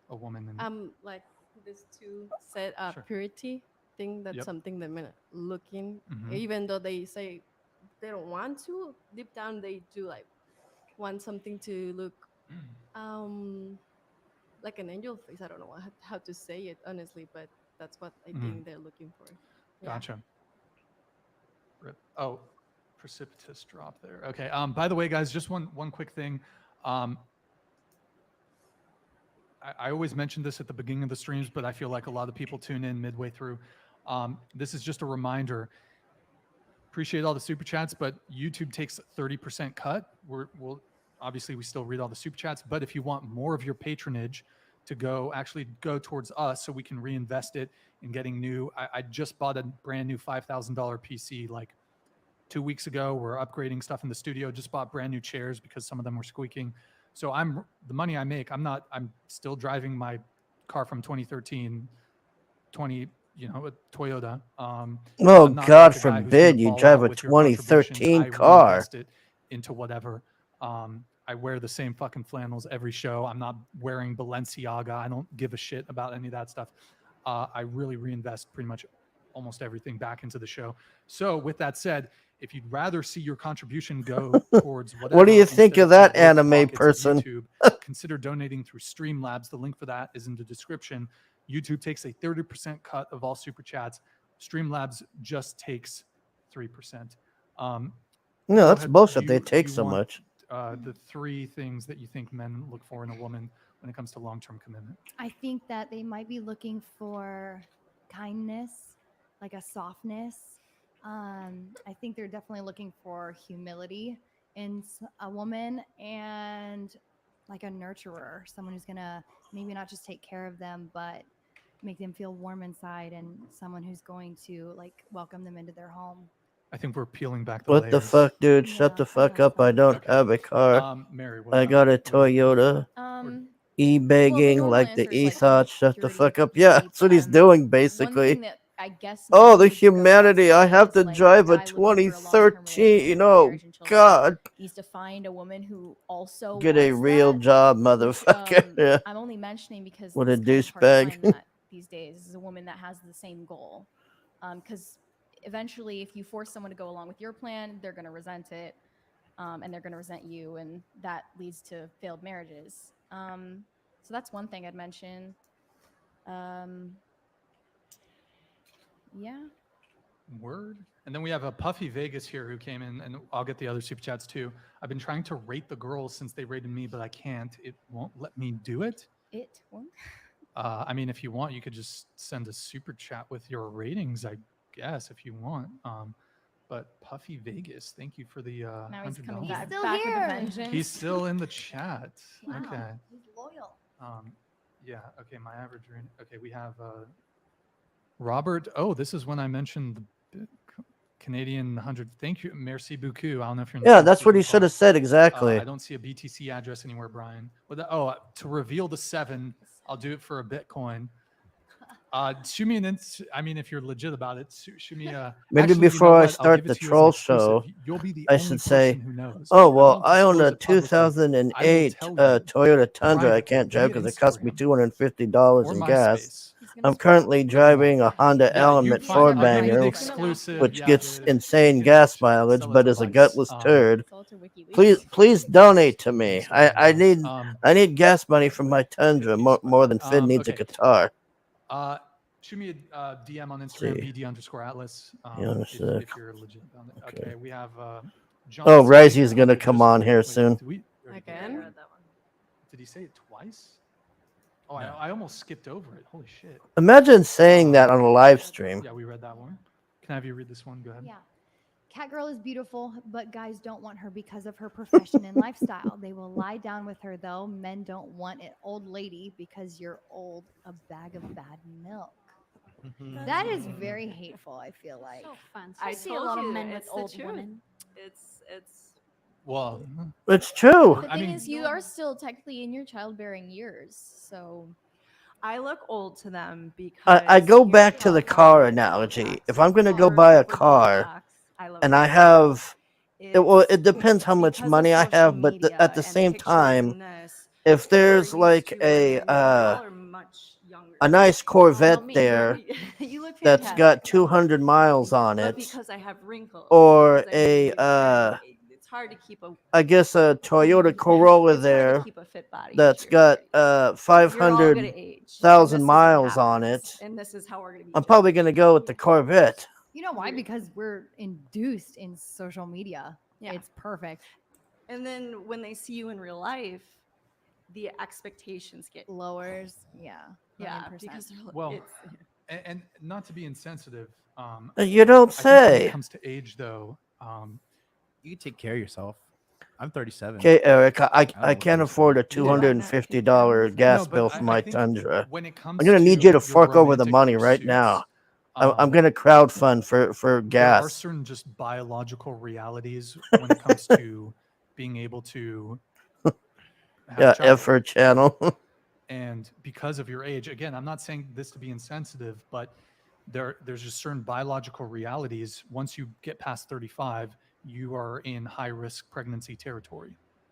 a woman?
like this two set
Sure.
purity thing. That's
Yep.
something that men are looking,
Mhm.
even though they say they don't want to. Deep down, they do like want something to look like an angel face. I don't know how to say it honestly, but that's what I think they're looking for. Yeah.
Gotcha. Oh, precipitous drop there. Okay. By the way, guys, just one quick thing. I always mention this at the beginning of the streams, but I feel like a lot of people tune in midway through. This is just a reminder. Appreciate all the super chats, but YouTube takes 30% cut. We'll obviously we still read all the super chats, but if you want more of your patronage to actually go towards us so we can reinvest it in getting new. I just bought a brand new $5,000 PC like 2 weeks ago. We're upgrading stuff in the studio, just bought brand new chairs because some of them were squeaking. So the money I make, I'm still driving my car from 2013, a Toyota.
Oh,
I'm not
God
like a guy who's
forbid
gonna
you
ball
drive
out
a
with your contributions.
2013
I
car.
reinvest it into whatever. I wear the same fucking flannels every show. I'm not wearing Balenciaga. I don't give a shit about any of that stuff. I really reinvest pretty much almost everything back into the show. So with that said, if you'd rather see your contribution go towards whatever,
what do you think
instead
of that
the broke
anime
pockets of
person?
YouTube, consider donating through Streamlabs. The link for that is in the description. YouTube takes a 30% cut of all super chats. Streamlabs just takes 3%.
No,
Go
that's
ahead.
bullshit.
Do
They
you
take so
want,
much.
the 3 things that you think men look for in a woman when it comes to long-term commitment?
I think that they might be looking for kindness, like a softness. I think they're definitely looking for humility in a woman, and like a nurturer, someone who's gonna maybe not just take care of them, but make them feel warm inside, and someone who's going to like welcome them into their home.
I think we're peeling back the
What
layers.
the fuck, dude? Shut the fuck up. I don't have a car.
Mary, what
I
about
got
you?
a Toyota.
Well,
E-begging
normal
like the
answer is, like,
e-thoughts. Shut the
purity,
fuck up. Yeah, that's what he's doing,
One
basically.
thing that I guess
Oh, the
maybe goes without
humanity. I
saying
have to
is, like,
drive a
guy looking for a long-term
2013.
relationship,
Oh,
marriage and children
God.
needs to find a woman who also
Get a
wants
real
that,
job,
which,
motherfucker. Yeah.
I'm only mentioning because
What a
it's kind of hard to
douchebag.
find that these days, is a woman that has the same goal. Because eventually, if you force someone to go along with your plan, they're going to resent it, and they're going to resent you, and that leads to failed marriages. So that's one thing I'd mention. Yeah.
Word. And then we have a Puffy Vegas here who came in, and I'll get the other super chats too. I've been trying to rate the girls since they rated me, but I can't. It won't let me do it.
It won't?
I mean, if you want, you could just send a super chat with your ratings, I guess, if you want. But Puffy Vegas, thank you for the
Now he's
$100.
coming back,
Still
back with a
here.
vengeance.
He's still in the chat.
Wow,
Okay.
he's loyal.
Yeah. Okay. My average rating. Okay. We have Robert. Oh, this is when I mentioned the Canadian 100. Thank you. Merci beaucoup. I don't know if you're in the
Yeah,
same
that's what
speaking
he should have
part.
said, exactly.
I don't see a BTC address anywhere, Brian. To reveal the 7, I'll do it for a Bitcoin. Shoot me I mean, if you're legit about it, shoot me
Maybe
actually,
before
you know
I
what? I'll
start
give
the
it to you as an
troll
exclusive.
show,
You'll be the
I
only
should say,
person who knows.
oh,
I
well,
won't
I own
disclose
a
it publicly.
2008
I will
Toyota Tundra. I
privately
can't drive
via
because it cost me
Instagram
$250
or
in gas.
MySpace.
I'm currently driving a Honda
Yeah,
Element
fine. I'll give you the
4-banger,
exclusive.
which
Yeah,
gets
you
insane
can
gas
sell
mileage,
it
but
to
is a
Vice.
gutless turd.
Sell it to WikiLeaks.
Please donate to me.
Instagram
I
Vice.
need gas money from my Tundra more than Finn needs a
Okay.
guitar.
Shoot me a DM on Instagram,
See.
BD_Atlas.
Yeah,
If you're legit about it. Okay, we have John.
Oh,
State,
Ryzie is going to
who
come
just-
on here
wait,
soon.
Did we already do
Again?
that? Did he say it twice? Oh, I almost skipped over it. Holy shit.
Imagine saying that on a live stream.
Yeah, we read that one. Can I have you read this one? Go ahead.
Yeah. Catgirl is beautiful, but guys don't want her because of her profession and lifestyle. They will lie down with her, though. Men don't want an old lady because you're old, a bag of bad milk. That is very hateful, I feel like.
So fancy.
I
I see a
told
lot of
you,
men with
it's the
old
truth.
women.
It's
Well,
It's true.
The thing is, you are still technically in your childbearing years, so
I look old to them because
I go
here's
back to
how
the
I
car
love
analogy.
Goldilocks.
If I'm going to
For
go buy a
for
car
Goldilocks, I love
and I
Goldilocks.
have, it
It's
depends how much
because of
money I
social
have, but
media
at the
and
same
pictures
time,
and this,
if
we're
there's
used
like
to
a
women, y'all are much younger.
a nice Corvette
Not me.
there
You look
that's
fantastic,
got 200 miles on
but
it,
because I have wrinkles,
or
because I'm really fat, it's hard to keep a
I guess a Toyota Corolla
it's hard to
there
keep a fit body.
that's
into your
got
30s. You're all gonna age, and this
500,000
is what
miles on
happens,
it,
and this is how we're gonna be.
I'm probably going to go with the Corvette.
You know why? Because we're induced in social media.
Yeah.
It's perfect.
And then when they see you in real life, the expectations get
Lowers. Yeah.
yeah
100%.
because they're,
Well,
it's,
and not to be insensitive.
You don't
I think when
say.
it comes to age, though,
You can take care of yourself. I'm 37.
Okay, Eric, I
I
can't
don't
afford a
think so.
$250 gas
No, but
bill for my
I think
Tundra.
when it comes
I'm gonna need
to
you to
your
fork over the
romantic
money right
pursuits,
now. I'm gonna crowdfund for
there are
gas.
certain just biological realities when it comes to being able to have
Yeah,
a child.
effort channel.
And because of your age, again, I'm not saying this to be insensitive, but there's just certain biological realities. Once you get past 35, you are in high risk pregnancy territory.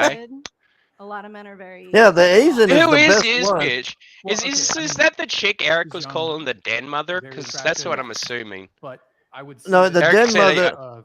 Okay.
good. A lot of men are very.
Yeah, the Asian is
Who
the
is
best
his
one.
bitch?
Well,
Is that the chick Eric was
young,
calling the den mother?
very
Because that's what
attractive,
I'm assuming.
But I would
No,
say
the
that
Eric
den
said
mother.
that-
of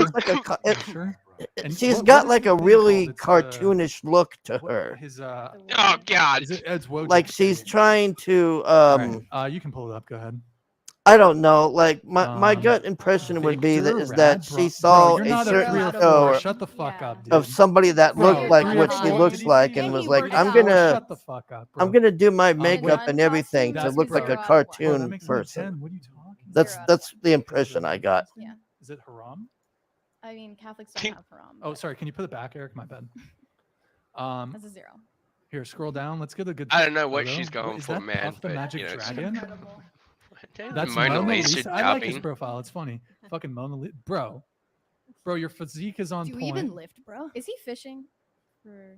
looks like a.
Sure. And
she's
what
got
is
like
the
a
thing
really
called? It's,
cartoonish look to
what-
her.
His
Oh God.
it's Wojak
Like she's
fade.
trying to
All right, you can pull it up. Go ahead.
I don't know. Like my gut impression would be
Victor,
that
Rad,
she
bro,
saw
you're
a
not a
certain
3 or 4.
show
Shut the fuck up, dude.
of somebody that
Bro,
looked like
3 or
what she
4.
looks
Did you
like
see
and
it?
was
He
like,
worked
I'm
out.
gonna
Shut the fuck up, bro.
I'm gonna do my makeup
one
and everything to
costume,
look like a
zero out of one.
Bro, that
cartoon
makes me 10.
person.
What are you talking?
That's the impression I got.
Yeah.
Is it haram?
I mean, Catholics don't have haram.
Oh, sorry. Can you put it back, Eric? My bad.
That's a 0.
Here, scroll down. Let's get a good.
I don't know what
photo.
she's going
Is
for,
that
man,
Puff the
but,
Magic
you know, it's-
Dragon?
That's
That's
Mona Lisa
I like his
dubbing.
profile. It's funny. Fucking Mona Lisa, bro. Bro, your physique is on
Do you
point.
even lift, bro? Is he fishing? For...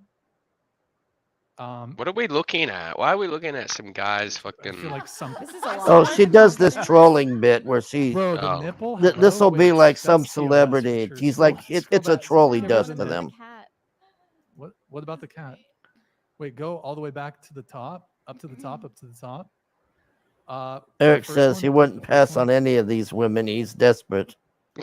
What are we looking at? Why are we looking at some guys
I
fucking?
feel like some.
This is a lot.
Oh, she does this trolling bit where she.
Bro, the
Oh.
nipple.
This will
hello?
be
Wait,
like some
that's TOS for
celebrity.
sure.
He's
Scroll-
like
scroll
it's a
back.
troll he
Get
does
rid
to
of the
them.
Cat.
What about the cat? Wait, go all the way back to the top, up to the top, up to the top.
Eric
first
says
one,
he wouldn't
the
pass
first
on
one.
any of these women. He's desperate.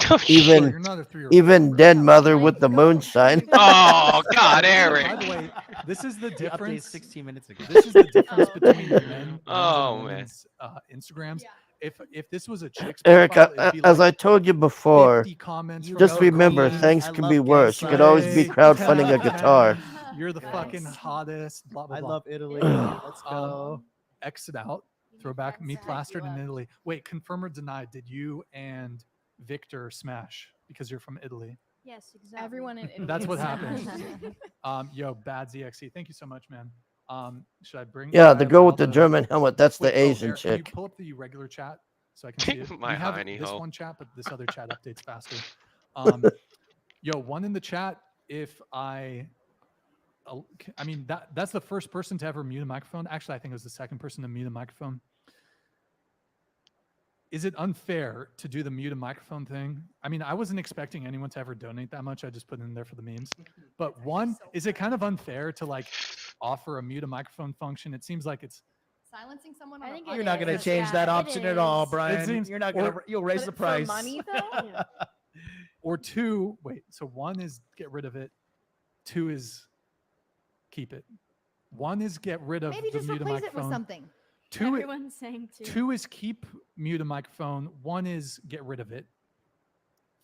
Oh, shit.
Even
You're not a 3 or 4,
even
bro.
dead mother with the moonshine.
Oh God,
By
Eric.
the way, this is the
The update
difference.
16 minutes ago.
This is the difference between men's
Oh,
and
man.
women's Instagrams. If this was a chick's
Eric,
profile, it'd be
as I
like
told you before,
50 comments from
just
no
remember
queens.
things
I
can
love
be
gay
worse. You could always be
Slay,
crowdfunding a
Ken,
guitar.
You're the fucking hottest. Blah blah
I
blah.
love Italy. Let's go.
Exit out. Throw back. Me plastered in Italy. Wait, confirm or deny? Did you and Victor smash because you're from Italy?
Yes, exactly.
Everyone in Italy.
That's what
is-
happens. Yo, bad ZXC. Thank you so much, man. Should I bring?
Yeah,
should I
the girl with
allow
the German helmet. That's
Wait,
the Asian
Eric, can you
chick.
pull up the regular chat so I can see it?
My
we have
hiney
this
hole.
one chat, but this other chat updates faster. Yo, one in the chat. If I mean that's the first person to ever mute a microphone. Actually, I think it was the second person to mute a microphone. Is it unfair to do the mute a microphone thing? I mean, I wasn't expecting anyone to ever donate that much. I just put it in there for the memes. But one, is it kind of unfair to like offer a mute a microphone function? It seems like it's
Silencing someone.
I
on a
think
podcast
it
You're not going
is.
to change
Yeah,
that
it
option at all,
is.
Brian.
seems-
You're not going to.
or-
You'll raise the price.
For money though.
or 2. Wait, so 1 is get rid of it. 2 is keep it. 1 is get rid of
Maybe
the
just
mute a
replace it with
microphone.
something.
2
Everyone's saying too.
2 is keep mute a microphone. 1 is get rid of it.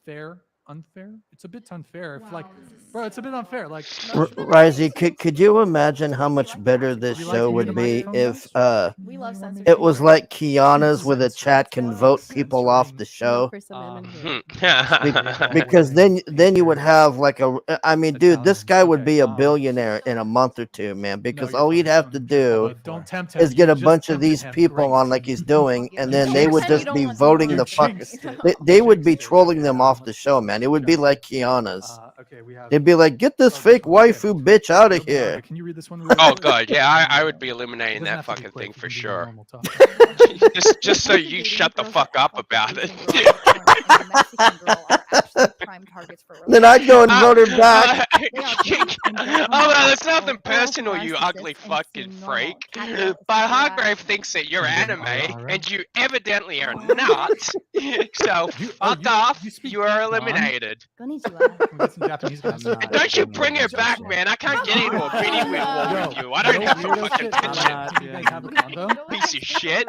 Fair? Unfair? It's a bit unfair. If like, bro, it's a bit unfair. Like,
Ryzie, could you imagine how much better this
You like
show
to
would
mute a
be
microphone,
if
We love censorship.
it was like Kiana's where the chat can vote people off the show?
First Amendment here.
Because then you would have like a. I mean, dude, this guy would be a
Okay,
billionaire in a month or two, man. Because
you're
all he'd
fine.
have to do
don't tempt him.
is get
You
a
just
bunch of
tempted
these
him.
people
Great.
on like he's doing, and then
You
they would
said you
just
don't
be
want
voting
to
the
vote.
fuck. They would be trolling them off the show, man. It would be like Kiana's.
Okay, we have.
They'd be like, "Get this
Oh,
fake
this one, okay.
waifu bitch out of
Okay,
here."
Can you read this one?
Oh God, yeah, I would be eliminating
Doesn't
that
have to be
fucking
quick,
thing
we
for
can do
sure.
normal talk.
just so you shut the fuck up about it.
Then I'd go and vote her back.
Oh well, it's nothing personal, you ugly fucking freak. But Hargrave thinks that you're anime, and you evidently are not. So fuck off. You are eliminated.
Can we get some Japanese guys?
not-
Don't you
I'm
bring
not
it back,
sure.
man. I can't get into a pity with war with you. I don't
no
have the
weirdo
fucking
shit.
attention.
You guys have a combo?
Piece of shit.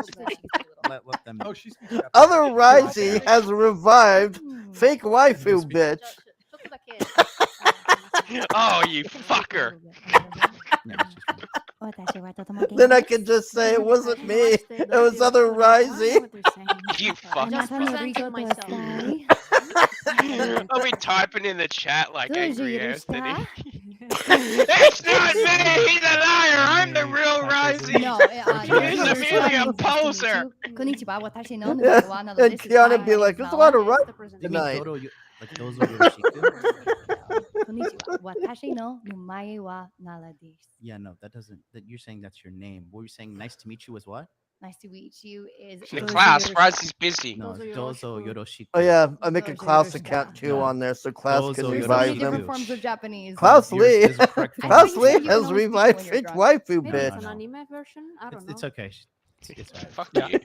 Let them.
Oh, she's speaking Japanese.
Other Ryzie has revived fake waifu bitch.
Oh, you fucker.
Then I can just say it wasn't me. It was other Ryzie.
You fuck.
Just presenting myself.
I'll be typing in the chat like angry Anthony.
It's
It's not me! He's a liar! I'm the real Ryzie!
No,
He's merely a poser!
Konnichiwa, watashi no
Yeah,
numero wa na
and
this is
Kiana
my
be like,
name
"There's a lot of
Nala."
Ryzie
You mean
tonight."
like those of Yoroshiku?
Konnichiwa, watashi no numae wa Nala desu.
Yeah, no, that doesn't. That you're saying that's your name. What were you saying? Nice to meet you was what?
Nice to meet you is
In the class, Ryzie's busy.
No, Dozo Yoroshiku.
Oh yeah, I make a
Those are
Klaus
yours,
account
yeah.
too on there, so Klaus
Those
can
are yours.
There's so many
revive
different
them.
forms of Japanese.
Klaus
Yours
Lee,
is the correct form.
Klaus
you
Lee
can
has
only speak
revived
when you're
fake
drunk.
waifu
Maybe
bitch.
it's an anime version. I don't know.
It's okay. It's fine.
Fuck you.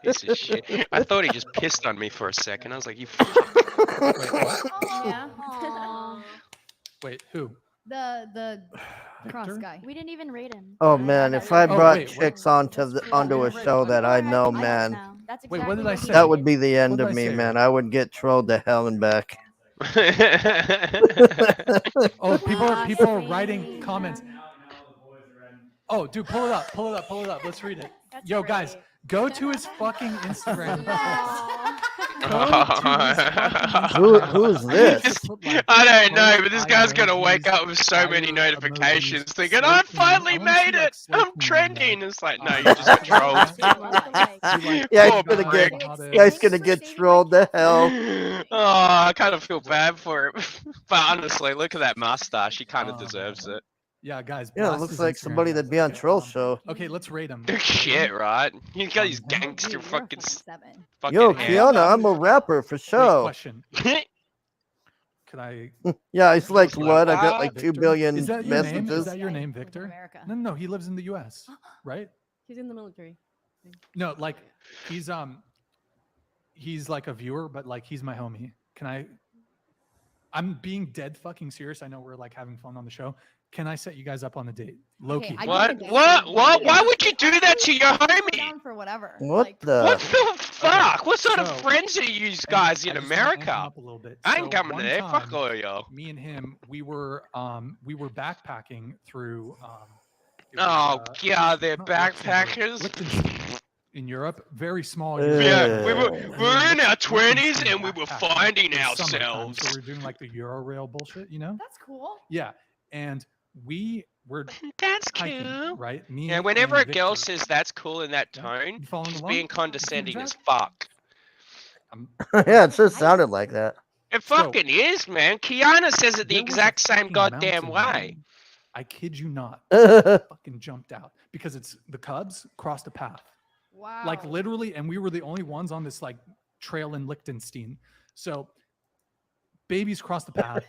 Piece of shit. I thought he just pissed on me for a second. I was like, you fuck.
Yeah.
Aw.
Wait, who?
The cross
Victor?
guy.
We didn't even rate him.
Oh man, if I
Oh,
brought
wait, what?
chicks onto a show that I know, man,
That's
Wait, what did I say?
that would be the end
What did
of
I
me,
say?
man. I would get trolled to hell and back.
Oh, people are writing comments. Oh, dude, pull it up. Let's read it. Yo, guys, go to his fucking Instagram.
Who's this?
I don't know, but this guy's gonna wake up with so many notifications thinking, I finally made it! I'm trending! It's like, no, you just got trolled.
Yeah,
Poor
he's gonna get trolled to hell.
Oh, I kind of feel bad for him. But honestly, look at that mustache. He kind of deserves it.
Yeah, guys.
Yeah, it
blast
looks
his
like
Instagram,
somebody
guys.
that'd be on Troll Show.
Okay, let's rate him.
Shit, right? He's got these gangster fucking
Yo,
hair.
Kiana, I'm a rapper for
Wait,
sure.
question. Could I?
Yeah, he's like, what? I got
Ah,
like 2
Victor?
billion
Is that your name? Is
messages.
that your name, Victor?
America.
No, he lives in the U.S. Right?
He's in the military.
No, like he's like a viewer, but like he's my homie. Can I? I'm being dead fucking serious. I know we're like having fun on the show. Can I set you guys up on a date? Loki.
I
What?
did
What? Why would you do that to your homie?
Down for whatever.
What
Like,
the?
What the fuck? What sort of
so-
friends are you guys in
I just wanna amp him
America?
up a little bit.
I ain't
So
coming
one
there. Fuck
time,
all y'all.
Me and him, we were backpacking through. It was,
Oh god, they're
not Luxembourg,
backpackers.
Liechtenstein in Europe, very small.
Yeah, we were
Yeah.
in our 20s
Liechtenstein
and we were
backpacking.
finding
It was summertime,
ourselves.
So we were doing like the Eurorail bullshit, you know?
that's cool.
Yeah, and we were
That's
hiking,
cool.
right? Me
Yeah, whenever
and
a girl
Victor.
says that's cool in that
Yeah,
tone,
you following
she's
along?
being condescending
Zach?
as fuck.
Yeah, it just sounded like that.
It
So-
fucking is, man. Kiana says it the
There was a
exact same
fucking
goddamn
mountain
way.
lion. I kid you not.
Yeah,
Fucking jumped out because it's the Cubs crossed a path.
Wow.
Like literally, and we were the only ones on this like trail in Liechtenstein. So babies cross the path.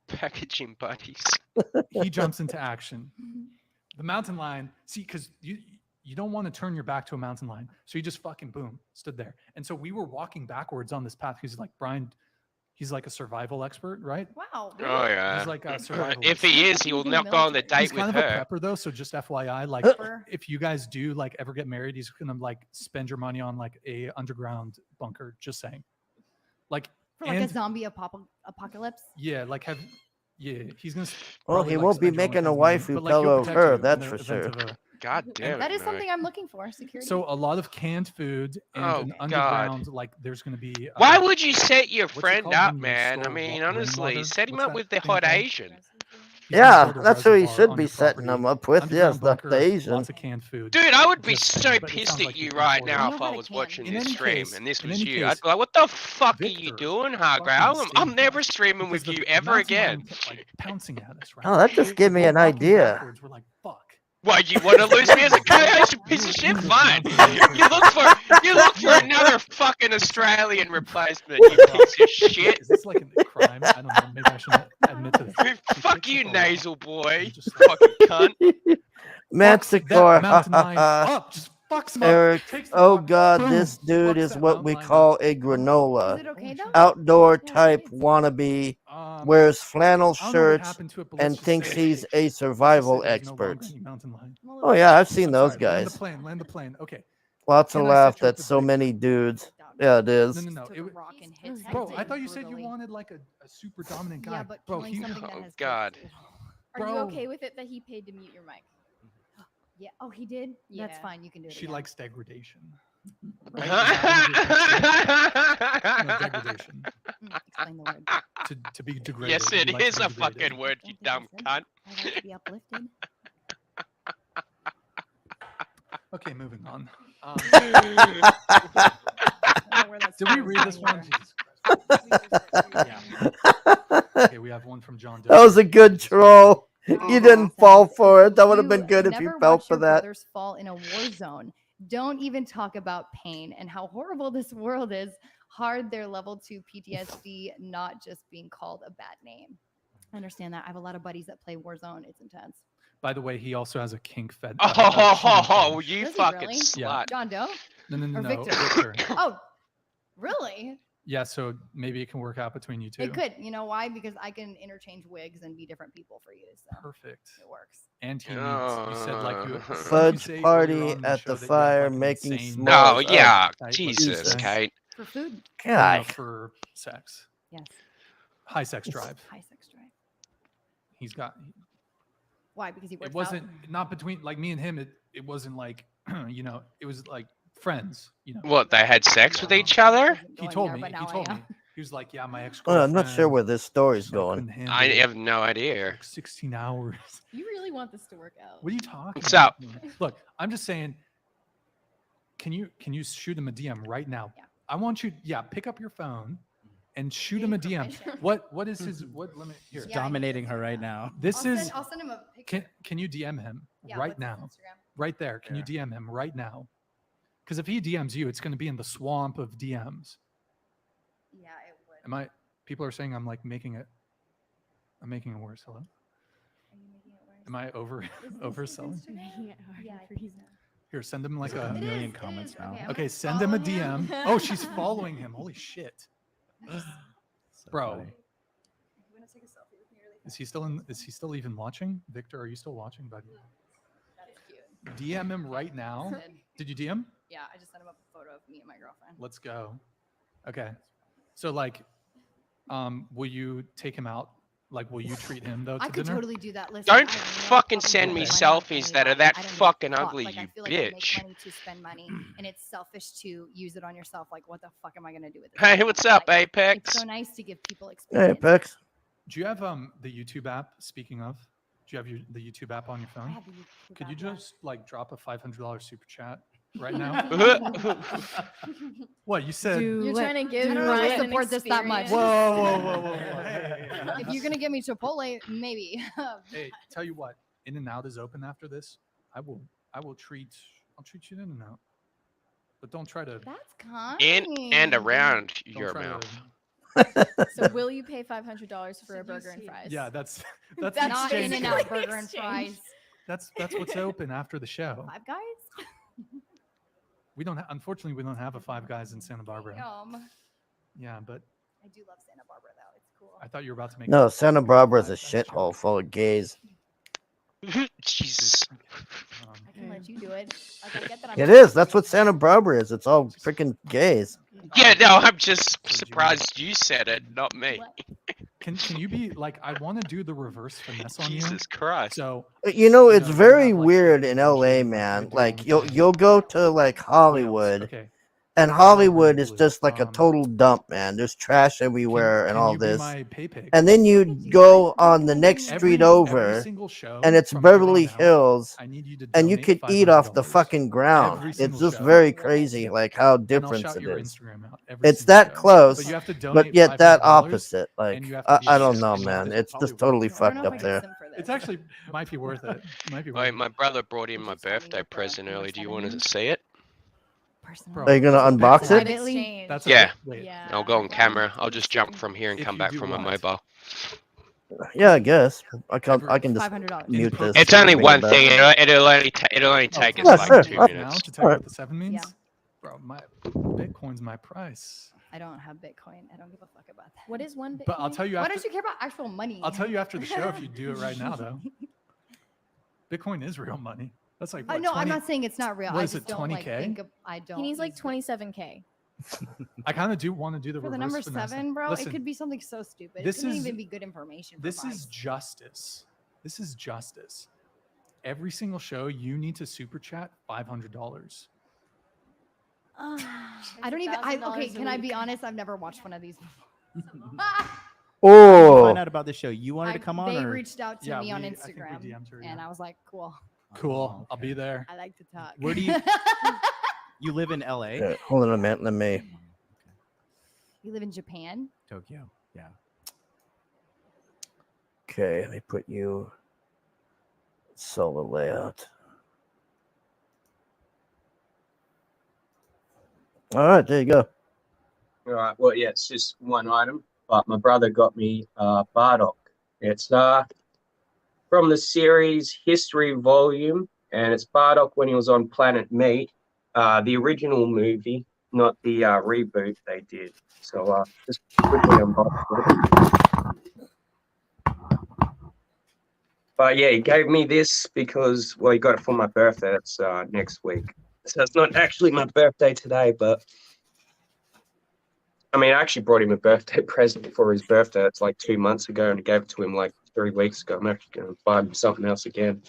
Packaging buddies.
He jumps into action. The mountain lion, see, because you don't want to turn your back to a mountain lion. So he just fucking boom, stood there. And so we were walking backwards on this path. He's like, Brian, he's like a survival expert, right?
Wow.
Oh yeah.
He's like a survivalist.
If he is, he will not go on the date
He's
with
kind of a
her.
prepper though, so just FYI, like
Prepper.
if you guys do like ever get married, he's gonna like spend your money on like a underground bunker. Just saying, like
For like a
and-
zombie apocalypse.
yeah, like he's gonna.
Well,
probably,
he
like,
won't be
spend your own
making a
money,
wife who
but, like, he'll
pillow
protect
her,
you in
that's
the
for
event
sure.
of a-
God damn
That
it.
is something
man.
I'm looking for. Security.
So a lot of canned food and
Oh,
an
God.
underground, like there's gonna be.
Why would you set your
what's it
friend
called
up,
when you
man? I
store
mean,
rainwater?
honestly, set him
What's
up
that
with the
thing
hot
called?
Asian.
He's gonna
Yeah,
build a
that's who he
reservoir
should
on
be
your
setting
property,
them up with.
underground
Yes, the
bunker,
Asian.
Lots of canned food.
Dude, I would be
Just
so
saying, but it
pissed
sounds
at
like
you
you can
right
afford it.
now
You
if
know
I
how
was
to
watching
In
this
any
stream
case-
and this
in
was
any
you. I'd
case,
be like, what the fuck are you
Victor
doing, Hargrail?
fucking
I'm
stayed
never
there
streaming
because
with
the
you ever
mountain lion
again.
kept, like, pouncing at us, right?
Oh, that just
We-
gave me
we're
an
walking
idea.
backwards, We're like, fuck.
Why, you want to lose me as a co-host, you piece of shit? Fine. You look for another fucking Australian replacement, you piece of shit.
Is this like a crime? I don't know. Maybe I shouldn't admit to this.
Fuck you, nasal boy.
You just
Fucking cunt.
fucks
Manticore,
that mountain lion up. Just fucks him
Eric,
up. Takes the
oh
rock,
god,
boom,
this dude
fucks
is
that
what
mountain
we
lion
call
up.
a granola.
Is it okay though?
Outdoor
Yeah,
type
it's-
wannabe,
Um,
wears flannel
I don't know what
shirts,
happened to it, but let's
and
just
thinks
say-
he's a
let's just say
survival
there's no longer
expert.
any mountain lion.
Oh yeah, I've seen
I'm
those
sorry, Land
guys.
the plane. Land the plane. Okay.
Lots of
Can I set
laugh.
you up
That's
with
so
Victor?
many dudes. Yeah, it is.
No.
Took
It,
a
w-
rock and hit
bro,
something
I thought you said you
brutally.
wanted like a super dominant guy.
Yeah, but
bro,
killing
he,
something that
Oh,
has
God.
kids-
Are you
Bro.
okay with it that he paid to mute your mic?
Yeah. Oh, he did. That's
Yeah.
fine. You can do it.
she
again.
likes degradation. Right? Is that what it is? No, degradation.
Explain the word.
To be degraded.
Yes,
He
it
likes
is
to be
a fucking
degraded.
word, you
Don't
dumb
think I
cunt.
said I like to be uplifted.
Okay, moving on.
I don't know where that
Did we
story
read
is
this
going
one?
either.
Jesus Christ. Yeah. Okay, we have one from John Doe.
That was a good troll. You didn't fall for it. That would have been good if you
never
fell
watch
for
your
that.
brothers fall in a war zone. Don't even talk about pain and how horrible this world is. Hard their level 2 PTSD, not just being called a bad name. I understand that. I have a lot of buddies that play Warzone. It's intense.
By the way, he also has a kink fed.
Oh, you
Does he
fucking
really?
slut.
John Doe?
No,
Or
no.
Victor?
Victor.
Oh, really?
Yeah, so maybe it can work out between you two.
It could. You know why? Because I can interchange wigs and be different people for you. So
Perfect.
it works.
And he needs. You said like you.
Fudge party at the fire, making s'mores.
Oh yeah,
Right?
Jesus, Kate.
For food.
No, for sex.
Yes.
High sex drive.
High sex drive.
He's got.
Why? Because he works
It wasn't not between like me and him. It wasn't like you know. It was like friends. You know.
What, they had sex with each other?
He told me. He told me. He was like, yeah, my ex.
Well, I'm not sure where this story's going.
I have no idea.
16 hours.
You really want this to work out?
What are you talking
What's
about?
up?
Look, I'm just saying. Can you shoot him a DM right now?
Yeah.
I want you. Yeah, pick up your phone and shoot him a DM. What is his what limit here?
He's dominating her right now.
This is.
I'll send him a picture.
Can you DM him
Yeah,
right
what's his
now?
Instagram?
Right there. Can you DM him right now? Because if he DMs you, it's going to be in the swamp of DMs.
Yeah, it would.
People are saying I'm like making it. I'm making it worse. Hello.
Are you making it worse?
Am I overselling?
Yeah,
Here, send him like
There's
a
a million comments now.
Okay, I'm
Okay,
gonna
send him a
follow him.
DM. Oh, she's following him. Holy shit.
So
Bro.
funny.
Is he still even watching? Victor, are you still watching, buddy?
That's cute.
DM him right now.
Did.
Did you DM?
Yeah, I just sent him a photo of me and my girlfriend.
Let's go. Okay. So like, will you take him out? Like, will you treat him though to
I could
dinner?
totally do that. Listen,
Don't
I have no
fucking
problem
send me
spending money on
selfies that are
anybody.
that
I don't give a
fucking
fuck.
ugly,
Like, I
you
feel like you make
bitch.
money to spend money, and it's selfish to use it on yourself. Like, what the fuck am I gonna do with it?
Hey, what's up,
Like,
Apex?
It's so nice to give people
Hey,
experience.
Pex.
Do you have the YouTube app? Speaking of, do you have the YouTube app on your
I
phone?
have the YouTube
Could you
app, yeah.
just like drop a $500 super chat right now? What you said?
You're trying to give
I don't know if I
Ryan an
support this that much.
Whoa. Hey.
If you're gonna give me Chipotle, maybe.
Hey, tell you what, In-N-Out is open after this. I'll treat you to In-N-Out. But don't try to
That's kind.
In and around
don't
your
try
mouth.
to-
So will you pay $500 for a burger and fries?
Yeah, that's
That's
the
Not
exchange
In-N-Out
rate.
burger and fries.
That's what's open after the show.
Five Guys.
We don't unfortunately we don't have a Five Guys in Santa Barbara. Yeah, but
I do love Santa Barbara though. It's cool.
I thought you were about to make
No, Santa Barbara's a
Five Guys
shithole
joke.
full of gays.
Jesus.
I can let you do it. Like, I get that I'm
It is. That's what Santa Barbara is. It's all freaking gays.
Yeah, no, I'm just surprised you said it, not me.
Can you be like I want to do the reverse finesse on you?
Jesus Christ.
So
You know, it's
you
very
have, like,
weird in
potential
LA,
to
man.
do
Like
anything.
you'll go to like
What else?
Hollywood,
Okay.
and Hollywood is
Blue.
just like a total dump, man. There's trash everywhere and
can
all
you be
this.
my pay pig?
And then you go on the next
Every
street over,
single show
and it's
from here on
Beverly
out,
Hills,
I need you to
and you
donate
could eat off the
$500.
fucking ground.
Every
It's
single
just
show.
very crazy, like how
And I'll
different
shout
it
your
is.
Instagram out every
It's
single
that
show.
close,
But you have to
but
donate
yet that
$500,
opposite. Like
and you have to be
I don't
in
know,
the
man.
office
It's
of
just
Hollywood.
totally
I don't
fucked
know if
up
I can
there.
sim for this.
It's actually might be worth it. Might be worth
Wait,
it.
my brother brought in my
Just tell me
birthday
what the
present
number
early. Do you
7
want to
means.
see it?
Personal.
Are you gonna
So
unbox
that's
it?
Privately?
That's
Yeah.
wait.
Yeah.
I'll go on
Wow.
camera. I'll just jump from here and
If
come
you
back
do
from my
what?
mobile.
Yeah, I guess I can.
Every-
I can just
$500.
mute
post-
this.
It's only
bring it
one
back.
thing. It'll only take us
Yeah,
like
sure.
2
Alright.
Now
minutes.
to tell you
Alright.
what the 7 means,
Yeah.
bro. My Bitcoin's my price.
I don't have Bitcoin. I don't give a fuck about that.
What is one Bitcoin?
But I'll tell you
Why
after.
don't you care about actual money?
I'll tell you after the show if you do it right now, though. Bitcoin is real money. That's like what,
No, I'm
20
not saying it's not real.
what
I
is
just
it,
don't like
20K?
think of. I don't.
He needs like
use it.
27K.
I kind of do want to do the
For the
reverse
number
finesse.
7, bro.
Listen,
it could be something so stupid.
this
It couldn't
is-
even be good information. For
This is
vibes.
justice. This is justice. Every single show, you need to super chat $500.
I don't even. Okay, can I be honest? I've never watched one of these.
Oh,
Find out about the show. You wanted to come on,
They
or
reached out to
Yeah,
me on
I think we
Instagram,
DM'd her,
and
yeah.
I was like, cool.
Cool.
Oh,
I'll be
okay.
there.
I like to talk.
Where do you you live in LA?
yeah, hold on a minute. Let me.
You live in Japan?
Tokyo. Yeah.
Okay, let me put you solo layout. All right, there you go.
All right. Well, yeah, it's just one item, but my brother got me Bardock. It's from the series History volume, and it's Bardock when he was on Planet Meat, the original movie. not the reboot they did. So just quickly unbox it. But yeah, he gave me this because, well, he got it for my birthday. That's next week. So it's not actually my birthday today, but I mean, I actually brought him a birthday present for his birthday. It's like 2 months ago, and I gave it to him like 3 weeks ago. I'm actually going to buy him something else again.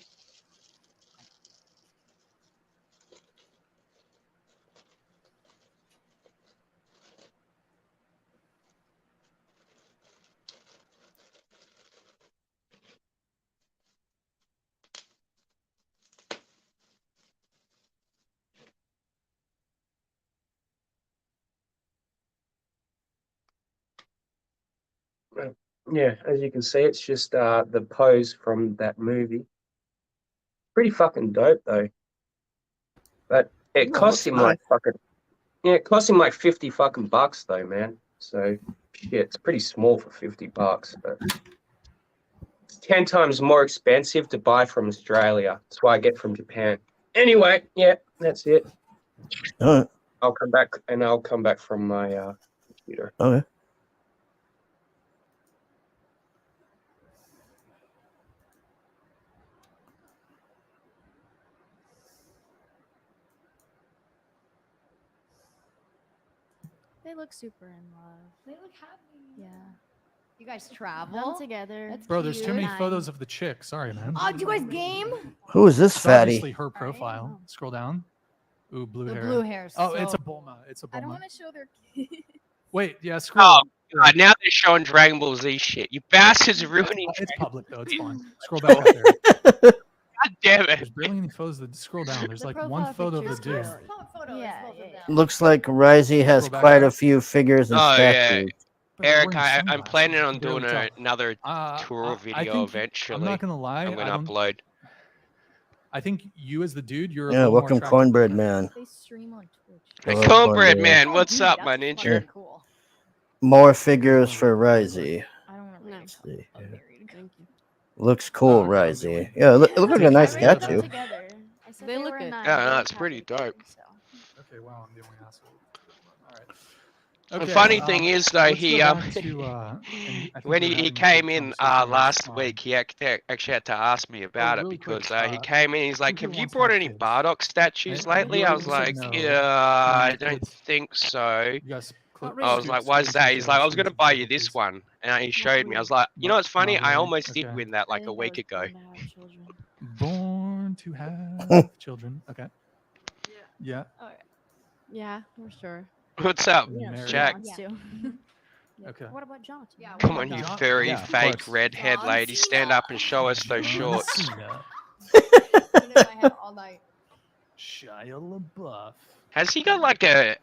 Yeah, as you can see, it's just the pose from that movie. Pretty fucking dope though. But it cost him like fucking, yeah, it cost him like 50 fucking bucks though, man. So shit, it's pretty small for 50 bucks, but it's 10 times more expensive to buy from Australia. That's why I get from Japan. Anyway, yeah, that's it. I'll come back from my computer.
Okay.
They look super in love.
They look happy.
Yeah.
You guys travel
Them together.
That's
Bro, there's too many
cute.
photos of the chick. Sorry, man.
Oh, do you guys game?
Who is this
It's
fatty?
obviously her profile. Scroll down. Ooh, blue
The
hair.
blue hair's
Oh, it's
so-
a Bulma. It's a Bulma.
I don't want to show their kids.
Wait, yeah, scroll.
Oh, God, now they're showing Dragon Ball Z shit. You bastards are ruining
It's
Dragon
public though.
Ball
It's
Z.
fine. Scroll back up there.
God damn it.
There's barely any photos. That scroll down. There's
The
like
profile
one photo of the
picture's
dude.
good. Yeah, yeah, yeah.
Looks like Ryzie has
Scroll back
quite a
up.
few figures and
Oh, yeah.
statues.
But they're
Eric,
wearing
I'm
sunglasses.
planning
You
on
can barely
doing
tell.
another
I
tour video
think,
eventually.
I'm not gonna lie.
I'm
I
going to
don't-
upload.
I think you as the dude, you're a
Yeah,
little more
welcome
attractive
Cornbread
than
Man.
They stream on Twitch.
Hey,
Hello,
Cornbread
Cornbread.
Man, what's
dude,
up,
that's
my
fucking
ninja?
cool.
More figures for Ryzie.
I don't want to
No.
See,
I'm married.
Thank you.
Looks cool,
okay, I'm
Ryzie.
doing-
Yeah, it looks like a nice
I rated them
statue.
together. I said
They
they
look
were a
good.
9.
Yeah,
They
no,
look
it's pretty
happy,
dope.
so.
Okay, wow, I'm the only asshole. All right.
The
Okay,
funny thing is, though,
let's
he
go back to, and I think
when
we're
he
having a
came
good
in
conversation here,
last
so,
week, he actually had to ask me about it
really quick,
because he came in. He's like,
who
"Have you
wants
brought
more
any
kids?"
Bardock statues
Right?
lately?"
You
I
already
was
said
like,
no.
"Yeah, I don't
Kids.
think so."
You guys,
I was like, "Why's that?" He's like, "I was gonna buy you this one," and he showed me. I was like, "You know what's funny?
Not
I
really.
almost did
Okay.
win that
I
like a
think I
week
was
ago."
born to have children.
Born to have children. Okay. Yeah.
Yeah, for sure.
What's up,
Yeah, she
Jack?
wants to.
Okay.
What about Jonathan?
Yeah,
Come
what
on, you
about
furry,
Yeah, of
fake,
course.
redhead
John
lady, stand
Cena.
up and show us those shorts.
Cena.
Been in my head all night.
Shia LaBeouf.
Has he got like a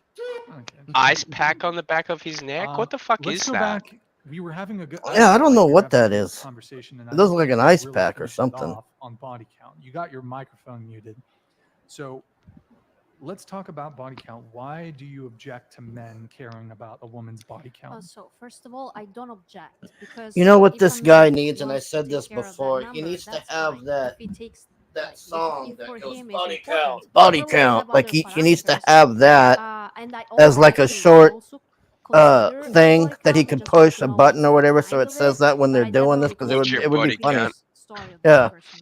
Okay.
ice pack on the back of his neck? What the fuck
Let's
is
go
that?
back. We were having a good.
Yeah, I don't know
we were
what
having a
that
good
is.
Conversation, and
It
I
doesn't
don't
look like
think
an
we
ice
really
pack or
finished it
something.
off on body count. You got your microphone muted. So let's talk about body count. Why do you object to men caring about a woman's body count?
So first of all, I don't object because
You know what
if
this
a
guy
man
needs, and I
wants to
said
take
this
care of that
before. He
number,
needs to
that's
have
fine.
that
If he takes
that song
if
that
for
goes
him
body
it's
count,
important,
body
although we have
count. Like
other
he needs to
parameters,
have that
and I
as like a
actually
short
also consider
thing
body
that he
count. I
could
just want
push
to
a
know
button or whatever, so
kind
it
of
says that when
but
they're
I
doing this,
definitely
because
What's your
it would be
body
funny.
count?
story of
Yeah.
that person.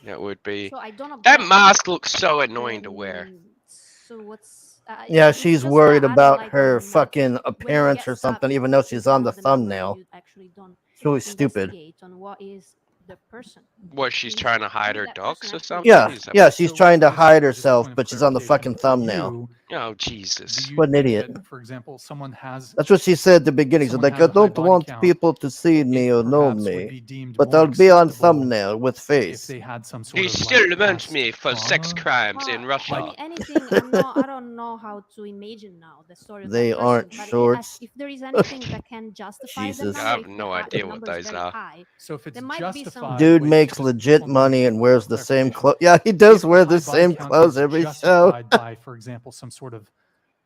That would be.
So I don't
That
object.
mask looks so annoying to wear.
So what's
Yeah,
it's
she's
just
worried
that I don't
about
like
her
when
fucking
when you
appearance
get
or
stuck
something, even though
in
she's on
front
the
of the number and
thumbnail.
you actually don't
It's really stupid.
investigate on what is the person.
What, she's trying to hide her docs or something?
Yeah,
Is that
yeah,
what-
she's
So
trying to
just-
hide
just a
herself,
point of
but she's on the
clarification.
fucking thumbnail.
You-
Oh, Jesus.
do you
What an
think
idiot.
that, for example, someone has
That's what she said at the beginning. She's
someone
like,
has
I
a high
don't
body
want
count,
people to see me or know
perhaps would
me,
be deemed
but
more
they'll be on
acceptable
thumbnail with
if
face.
they had some sort
He
of
still
like,
wants
past
me for sex
trauma.
crimes in Russia.
I mean, anything. I don't know how to imagine now the story of
They
that person,
aren't
but
shorts.
if there is anything that can justify the
Jesus.
number,
I have
if the
no
the
idea what
number is
those
very
are.
high,
So if it's
there might be some
justified,
Dude
wait,
makes
just
legit
hold on,
money and wears the same
clarification.
clothes. Yeah, he does
If
wear
a
the
high body
same
count
clothes
is
every show.
justified by, for example, some sort of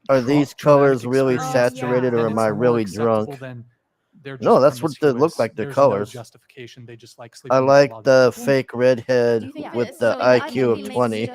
Are these
traumatic
colors really
experience,
saturated,
then
or
it's
am I
more
really
acceptable
drunk?
than they're just
No, that's what they look
promiscuous.
like. Their
There's
colors.
No justification. They just like sleeping
I
with
like
a lot of
the
people.
fake redhead
Yeah,
with
so
the
I
IQ
think
of
it makes
20.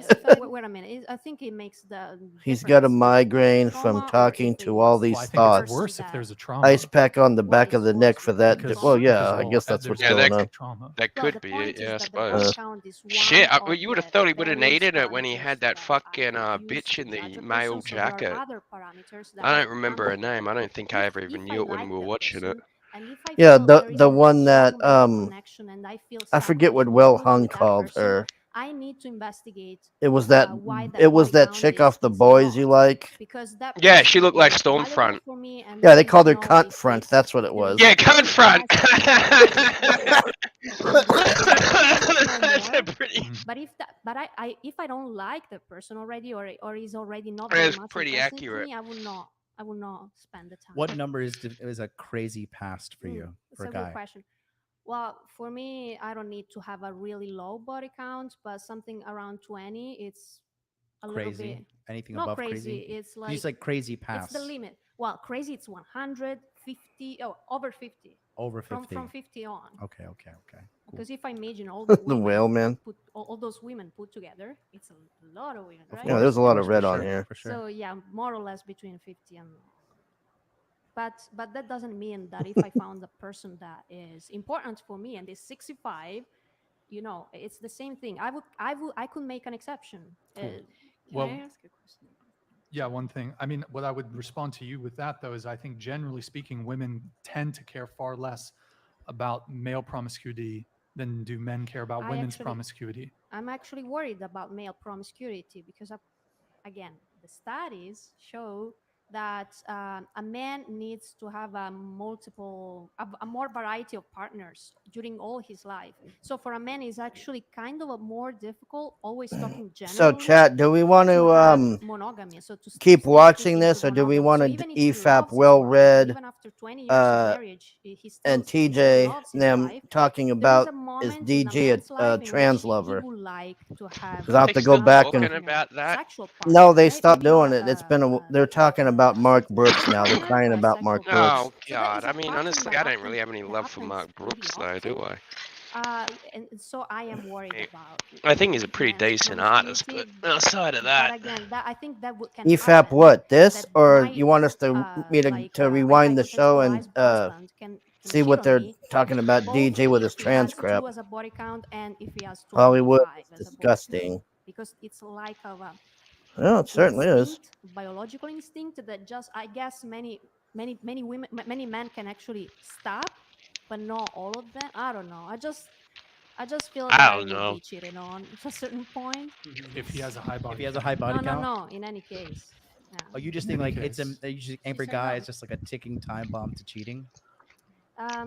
wait a minute. I think it makes the
He's got a
difference if
migraine
trauma
from
or if
talking
they
to all
use
these
Well, I think it's
thoughts.
worse if there's a trauma.
Ice pack on the
Why
back of
is
the
worse
neck for that.
because
Well, yeah, I
well,
guess that's what's
there's
going on.
trauma.
That
Well,
could
the
be
point
it,
is
yeah, I
that the body
suppose.
count is
Shit,
one of
you would have
the
thought he would have
various
needed it when he
parameters
had that
that
fucking
I use
bitch
to
in the
judge a
male
person. So there
jacket.
are other parameters that
I
I
don't remember her
contemplate.
name. I don't think I ever even
If
knew
I
it when
like
we were
the
watching it.
person, and if I
Yeah,
feel there is
the
a
one that
strong male connection, and I feel
I forget what
something
Will
good
Hung
with that
called
person,
her.
I need to investigate
It was that
why
it
that
was
body
that
count
chick
is
off the Boys You
not.
Like.
Because that
Yeah, she
person
looked like
is valuable
Stormfront.
for me, and
Yeah,
I
they
need
called
to
her
know
Cunt
if
Front.
it's
That's what it
there
was.
is
Yeah,
a
cunt
good
front.
investment.
That's a pretty.
But if I don't like the person already, or is already not
That
very
is
much
pretty
interesting to
accurate.
me, I would not spend the time.
What number is a crazy past for you
It's
for
a
a
good
guy?
question. Well, for me, I don't need to have a really low body count, but something around 20, it's a little bit
Crazy? Anything
not
above
crazy.
crazy?
It's
Just like crazy
it's
pass.
the limit. Well, crazy it's 150 over 50.
Over 50.
From 50 on.
Okay. Cool.
Because if I imagine all the
The
women
whale man.
all those women put together, it's a lot of women,
Of
right?
Yeah, there's a lot of
for
red on
sure,
here.
For sure.
So yeah, more or less between 50 and. But that doesn't mean that if I found a person that is important for me and is 65, it's the same thing. I could make an exception.
Cool.
Can
Well,
I ask a question?
Yeah, one thing. I mean, what I would respond to you with that, though, is I think generally speaking, women tend to care far less about male promiscuity than do men care about women's promiscuity.
I'm actually worried about male promiscuity because, again, the studies show that a man needs to have a more variety of partners during all his life. So for a man, it's actually kind of a more difficult, always talking
So,
generally.
chat, do we want to
monogamy. So to
keep
stay
watching
into
this, or do we
monogamy.
want
So
to
even if he
EFAP
loves his
Well
wife,
Read
even after 20 years of marriage, he still
and TJ
loves his
them
wife.
talking
There is
about
a
is
moment in a
DG
man's
a
life in
trans
which he
lover?
would like to have
Because I have
They
to go
still
back
talking
and
about that?
sexual partner,
no, they
right?
stopped
Maybe
doing
not
it. It's been they're talking about Mark Brooks now. They're
partner,
crying
but a
about
sexual
Mark
partner.
Brooks.
Oh
So that
God!
is
I
a
mean,
pattern
honestly,
that
I don't really have any
that
love for
happens
Mark
pretty
Brooks, though, do I?
And so I am worried about.
I think he's a pretty
men's
decent artist, but
promiscuity,
outside of
but
that,
again, I think that can
EFAP
happen.
what? This,
That
or
my
you want us to me to rewind the show and
husband can
see
cheat
what
on
they're
me,
talking about
both
DJ with his
if he
trans
has
crap?
2 as a body count and if he has
Hollywood
25
is
as a body count,
disgusting.
because it's like a
Well, it certainly is.
biological instinct that just I guess many women, many men can actually stop, but not all of them. I don't know. I just feel that
I
I
don't
would
know.
be cheated on to a certain point.
If he has a high body
If he has a high body count.
No. In any case, yeah.
Oh, you just
In
think
any
like it's
case.
you just every guy is just like a ticking time bomb to cheating.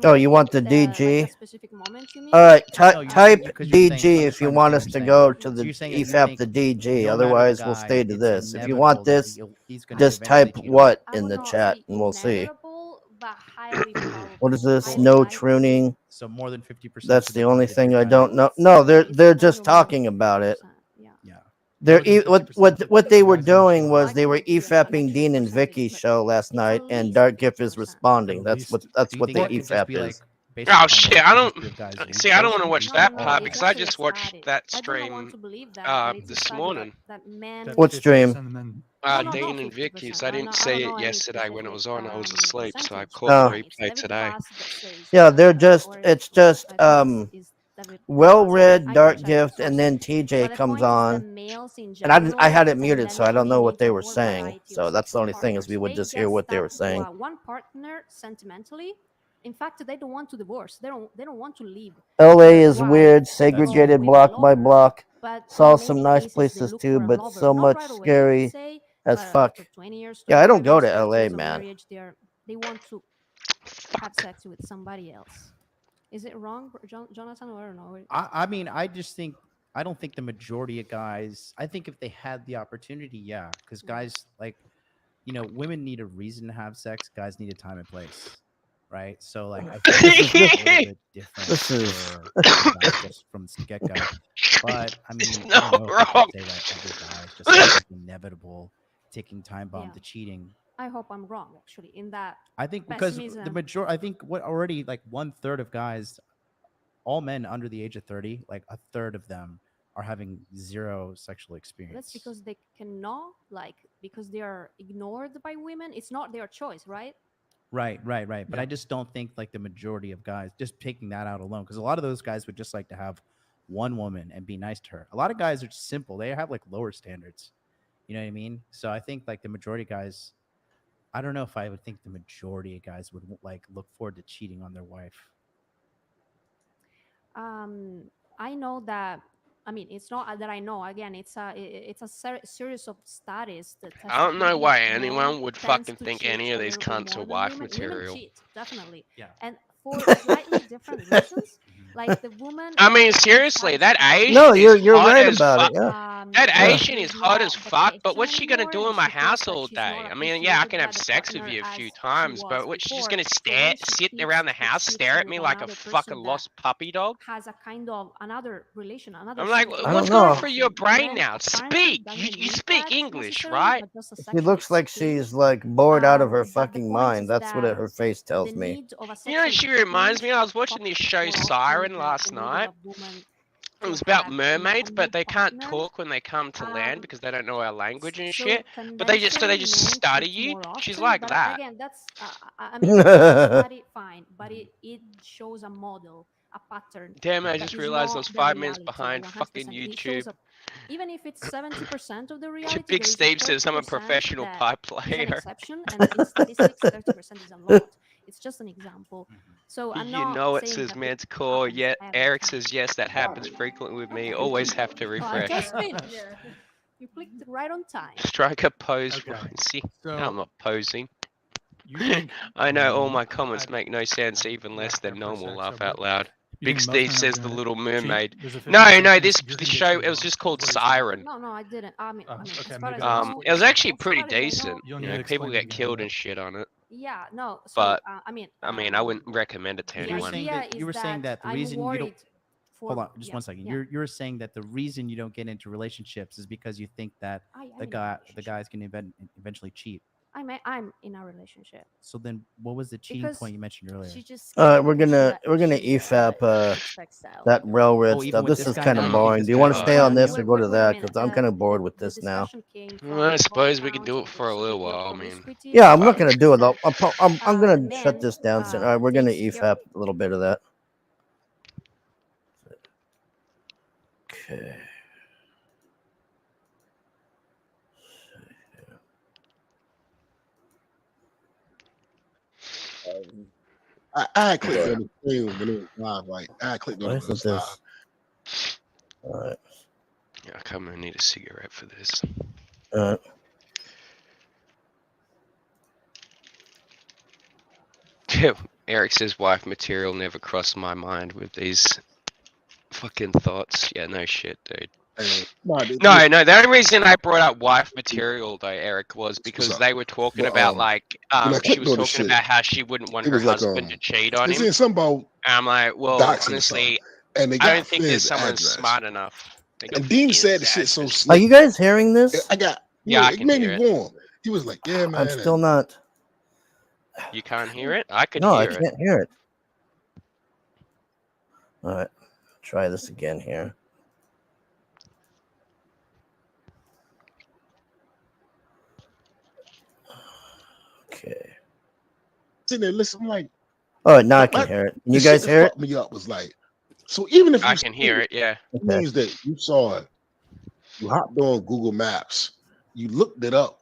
Oh, you want the
like
DG?
a specific moment, you mean?
All right,
No,
type
because you're saying-
DG
I'm
if
just
you
trying to
want
understand
us
what
to
you're
go
saying.
to
So
the
you're saying that you
EFAP
think
the DG.
no matter the
Otherwise, we'll
guy,
stay to
it's
this. If you
inevitable
want
that
this,
he's gonna
just
eventually
type
cheat on
what
I
in
would
the
not
chat,
say
and we'll see.
inevitable, but highly probable.
What is this?
Highly
No
likely.
tuning.
So more than 50%.
That's the only thing I
I
don't
would
know.
say
No,
it's
they're
kind
just
of more than
talking about it.
50%, Yeah.
Yeah.
They're
More than 50%
what
of
they
the
were
guys in the
doing
show.
was
I
they were
cannot give you an
EFAPing
actual
Dean and
percentage,
Vicky's
but
show last
it's
night,
at
and
least
Dark Gift is
50%.
responding.
At
That's
least.
what
Do you think
the
it could just
EFAP
be like
is.
based
Oh
upon
shit!
like
I
the
don't
history of guys'
see. I don't want to
research
watch
and
that
No,
part
it's
because I
actually a
just watched
study.
that
I do not want
stream
to believe that, but it's a
this
study
morning.
that men.
That
What
50%
stream?
and then
No,
Dean
not
and Vicky's.
50%.
I
I
didn't
don't
see it
know any
yesterday when it
specific
was on. I was asleep, so I
percentage,
caught
but
the
Oh.
yeah, it's
replay
David
today.
Bass that says
Yeah, they're
that, or
it's just
I think it's David
Well
Bass.
Read,
I can
Dark
check the
Gift, and
sources.
then
But
TJ
the
comes
point is that
on.
males in
And I had
general
it muted,
tend
so I don't know
to
what
need
they
a
were
more
saying.
variety
So
of
that's the
sexual
only thing is we
partners.
would
They
just
get
hear what they were
stuck
saying.
to one partner sentimentally. In fact, they don't want to divorce. They don't want to leave
LA
their
is
wife
weird,
to go
segregated
with
block by
another.
block.
But
Saw
in
some
many
nice
cases, they
places
look
too,
for a
but
lover.
so
Not
much
right away,
scary
let's say,
as
but
fuck.
after 20 years,
Yeah, I don't
25
go
years,
to
30
LA,
years of
man.
marriage, they want to have sex with somebody else. Is it wrong, Jonathan? Or I don't know.
I mean, I just think I don't think the majority of guys. I think if they had the opportunity, yeah, because guys like, women need a reason to have sex. Guys need a time and place, right? So like, I think it's a little bit different
This is
for guys just from the get go. But I mean, I don't know if I
wrong.
can say that every guy is just like, inevitable ticking time bomb to cheating.
I hope I'm wrong actually in that.
I think because the
pessimism.
majority, I think what already like 1/3 of guys, all men under the age of 30, like a third of them are having zero sexual experience.
That's because they cannot, like, because they are ignored by women. It's not their choice, right?
Right. But I just don't think like the majority of guys, just taking that out alone, because a lot of those guys would just like to have one woman and be nice to her. A lot of guys are just simple. They have like lower standards. You know what I mean? So I think like the majority of guys, I don't know if I would think the majority of guys would like look forward to cheating on their wife.
I know that. I mean, it's not that I know. Again, it's a series of studies that.
I don't know
tested
why
men
anyone would
tends
fucking
to
think
cheat
any of
a
these
little bit
cunts are
more than
wife
women.
material.
Women cheat, definitely.
Yeah.
And for slightly different reasons. Like the woman.
I mean, seriously, that Asian
No,
is
you're
hot
right
as
about
fuck.
it. Yeah.
That
Yeah.
Asian is hot as fuck, but what's she gonna do in my house all day? I mean, yeah, I can have sex with you a few times, but what, she's just gonna sit around the house, stare at me like a fucking lost puppy dog?
Has a kind of another relation, another.
I'm like,
sexual
I
what's
don't
going
know.
through your brain
Men
now?
apparently
Speak.
doesn't
You
need
speak
that
English,
necessarily,
right?
but just a
She
sexual
looks like
experience.
she's like bored out of her
But the
fucking
point
mind.
is
That's what
that
her face tells
the
me.
need of a
You know,
sexual
she reminds me. I was
experience
watching this
pops
show
more often
Siren
than
last
the need
night.
of a woman
It
to
was about
have
mermaids,
a
but
new
they can't
partner.
talk when they come to land because they don't know our language and
So
shit. But they just
conventionally,
study
men cheat
you.
more
She's
often,
like
but
that.
again, that's I mean, study fine, but it shows a model, a pattern.
Damn, I
that
just
is
realized I
not
was
the
5 minutes
reality,
behind
100%.
fucking
It
YouTube.
shows even if it's 70% of the reality,
Big
there is a
Steve says I'm a
30%
professional
that
pipe
is an
player.
exception, and in statistics, 30% is a lot. It's just an example. So I'm
You
not
know it
saying
says
that
man's
this
core.
happens
Yeah,
every
Eric
time.
says yes, that happens frequently with me.
Okay.
Always have to
Oh, I
refresh.
just finished. You clicked right on time.
Strike a pose.
Okay.
See,
So
I'm not posing.
you think
I know all my comments make no sense, even less
left there
than
for a
normal.
sec,
Laugh
so
out loud.
you
Big
think most
Steve
men are
says the
gonna
Little
cheat?
Mermaid.
There's a 50%
No,
chance
this
you're
the
gonna get
show.
cheated
It was
on,
just
is
called
what he's saying.
Siren.
No, I didn't. I mean,
Oh,
as
okay,
far
maybe
as I
that's
know,
It was actually
most
pretty
studies I know-
decent.
You don't
You
need
know,
to
people
explain it
get
again,
killed
but-
and shit on it.
Yeah, no. So
But
I mean,
I wouldn't recommend it to
the
You were
anyone.
saying
idea
that
is
you were saying that the
I'm
reason you
worried
don't
for,
hold on just
yeah,
one second.
yeah.
You're saying that the reason you don't get into relationships is because you think that
I'm
the
in a
guy's gonna eventually cheat.
I'm in a relationship.
So then, what was the cheating
Because
point you mentioned earlier?
She just
All right,
can't
we're gonna
choose
EFAP
sex style.
that railroad
Oh, even
stuff.
with
This
this
is
guy
kind
now,
of
you think
boring.
this
Do you
guy
want to
is
stay on
bad?
this or go to
Wait a
that?
minute,
Because I'm kind of bored with
the
this now.
discussion came
Well, I
from
suppose we can do it
accounting,
for a
so
little
people of
while. I mean,
promiscuity.
Yeah, I'm not gonna do it. I'm
The
gonna shut
men
this down soon. All right, we're gonna
takes care.
EFAP a little bit of that. Okay.
I clicked on the screen when it was live. Like I clicked on
Why
it when it
isn't
was live.
this? All right.
yeah, I come and need a cigarette for this.
All right.
Eric says wife material never crossed my mind with these fucking thoughts. Yeah, no shit, dude. No, the only reason I brought up wife material though, Eric, was because they were talking about like
when I
she
clicked
was
on the
talking
shit,
about how she wouldn't want
it
her
was like
husband to cheat on
they
him.
said something about
And I'm like, well,
doxing or something,
honestly,
and they
I
got
don't think there's
Fiz's
someone
address.
smart enough. They got
And Dean
Fiz's
said the shit so
address.
Are
slick.
you guys hearing this?
I got
Yeah, I
it
can
made
hear
me
it.
warm. He was like, "Yeah, man."
I'm still not.
You can't hear it? I could
No, I
hear it.
can't hear it. All right, try this again here. Okay.
Sitting there listening, like,
All right, now I can hear it. Can you guys hear it?
Fucked me up was like, so even if
I
you
can
see
hear it, yeah.
it means that you saw it, you hopped on Google Maps, you looked it up,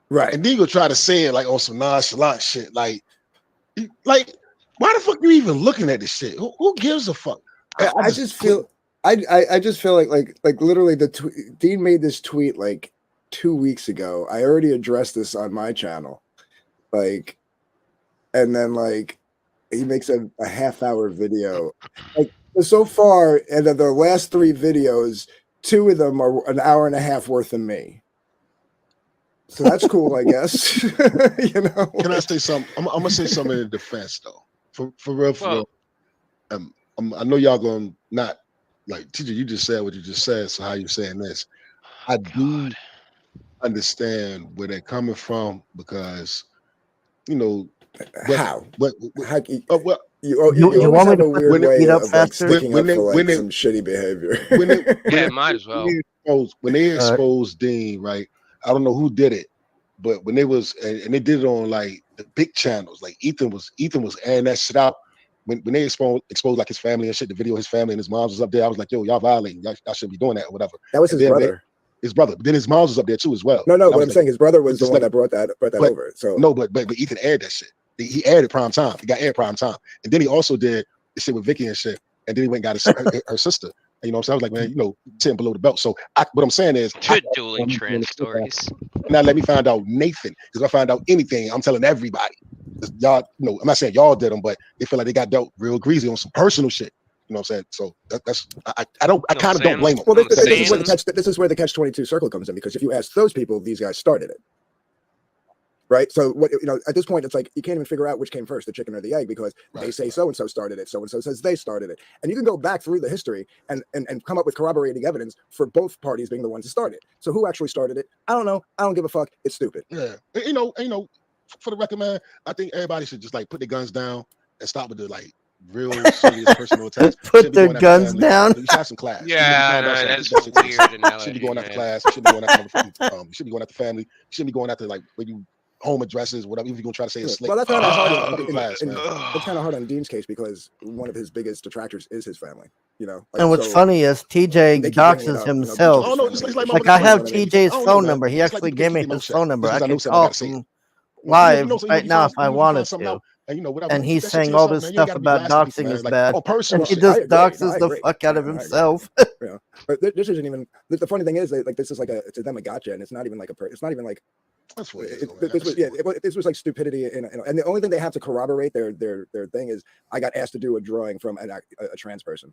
right? And then you go try to say it like on some nonchalant shit, like why the fuck you even looking at this shit? Who gives a fuck?
I just feel I just feel like literally Dean made this tweet like 2 weeks ago. I already addressed this on my channel, like, and then like he makes a half-hour video. Like so far, and the last 3 videos, 2 of them are an hour and a half worth of me. So that's cool, I guess. You know.
Can I say something? I'm gonna say something in defense though. For real, I know y'all gonna not like teacher. You just said what you just said. So how you saying this? I understand where they're coming from because, you know,
how?
Well,
You
You
always
want me
have
to
a
put
weird
your
way
feet up
of like
faster?
sticking up for like
when
some shitty behavior.
Yeah, might as well.
When they exposed Dean, right? I don't know who did it, but when they was and they did it on like the big channels, like Ethan was airing that shit out. When they exposed like his family and shit, the video of his family and his mom was up there. I was like, yo, y'all violating. Y'all shouldn't be doing that or whatever.
That was
And
his
then
brother.
His brother. But then his mom was up there too as well.
No,
And I
what
was
I'm
like,
saying, his brother was the
just
one
like-
that brought that
but-
over. So
no, but Ethan aired that shit. He aired it prime time. He got aired prime time, and then he also did the shit with Vicky and shit. And then he went and got her sister. You know what I'm saying? I was like, man, you know, 10 below the belt. So what I'm saying is,
Two dueling trans stories.
now let me find out Nathan, because if I find out anything, I'm telling everybody. 'Cause y'all, you know, I'm not saying y'all did them, but they feel like they got dealt real greasy on some personal shit. You know what I'm saying? So that's I kind of don't blame them.
Well, this is where the catch-22 circle comes in, because if you ask those people, these guys started it, right? So what, you know, at this point, it's like you can't even figure out which came first, the chicken or the egg, because they say so and so started it, so and so says they started it, and you can go back through the history and come up with corroborating evidence for both parties being the ones who started. So who actually started it? I don't know. I don't give a fuck. It's stupid.
Yeah, you know, for the record, man, I think everybody should just like put their guns down and stop with the like real serious personal attacks.
Put their guns down.
You should have some class.
Yeah, no, that's weird analogy.
Should be going after class. You should be going after you should be going after family. You shouldn't be going after like when you home addresses, whatever. If you're gonna try to say a slave.
Well, that's kind of hard.
Class, man.
It's kind of hard on Dean's case because one of his biggest detractors is his family. You know.
And what's funny is TJ doxes himself.
Oh no, just like
I have TJ's phone number. He actually gave me his phone number. I can call him live right now if I wanted to. And he's saying all this stuff about doxing is bad. And he just doxes the fuck out of himself.
Yeah, but this isn't even. The funny thing is, like, this is like to them a gotcha, and it's not even like it's not even like. This was like stupidity, and the only thing they have to corroborate their thing is I got asked to do a drawing from a trans person.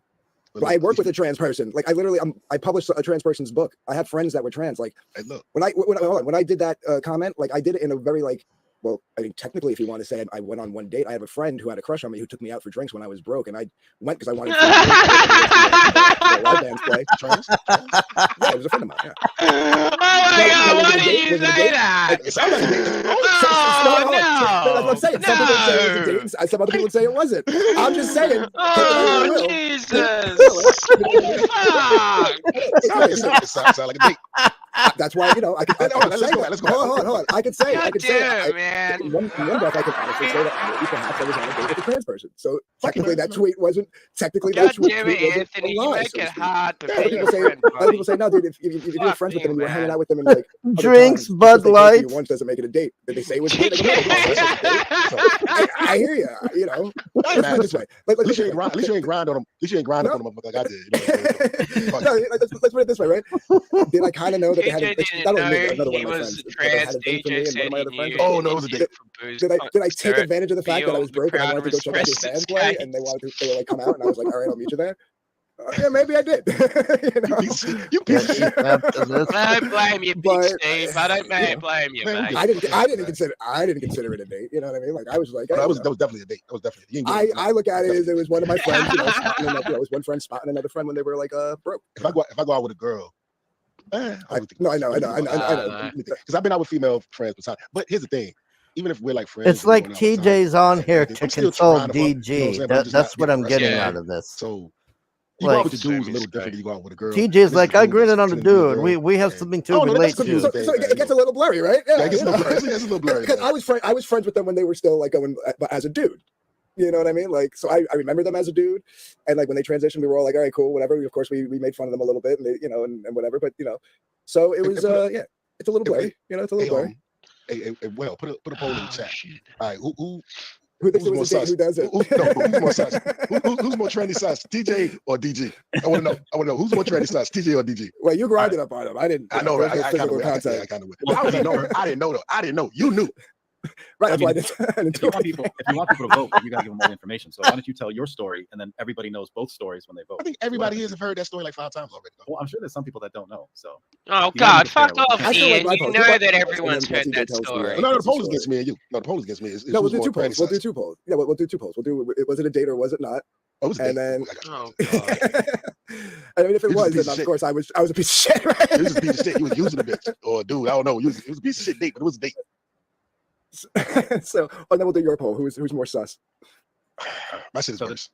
But I work with a trans person. Like I published a trans person's book. I have friends that were trans. Like, when I did that comment, like I did it in a very like. Well, I mean, technically, if you want to say I went on one date, I have a friend who had a crush on me who took me out for drinks when I was broke, and I went because I wanted to live dance play. Yeah, it was a friend of mine. Yeah.
Oh my god, why did you say that?
It sounds like a date. That's what I'm saying. Some people say it was a date, some other people would say it wasn't. I'm just saying.
Oh, Jesus.
It sounds like a date.
That's why, you know, I could say
let's go.
Hold on. I could say
damn, man.
In one breath, I could honestly say that maybe perhaps I was on a date with a trans person. So technically, that tweet wasn't technically.
God damn it, Anthony! You make it hard to be your friend.
Other people say no, dude. If you're friends with them and you were hanging out with them and like
drinks, Bud Light.
Once doesn't make it a date. Did they say it was a date? I hear you. You know, let's put it this way.
At least you ain't grind on them. At least you ain't grind on them like I did.
No, let's put it this way, right? Did I kind of know that they had
another one of my friends?
Oh no, it was a date.
Did I take advantage of the fact that I was broke and I wanted to go check out his fans play and they were like come out and I was like, all right, I'll meet you there. Yeah, maybe I did.
You piece of shit.
I don't blame you, Big Steve. I don't blame you, mate.
I didn't consider it a date. You know what I mean? Like I was like,
that was definitely a date. That was definitely.
I look at it as it was one of my friends. You know, it was one friend spotting another friend when they were like broke.
If I go out with a girl.
I know.
Because I've been out with female friends besides. But here's the thing. Even if we're like friends,
it's like TJ's on here to console DG. That's what I'm getting out of this.
So you go out with the dudes a little different than you go out with a girl.
TJ's like, I gritted on the dude. We have something to relate to.
So it gets a little blurry, right? Yeah,
it gets a little blurry.
Because I was friends with them when they were still like going as a dude. You know what I mean? Like, so I remember them as a dude, and like when they transitioned, we were all like, all right, cool, whatever. Of course, we made fun of them a little bit, and they, you know, and whatever. But you know, so it was it's a little blurry. You know, it's a little blurry.
Well, put a poll in the chat. All right,
who thinks it was a date? Who does it?
Who's more sus? Who's more trendy sus? TJ or DG? I want to know who's more trendy sus? TJ or DG?
Well, you grinded up on him. I didn't.
I know. I kind of know. I didn't know. You knew.
Right. That's why
if you want people to vote, you got to give them all the information. So why don't you tell your story, and then everybody knows both stories when they vote.
I think everybody here has heard that story like 5 times already.
Well, I'm sure there's some people that don't know. So.
Oh God, fuck off, Ian! You know that everyone's heard that story.
No, the poll is against me and you. No, the poll is against me.
No, we'll do 2 polls. We'll do 2 polls. Yeah, we'll do 2 polls. We'll do. Was it a date or was it not?
Oh, it was a date.
And then.
Oh God.
I mean, if it
You're just a
was,
piece
then
of
of
shit.
course I was a piece of shit. Right?
It was just a piece of shit. You was using a bitch or a dude. I don't know. It was a piece of shit date, but it was a date.
So, and then we'll do your poll. Who's more sus?
My shit is
So
worse.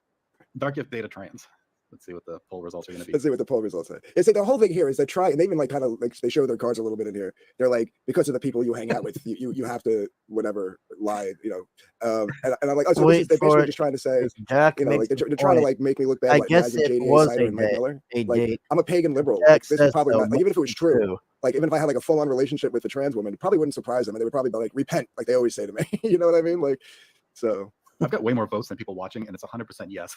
Dark if data trans. Let's see what the poll results are going to be.
Let's see what the poll results say. Yeah, see, the whole thing here is they try, and they even like kind of like they show their cards a little bit in here. They're like, because of the people you hang out with, you have to whatever lie, you know. And I'm like, oh, so they're basically just trying to say,
Jack
you know, like they're trying to like make me look bad,
I
like
guess
imagine
it
JD
was
Sider
a
and Mike
date.
Miller.
A
Like
date.
I'm a pagan liberal.
Jack
Like, this is
says
probably
so.
not like even if it was true.
Too.
Like even if I had like a full-on relationship with a trans woman, it probably wouldn't surprise them, and they would probably be like, repent, like they always say to me. You know what I mean? Like, so.
I've got way more votes than people watching, and it's 100% yes.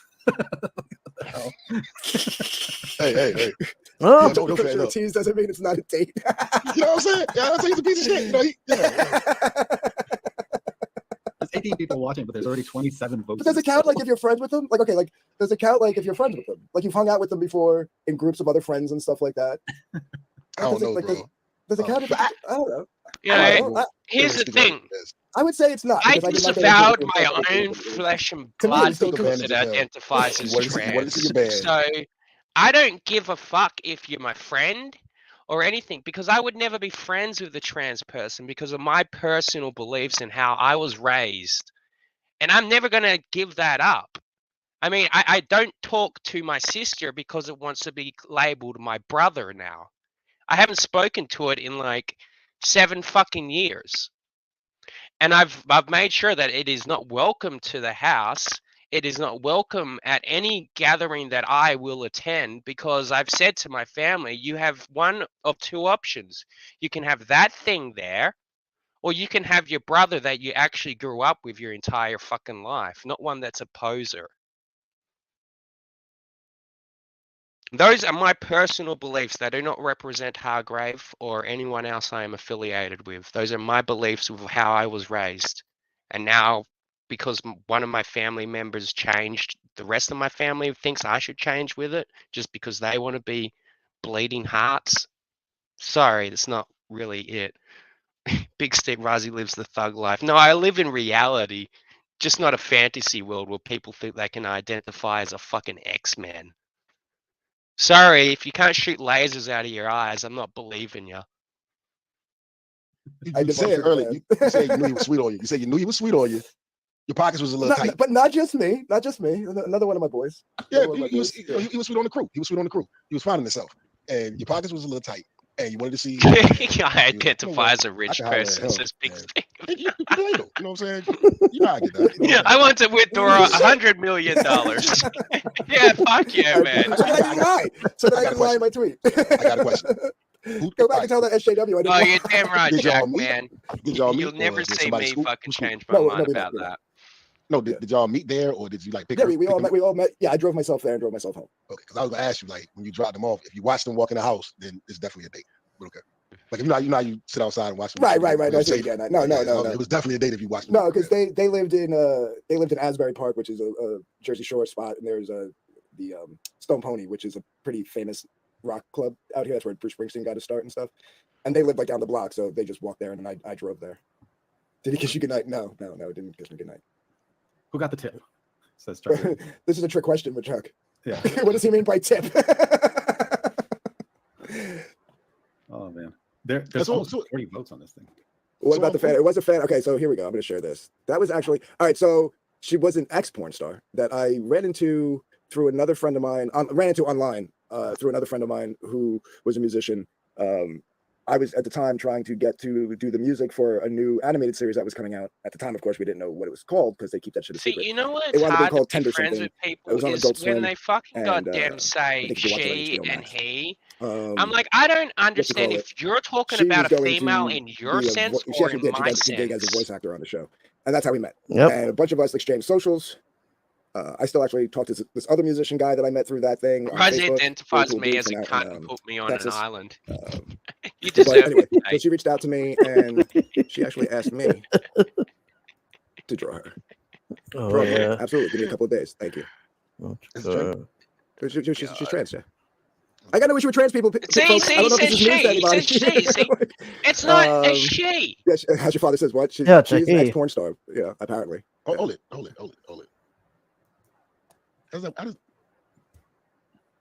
Hey.
Oh,
Yeah, don't say
sure, tease doesn't mean it's not a date.
You know what I'm saying? Yeah, I'm saying he's a piece of shit. You know,
There's 18 people watching, but there's already 27 votes.
But does it count like if you're friends with them? Like, okay, like does it count like if you're friends with them? Like you've hung out with them before in groups of other friends and stuff like that?
I don't know, bro.
Does it count? I don't know.
You know, here's the thing.
I would say it's not.
I
because did not get
disavowed
into
my
it.
own flesh and
To me,
blood
it's still
because
true.
it identifies as
You wanted to
trans.
see your band.
So I don't give a fuck if you're my friend or anything, because I would never be friends with a trans person because of my personal beliefs and how I was raised. And I'm never going to give that up. I mean, I don't talk to my sister because it wants to be labeled my brother now. I haven't spoken to it in like 7 fucking years. And I've made sure that it is not welcome to the house. It is not welcome at any gathering that I will attend, because I've said to my family, you have one of two options. You can have that thing there, or you can have your brother that you actually grew up with your entire fucking life, not one that's a poser. Those are my personal beliefs. They do not represent Hargrave or anyone else I am affiliated with. Those are my beliefs of how I was raised. And now, because one of my family members changed, the rest of my family thinks I should change with it just because they want to be bleeding hearts. Sorry, that's not really it. Big Steve Ryzie lives the thug life. No, I live in reality, just not a fantasy world where people think they can identify as a fucking X-Man. Sorry, if you can't shoot lasers out of your eyes, I'm not believing you.
You said earlier, you said you knew he was sweet on you. You said you knew he was sweet on you. Your pockets was a little tight.
But not just me. Not just me. Another one of my boys.
Yeah, he was sweet on the crew. He was sweet on the crew. He was finding himself. And your pockets was a little tight. And you wanted to see.
I identify as a rich person, says Big Steve.
You know what I'm saying? You know I get that.
Yeah, I want to withdraw $100 million. Yeah, fuck yeah, man.
So that I can lie. So that I can lie in my tweet.
I got a question.
Go back and tell that SJW.
Oh, you're damn right,
Did y'all
Jack,
meet?
man.
Did y'all meet,
You'll never
or did
see
somebody
me
scoop?
fucking change my mind about that.
No, did y'all meet there, or did you like pick?
Yeah, we all met. We all met. Yeah, I drove myself there and drove myself home.
Okay, because I was gonna ask you, like, when you dropped them off, if you watch them walk in the house, then it's definitely a date. But okay, like if you know how you sit outside and watch them.
Right.
No,
No.
It was definitely a date if you watched them.
No, because they lived in Asbury Park, which is a Jersey Shore spot, and there's the Stone Pony, which is a pretty famous rock club out here. That's where Bruce Springsteen got his start and stuff. And they lived like down the block, so they just walked there, and then I drove there. Did he kiss you goodnight? No, it didn't kiss me goodnight.
Who got the tip? Says
This is a trick question with Chuck.
Yeah.
What does he mean by tip?
Oh man, there's
That's
almost
all-
40 votes on this thing.
What about the fan? It was a fan. Okay, so here we go. I'm going to share this. That was actually all right. So she was an ex-porn star that I ran into through another friend of mine. Ran into online through another friend of mine who was a musician. I was at the time trying to get to do the music for a new animated series that was coming out. At the time, of course, we didn't know what it was called because they keep that shit a
See,
secret.
you know what?
It
It's
wound up being
hard to
called
be
Tender
friends
something.
with
It
people
was on
is
Adult
when
Swim,
they fucking
and,
goddamn
I
say
think you should watch it on
she
HBO
and
Max.
he. I'm like, I don't understand
call
if you're talking
She
about
was
a
going
female
to
in your
be a
sense
she
or
actually
in
did. She
my
got the gig as a
sense.
voice actor on the show, and that's how we met.
Yep.
And a bunch of us exchanged socials. I still actually talked to this other musician guy that I met through that thing on
Ryzie
Facebook.
identifies
Really cool
me
dude
as a
from out
cunt
in,
and put me on
Texas.
an island. You
But
deserve
anyway,
it,
so
mate.
she reached out to me and she actually asked me to draw her.
Oh,
Draw her.
yeah.
Absolutely. Give me a couple of days. Thank you.
Okay.
She's trans, yeah. I got to wish you were trans people.
See,
Folks. I don't know if
says
this is news to
she.
anybody.
Says she. See, it's not a she.
Yeah, how's your father says what? She's
Yeah, it's a
an
he.
ex-porn star. Yeah, apparently.
Hold it.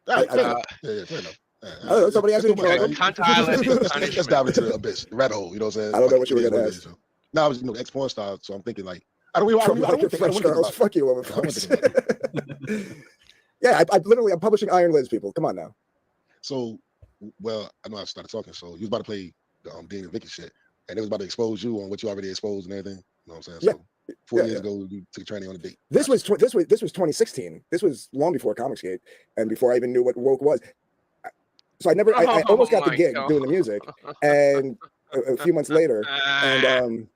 Fair enough.
Somebody asked me to
Cunt Island is punishment.
Let's dive into the abyss, the rat hole. You know what I'm saying?
I don't know what you were gonna ask.
No, I was ex porn star, so I'm thinking like I don't
Like French girls, fuck you, of course. Yeah, I'm publishing Iron Liz, people. Come on now.
So, well, I know I started talking. So you was about to play Dean and Vicky shit, and it was about to expose you on what you already exposed and everything. You know what I'm saying? So 4 years ago, you took a tranny on a date.
This was 2016. This was long before Comicsgate and before I even knew what woke was. So I almost got the gig doing the music, and a few months later, and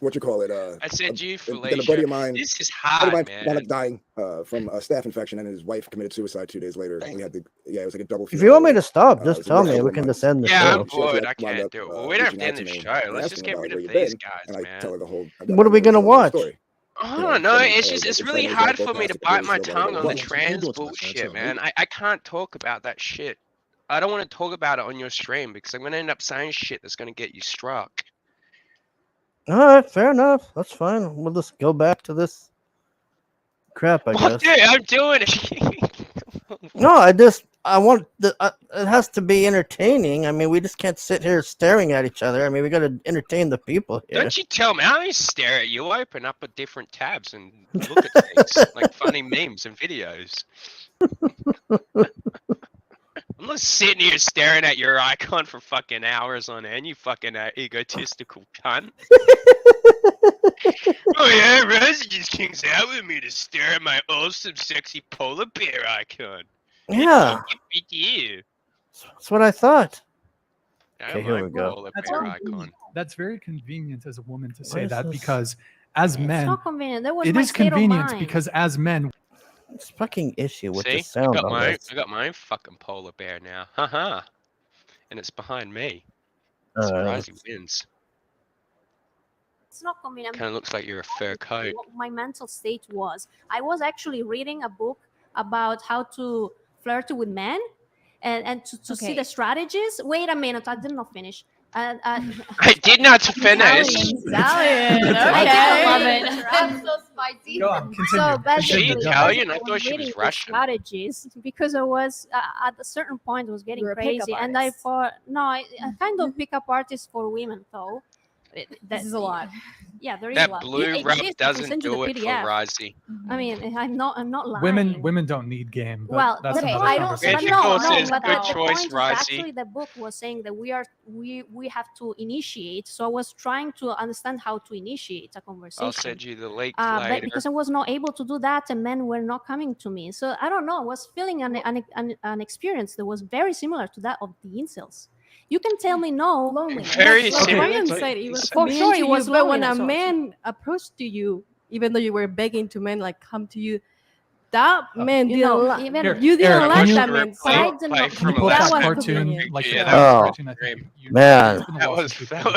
what you call it?
I said you for
then a buddy of mine.
This is hard, man.
Wound up dying from a staph infection, and his wife committed suicide 2 days later. We had to, it was like a double.
If you want me to stop, just tell me. We can just end the show.
Yeah, I'm bored. I can't do it. Well, we don't have to end the show. Let's just get rid of these guys, man.
Tell her the whole.
What are we gonna watch?
I don't know. It's really hard for me to bite my tongue on the trans bullshit, man. I can't talk about that shit. I don't want to talk about it on your stream because I'm gonna end up saying shit that's gonna get you struck.
All right, fair enough. That's fine. We'll just go back to this crap, I guess.
Dude, I'm doing it.
No, I want it has to be entertaining. I mean, we just can't sit here staring at each other. I mean, we got to entertain the people here.
Don't you tell me. I don't stare at you. I open up at different tabs and look at things like funny memes and videos. I'm not sitting here staring at your icon for fucking hours on end, you fucking egotistical cunt. Oh yeah, Ryzie just kings out with me to stare at my awesome, sexy polar bear icon.
Yeah.
You.
That's what I thought.
Okay,
here we go.
That's very convenient as a woman to say that because as men,
it's not convenient. That was
it
my
is
state of
convenient
mind.
because as men,
it's fucking issue with
See,
the sound on this.
I got my own fucking polar bear now. Haha. And it's behind me.
Uh,
Ryzie wins.
It's not convenient.
Kind of looks like you're a fur coat.
What my mental state was. I was actually reading a book about how to flirt with men and to see the strategies. Wait a minute, I did not finish.
I did not finish.
Italian.
Okay.
I love it.
I'm so spicy.
Go on, continue.
So basically,
Is she Italian? I
was
thought she was
reading the
Russian.
strategies because I was at a certain point I was getting
You're a pickup
crazy, and I
artist.
thought no, I kind of pick up artist for women though.
This is a lot.
Yeah, there is a
That
lot.
blue rub doesn't do it for
PDF.
Ryzie.
I mean, I'm not lying.
women don't need game. But
Well,
that's
okay,
another
I don't.
conversation.
But
Good
the
choice,
point is
Ryzie.
actually the book was saying that we have to initiate. So I was trying to understand how to initiate a conversation.
I'll send you the link
But
later.
because I was not able to do that, and men were not coming to me. So I don't know. I was feeling an experience that was very similar to that of the incels. You can tell me no, loneliness.
Very
Like
similar.
Ryan said, it was
For
mean
sure
to
it was
you, but when a
loneliness also.
man approached to you, even though you were begging to men like come to you, that man
You
didn't
know,
like
even-
you didn't
Eric,
like
can you-
that man.
But I did not.
Can you pull up
That
that
was
cartoon?
convenient.
Like
Yeah,
the
that
was
cartoon, I think you-
Man.
it's been a
That
while
was
since we've
that
done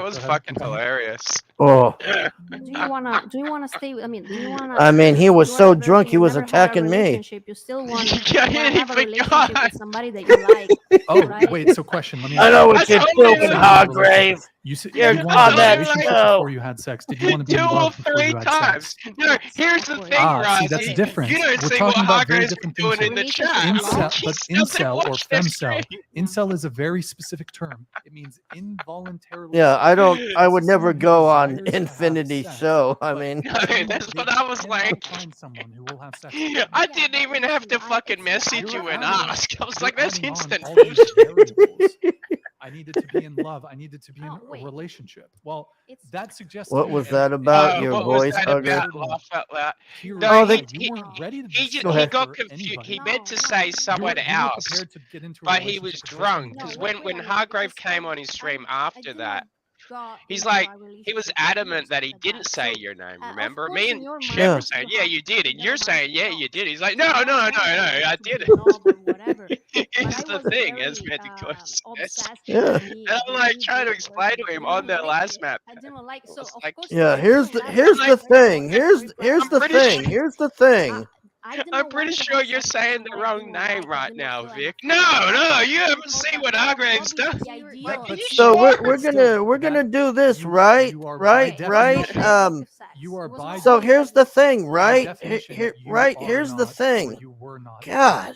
was
Go ahead,
fucking
continue.
hilarious.
Oh,
Do you wanna stay? I mean, do you wanna?
I mean, he was
you
so
wanna-
drunk, he
you
was
never had a
attacking me.
relationship, You still want to
Yeah,
have a
he
relationship
forgot.
with somebody that you like.
Oh,
right?
wait. So, question. Let me.
I know
ask
what
you.
you're
That's only
doing,
like-
Hargrave.
You said
You're
you
on
wanted
that
a relationship
show.
before you had sex. Did you want to be
Two
in
or
love before
three
you had
times.
sex?
No, here's the thing,
See, that's
Ryzie.
different.
You don't
We're
see
talking
what
about very
Hargrave's
different
doing
things
in the
here.
chat.
Incel, but
He doesn't
incel or
watch that
femcel.
stream.
Incel is a very specific term. It means involuntarily.
Yeah, I would never
Someone who
go on
desires to have
Infinity
sex,
Show. I
but
mean,
No, that's what I was
cannot
like.
find someone who will have sex with them.
I didn't even have to fucking message you and ask. I was like, that's
Adding on
instant.
all these variables. I needed to be in love. I needed to be in
Oh,
a
wait.
relationship. Well, that suggests.
what
to me
was
and-
that about?
Oh,
Your
what was
voice,
that
Hugger?
about? Laugh out loud.
Here,
No,
Oh,
Ryzie,
they-
you weren't ready to
He
discuss
Go
he
ahead.
got
for
confused.
anybody.
He meant to say
You
someone
were
else,
prepared to get into a
but he was
relationship with
drunk.
someone.
Because
No,
when
wait,
Hargrave
because
came on his stream
I
after
did
that,
not got
he's
into
like,
a
he was
relationship with
adamant that he
like
didn't
that.
say
So,
your name.
of
Remember,
course,
me
in
and
your
Chef
Yeah.
were saying, yeah, you did, and you're saying, yeah, you did. He's like, no,
You
no,
don't
no, no,
have
I
to
didn't.
be in love or whatever. But
It's
I
the
was
thing, as
very,
Medico says.
obsessed
Yeah.
with me,
And I'm like
me
trying to
being
explain to
flirty.
him
I
on their
didn't like
last
it.
map.
I didn't like. So
was
of
like-
course.
Yeah,
I
here's the
didn't
here's
like
the
it.
thing. Here's the
I'm pretty sure-
thing. Here's the thing.
I didn't
I'm pretty
want to
sure
have
you're
sex with
saying the
someone I
wrong
didn't
name
like, I
right
did
now,
not feel
Vic.
anything.
No, you haven't seen what Hargrave's done.
The idea
Like,
of-
are you
So
sure?
we're gonna do this, right?
you are
Right,
by
right.
definition- You are by
So here's the thing,
by
right?
definition,
Here,
you
right.
are
Here's the
not, or
thing.
you were not
God.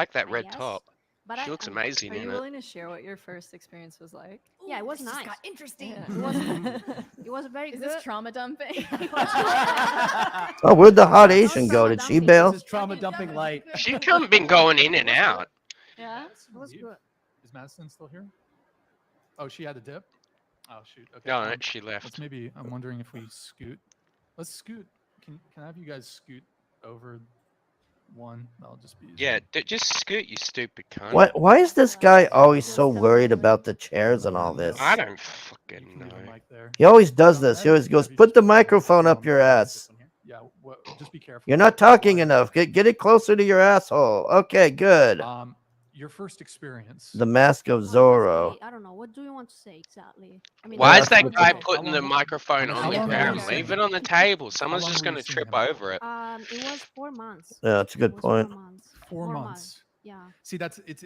like that
I
red
guess.
top.
But
She looks amazing
Are
in
you
it.
willing to share what your first experience was like?
Yeah, it was
This just
nice.
got interesting.
It was it was very
Is
good.
this trauma dumping?
Oh, where'd the hot
No,
Asian go?
trauma
Did she
dumping.
bail?
This is trauma dumping light.
She could have been going in and out.
Yeah, it was good.
Is Madison still here? Oh, she had a dip. Oh shoot. Okay.
No, she left.
Let's maybe. I'm wondering if we scoot. Let's scoot. Can I have you guys scoot over one? That'll just be.
Yeah, just scoot, you stupid cunt.
Why is this guy always so worried about the chairs and all this?
I don't fucking know.
He always does this. He always goes, "Put the microphone up your ass."
Yeah. Just be careful.
You're not talking enough. Get it closer to your asshole. Okay, good.
Your first experience.
The Mask of Zorro.
I don't know. What do you want to say exactly? I mean,
Why is
that's
that
what
guy
the-
putting the microphone
How
on the
long were you
ground?
seeing
Leave it
him?
on the table. Someone's
long
just
were you
going to
seeing
trip
him?
over it.
It was 4 months.
Yeah, that's a good
It was
point.
4 months.
4 months.
Yeah.
See, that's it's.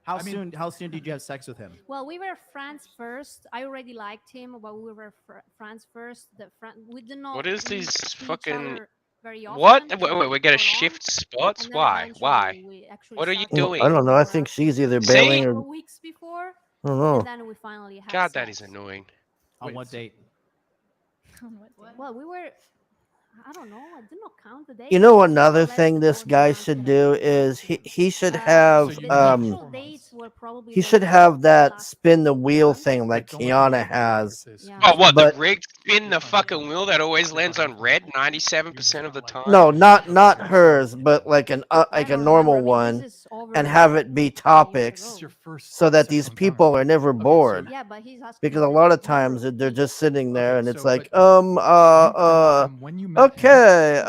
How soon did you have sex with him?
Well, we were friends first. I already liked him, but we were friends first. We did not.
What is
meet
these
each
fucking...
other very often.
What?
for
We're going to
long,
shift spots?
and then
Why?
eventually
Why?
we actually
What are you
started
doing?
I don't know. I think she's either
See?
bailing
several
or
weeks before,
I don't know.
and then we finally had
God,
sex.
that is annoying.
On what date?
Well, we were. I don't know. I did not count the days.
You know, another thing this guy should do is he should have
dates were probably
he
the
should have that spin the wheel thing like Kiana has.
Oh, what?
But
The rigged spin the fucking wheel that always lands on red 97% of the time?
no, not hers, but like a normal one, and have it be topics so that these people are never bored.
Yeah, but he's asking
Because a lot of times they're just sitting there and it's like, okay,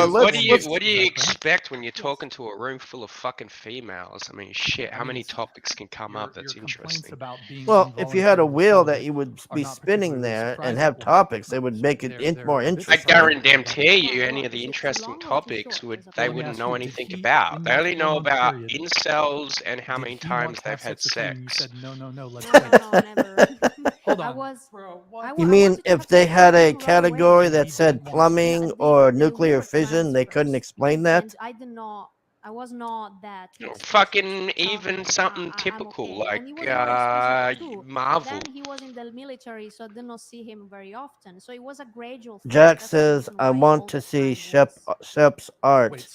What do you expect when you're talking to a room full of fucking females? I mean, shit. How many topics can come up that's interesting?
Well, if you had a wheel that you would be spinning there and have topics, they would make it more
I
interesting.
guarantee you, any of the interesting topics they wouldn't know anything about. They only know about incels and how many times they've had sex.
No, let's
Hold on.
You mean if they had a category that said plumbing or nuclear fission, they couldn't explain that?
I did not. I was not that.
Fucking even something typical like Marvel.
Then he was in the military, so I did not see him very often. So it was a gradual thing.
Jack
That's the
says,
reason
I
why
want
all
to
the
see
time
Shep's art.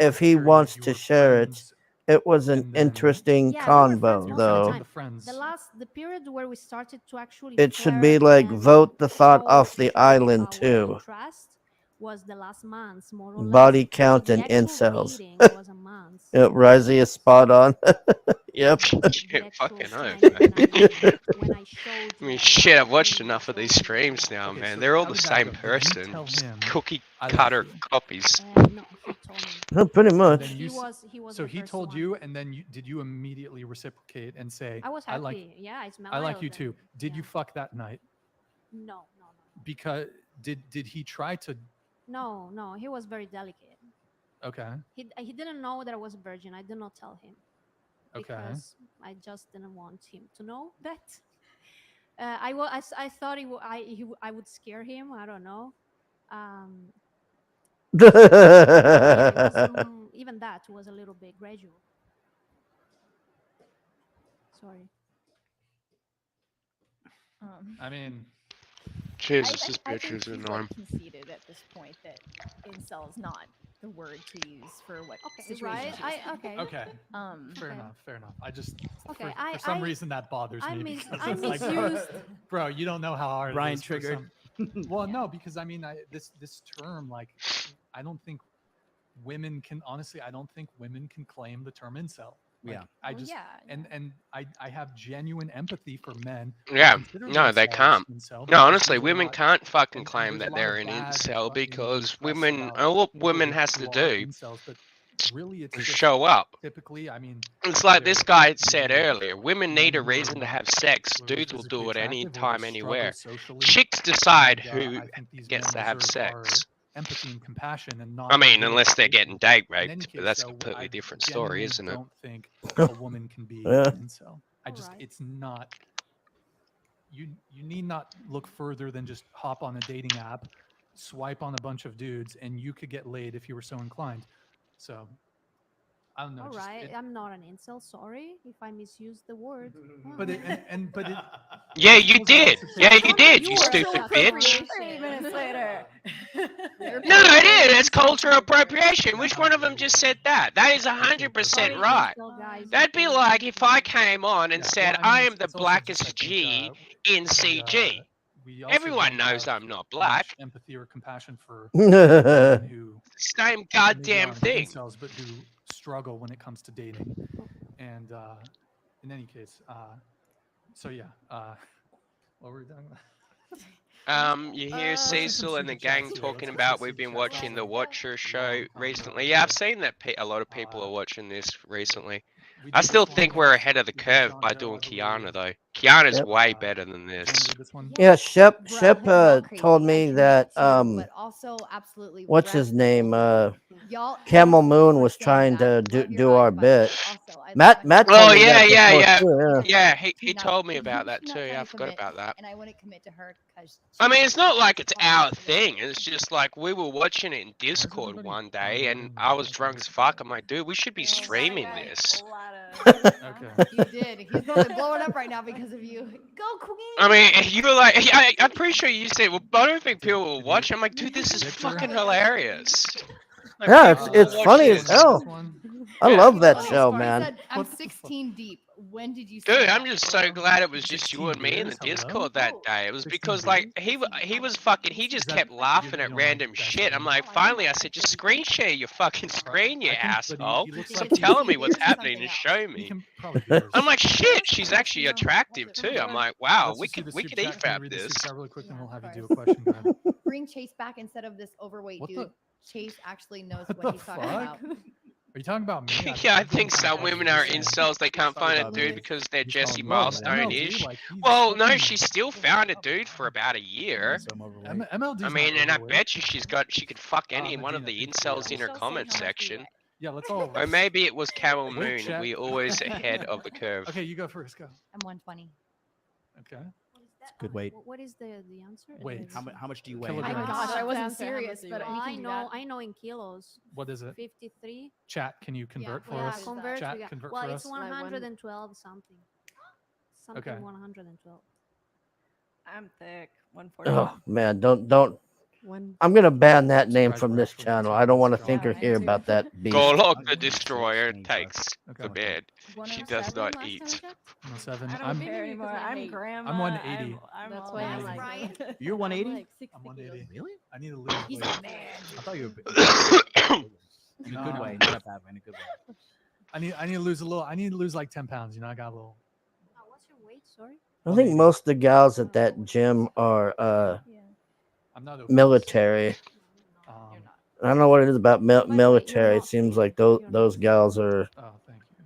If he wants to share it, it was an interesting
Yeah, we were friends
convo,
most of
though.
the time. The period where we started to actually
It should
flirt
be like
and
vote the thought
show
off the island,
our
too.
interest was the last month, more or less.
Body count
The
and
actual
incels.
dating was a month.
Yep, Ryzie is spot on. Yep.
Shit, fucking oath, man. I mean, shit, I've watched enough of these streams now, man. They're all the same person. Just cookie cutter copies.
No, pretty much.
So he told you, and then did you immediately reciprocate and say,
I was happy. Yeah, I smell
I like you too. Did you fuck that night?
No.
Because did he try to?
No, he was very delicate.
Okay.
He didn't know that I was a virgin. I did not tell him.
Okay.
Because I just didn't want him to know that. I thought I would scare him. I don't know. Even that was a little bit gradual. Sorry.
I mean,
Jesus, this
I
bitch
think
is
he's,
annoying.
conceded at this point that incel's not the word to use for what situation
right?
she was in.
Okay. Fair enough. I just
Okay,
for some reason that bothers me. Because
I
it's like,
misused.
bro, you don't know how hard
Ryan
it is for
triggered.
Well, no, because I mean, this term, like, I don't think women can honestly. I don't think women can claim the term incel. Like,
Yeah.
I just and I have genuine empathy for men. who
Yeah,
consider
no, they
themselves
can't.
incel
No,
because
honestly,
there's a
women
lot-
can't fucking
and
claim
there's a
that
lot of
they're an
bad
incel
fucking
because
press
women,
about
all
people
women
who
has to
are
do
incels, but really it's
is
just
show up.
Typically, I mean,
It's like this
they're
guy said
either
earlier, women need a
men who are
reason to have sex.
really
Dudes will do
physically
it any
attractive or
time,
they
anywhere.
struggle socially,
Chicks decide
and,
who
I think these
gets to
men
have
deserve our
sex.
empathy and compassion, and not
I mean,
zero
unless they're
expectations.
getting date
In any
raped,
case,
but that's a
though,
completely
I
different story,
genuinely
isn't it?
don't think a woman can be
Yeah.
an incel. It's not. You need not look further than just hop on a dating app, swipe on a bunch of dudes, and you could get laid if you were so inclined. So I don't know.
All
just,
right, I'm not an incel. Sorry if I misused the word.
But it, but it.
Yeah, you did. Yeah, you did. You
You were
stupid bitch.
30 minutes later.
No, it is. It's cultural appropriation. Which one of them just said that? That is 100% right. That'd be like if I came on and said, I am the blackest G in CG. Everyone knows I'm not black.
Empathy or compassion for women who
same
maybe
goddamn
aren't
thing.
incels, but who struggle when it comes to dating. And in any case, so yeah, what were we talking about?
You hear Cecil and the gang talking about we've been watching the Watcher show recently. Yeah, I've seen that a lot of people are watching this recently. I still think we're ahead of the curve by doing Kiana though. Kiana's
Yep.
way better than this.
Yeah, Shep told me that
but also absolutely
what's his name?
Y'all
Camel Moon was trying to do our bit. Matt
Oh
told me
yeah,
that
yeah,
before,
yeah,
too,
yeah. He told me about that too. Yeah, I forgot about that.
and I wouldn't commit to her because
I mean, it's not like it's our thing. It's just like we were watching it in Discord one day, and I was drunk as fuck. I'm like, dude, we should be streaming this.
you did. He's probably blowing up right now because of you. Go Queen.
I mean, you were like, I'm pretty sure you said, well, I don't think people will watch. I'm like, dude, this is fucking hilarious. Like,
Yeah,
people
it's
watch
funny as
this.
hell. I
Yeah.
love that
He
show,
said,
man.
I'm 16 deep. When did you?
Dude, I'm just so glad it was just you and me in the Discord that day. It was because like he was fucking, he just kept laughing at random shit. I'm like, finally, I said, just screen share your fucking screen, you asshole. Stop telling me what's happening and show me. I'm like, shit, she's actually attractive too. I'm like, wow, we could EFAP this.
Really quick, and we'll have you do a question. Go ahead.
Bring Chase back instead of this overweight
What
dude.
the-
Chase actually knows
What
what
the
he's talking
fuck?
about.
Are you talking about me?
Yeah, I think some women are incels. They can't find a dude because they're Jesse Milestone-ish. Well, no, she still found a dude for about a year. I mean, and I bet you she could fuck any one of the incels in her comment section.
Yeah, let's all.
Or maybe it was Camel
Wait,
Moon.
chat.
We always ahead of the curve.
Okay, you go first. Go.
I'm 120.
Okay.
Good weight.
What is the answer?
Wait.
How much do you weigh?
Oh my
Kilograms.
gosh, I wasn't
Answer, how
serious,
much
but
do you
he can do that.
I know in kilos.
What is it?
53.
Chat, can you convert for
Yeah,
us?
convert.
Chat,
we got-
convert
well,
for
it's
us.
112 something. Something
Okay.
112.
I'm thick. 140.
Oh man, don't.
One.
I'm gonna ban that name from this channel. I don't want to think or hear about that beast.
Golok the Destroyer takes the bed. She does not eat.
107.
I don't
I'm
care anymore. I'm grandma.
I'm 180.
I'm
That's
all
why I'm
that.
like.
You're 180?
Like 60
I'm 180.
Really?
I need to lose
He's
weight.
a man.
I thought you were in a good
No.
way, not a bad way, in a good way.
I need to lose a little. I need to lose like 10 pounds. You know, I got a little.
What's your weight? Sorry.
I think most of the gals at that gym are
I'm not obese.
military. I don't know what it is about military. It seems like those gals are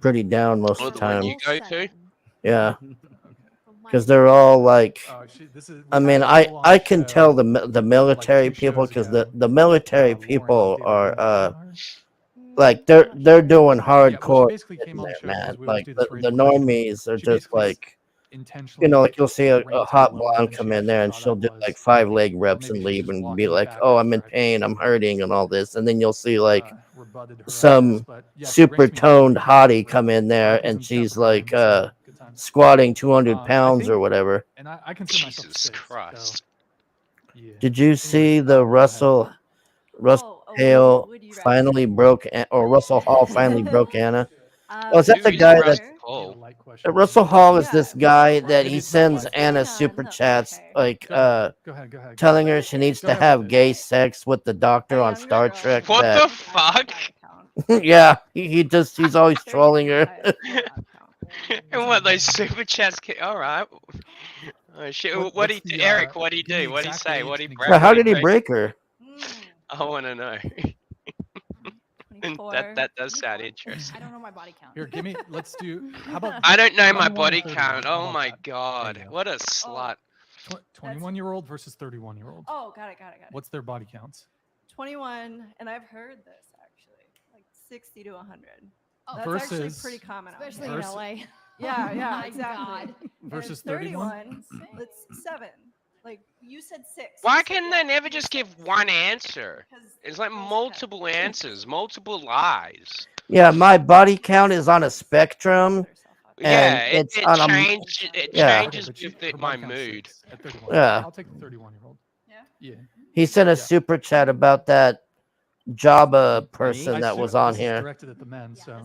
pretty down most of the time.
You go to?
Yeah, because they're all like. I mean, I can tell the military people because the military people are like they're doing hardcore, in there, man. Like the normies are just like. You know, like you'll see a hot blonde come in there and she'll do like 5 leg reps and leave and be like, "Oh, I'm in pain, I'm hurting," and all this. And then you'll see like some super toned hottie come in there and she's like squatting 200 pounds or whatever.
And I consider myself
Jesus
fit,
Christ.
so, yeah.
Did you see the Russell Hale finally broke, or Russell Hall finally broke Anna? Oh, is that the guy that? Russell Hall is this guy that he sends Anna super chats, like telling her she needs to have gay sex with the doctor on Star Trek.
What
that-
the fuck?
Yeah, he's always trolling her.
And what those super chats? All right. Oh shit! What he Eric? What he do? What he say? What he break?
Well, how did he break her?
I want to know. that does sound interesting.
I don't know my body count.
Here, give me. Let's do. How about?
I don't know my
21
body
or 31?
count.
How
Oh
about
my
that?
god! What a slut.
21-year-old versus 31-year-old.
Oh, got it.
What's their body counts?
21, and I've heard this actually, like 60 to 100.
Oh,
That's
versus,
actually pretty common, out
especially
here.
in LA.
Yeah, yeah,
My
exactly.
God.
And
Versus
31. That's 7. Like you said 6.
Why can they never just give one answer? It's like multiple answers, multiple lies.
Yeah, my body count is on a spectrum.
Yeah,
And it's
it
on a
changes with my mood.
At 31.
Yeah.
I'll take the 31-year-old. Yeah.
He sent a super chat about that Jabba person
I
that
assume
was on
this is
here.
directed at the men, so.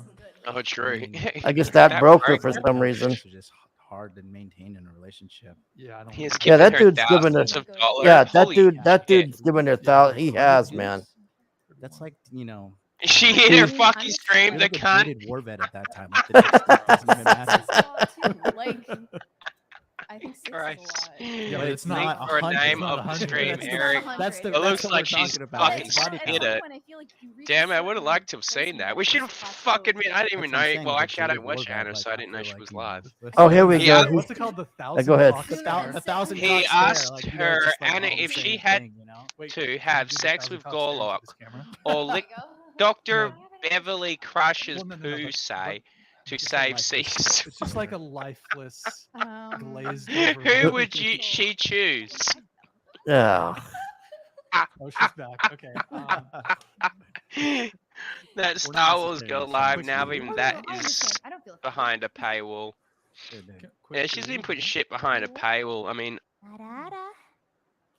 Oh, true.
I guess that broke her
broke
for
her.
some reason.
It's just hard to maintain in a relationship.
Yeah, I don't.
He's
Yeah,
giving
that
her
dude's giving her.
thousands of dollars.
Yeah, that
Holy
dude. That
shit.
dude's giving her thousands. He has, man.
That's like,
She hit her fucking scream, the
you're like a
cunt.
jaded war vet at that time. Like, the dick doesn't even matter.
Like, I think 6
Christ.
is a lot.
Yeah, but it's not
for a
100.
name
It's not
of the
100.
stream,
That's
Eric.
That's the.
It
that's
looks
what
like
we're
she's
talking about.
fucking
It's body
hit
count.
it. Damn, I would have liked to have seen that. We should have fucking I didn't even
That's what I'm
know.
saying,
Well,
like a
actually, I
jaded
don't watch
war vet,
Anna,
like,
so I didn't know
after,
she
like,
was
you know,
live.
Oh, here we go.
What's it called? The thousand.
Go ahead.
cock
The
stare?
thousand
He
cock stare,
asked
like, you know,
her,
just like
Anna,
all the
if she
same
had
thing, you know?
to have sex with Gorlock or lick Dr. Beverly Crusher's poo say to save seas.
It's just like a lifeless, glazed
Who would she choose?
Yeah.
Oh, she's back. Okay.
That Star Wars Go Live now, even that is behind a paywall. Yeah, she's been putting shit behind a paywall. I mean,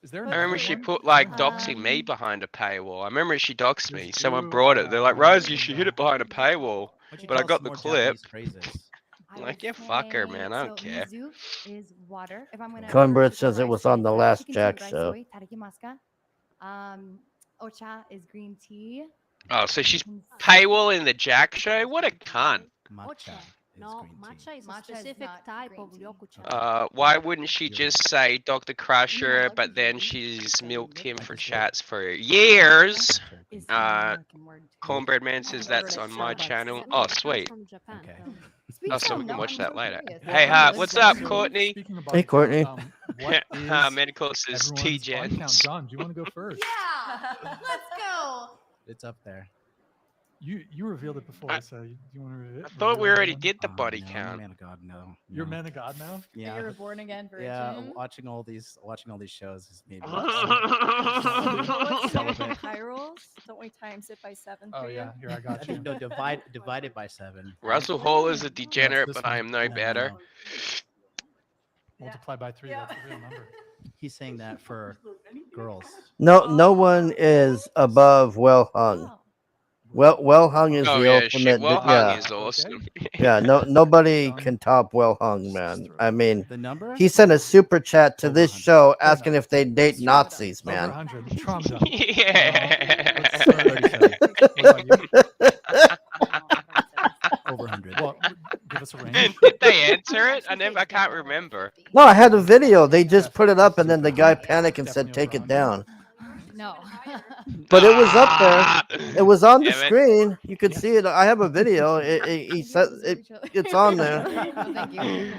Is there
I remember she put like doxing me behind a paywall. I remember she doxed me. Someone brought it. They're like, Ryzie, she hit it behind a paywall. But I got the clip. I'm like, yeah, fuck her, man. I don't care.
Mizu is water. If I'm gonna
Convert says it was on the last Jack show.
Ocha is green tea.
Oh, so she's paywall in the Jack show? What a cunt.
Matcha.
No, matcha is a specific type of ryoku.
Why wouldn't she just say Dr. Crusher, but then she's milked him for chats for years? Cornbread Man says that's on my channel. Oh, sweet. Oh, so we can watch that later. Hey, what's up, Courtney?
Hey, Courtney.
Medical says T-Gens.
John, do you want to go first?
Yeah, let's go.
It's up there.
You revealed it before, so you want to reveal it?
I thought we already did the body count.
Man of God, no.
You're man of God now?
Yeah.
You're a born again virgin.
Yeah, watching all these shows has made me
celibate. High rolls? Don't we times it by 7?
Oh yeah, here I got you.
No, divided by 7.
Russell Hall is a degenerate, but I am no better.
Multiply by 3, that's a real number.
He's saying that for girls.
No one is above well hung. Well hung is
Oh
the
yeah,
ultimate.
shit. Well hung
Yeah.
is awesome.
Yeah, nobody can top well hung, man. I mean,
The number?
he sent a super chat to this show asking if they date Nazis,
Over
man.
100. Trauma.
Yeah.
Over 100.
Well, give us a range.
Did they answer it? I can't remember.
No, I had a video. They just put it up, and then the guy panicked and said, "Take it down."
No.
But it was up there. It was on the
Damn it.
screen. You could see it. I have a video. He said it's on there.
Thank you.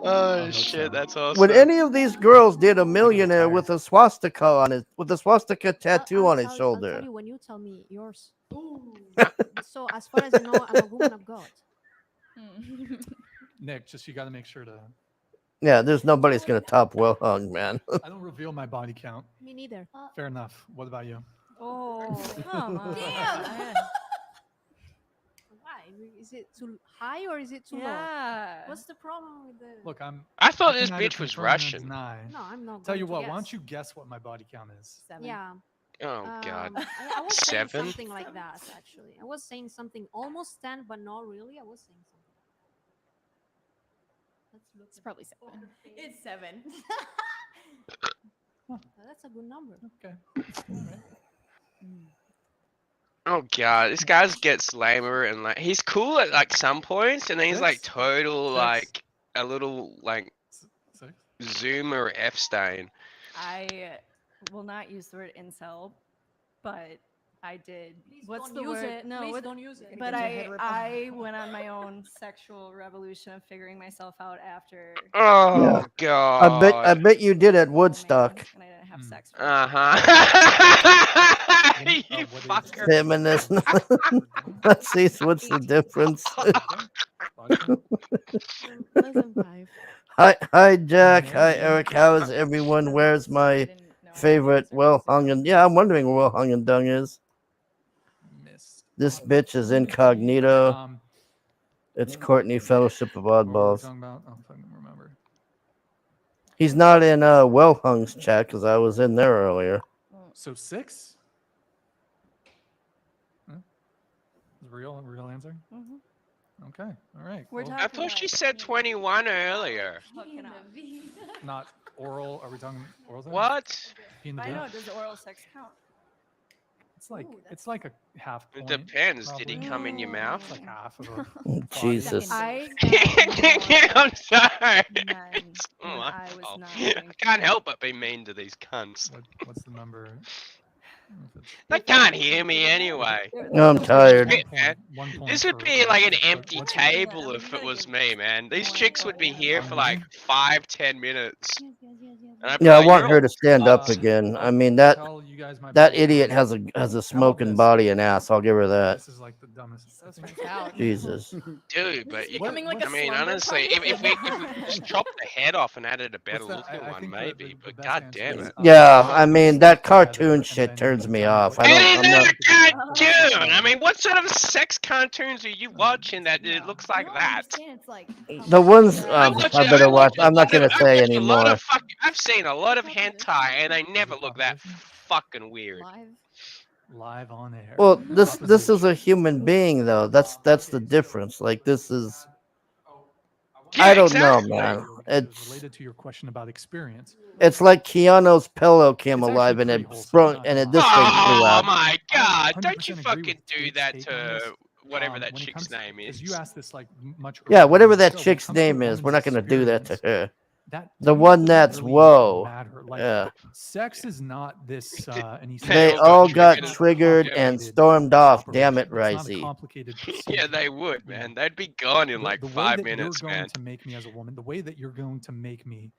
Oh shit, that's awesome.
Would any of these girls date a millionaire with a swastika on it, with a swastika tattoo on his
I'll
shoulder?
tell you when you tell me yours. So as far as I know, I'm a woman of God.
Nick, just you got to make sure to.
Yeah, there's nobody's gonna top well hung, man.
I don't reveal my body count.
Me neither.
Fair enough. What about you?
Oh, come on.
Damn.
Why? Is it too high or is it too low?
Yeah.
What's the problem with the?
Look,
I thought
I
this
can neither
bitch was
confirm nor
Russian.
deny.
No, I'm not.
Tell you
going
what,
to
why
guess.
don't you guess what my body count is?
7.
Yeah.
Oh god.
I was saying
7?
something like that actually. I was saying something almost 10, but not really. I was saying something.
It's probably 7. It's 7.
That's a good number.
Okay.
Oh god, this guy gets lamer and like he's cool at like some points, and then he's like total like a little like Zoom or F stain.
I will not use the word incel, but I did. What's
don't
the
use
word?
it.
No,
Please don't use it.
But
Get your head ripped off.
I went on my own sexual revolution of figuring myself out after.
Oh god.
I bet you did at Woodstock.
And I didn't have sex.
You fucker.
Feminist. Let's see what's the difference. Hi Jack. Hi Eric. How is everyone? Where's my favorite well hung and yeah, I'm wondering where well hung and dung is.
missed.
This bitch is incognito.
Um,
It's Courtney, Fellowship of
what were we
Oddballs.
talking about? I don't fucking remember.
He's not in Well Hung's chat because I was in there earlier.
So 6? Huh? Real answer? Okay, all right. Well,
I thought she said 21 earlier.
not oral. Are we talking oral sex?
What?
Pee in the
I know.
booth?
Does oral sex count?
It's like a half
It
point.
depends.
Probably.
Did he come in your mouth?
It's like half of a
Jesus.
body.
I'm sorry. Oh,
when
my
I was
fault.
not
I can't help but be mean to these cunts.
What's the number?
They can't hear me anyway.
I'm tired.
Shit, man.
One point
This would
for
be like an
what's-
empty
what's-
table if it was me, man. These chicks would be here for like 5-10 minutes. And I'd be
Yeah, I
like,
want
"You're
her to stand up
fucked."
again. I mean that
tell you guys my
that
biggest
idiot
problem.
has a smoking body and ass. I'll give her that.
This is like the dumbest.
Jesus.
Dude, but you
Becoming
could,
like a
I mean,
slumber
honestly, if we just chopped the head off and added a better
What's that?
looking
I
one,
think
maybe.
the
But
best
god
answer
damn
is,
it.
Yeah, I mean that cartoon shit turns me off. I
It
don't.
is
I'm not.
a cartoon. I mean, what sort of sex cartoons are you watching that it looks like that?
It's like
The ones
I watch
I
it-
better
I
watch.
watch a
I'm not
lot of-
gonna
I
say
watch a lot
anymore.
of I've seen a lot of hentai, and they never look that fucking weird.
Live on air.
Well, this is a human being though. That's the difference. Like this is. I don't know, man. It's
related to your question about experience.
it's like Keanu's pillow came
It's
alive and
actually
it
pretty
sprung and it this thing flew
Oh
out.
my god! Don't
100%
you
agree
fucking
with
do
Dave's
that
take on this.
to whatever that
When it
chick's
comes
name
because
is.
you asked this like much.
Yeah,
earlier in
whatever
the
that
show, when it
chick's
comes to a
name is, we're not
woman's
gonna do that to
experience,
her.
That
The
to me
one
doesn't
that's
really
whoa.
matter. Like,
Yeah.
sex is not this. And he said
They
it's
all
not
got
complicated
triggered and stormed off. Damn it,
operation. It's not a
Ryzie.
complicated
Yeah,
procedure.
they would, man. They'd be gone in like
The way
5
that
minutes,
you're going
man.
to make me as a woman, the way that you're going to make me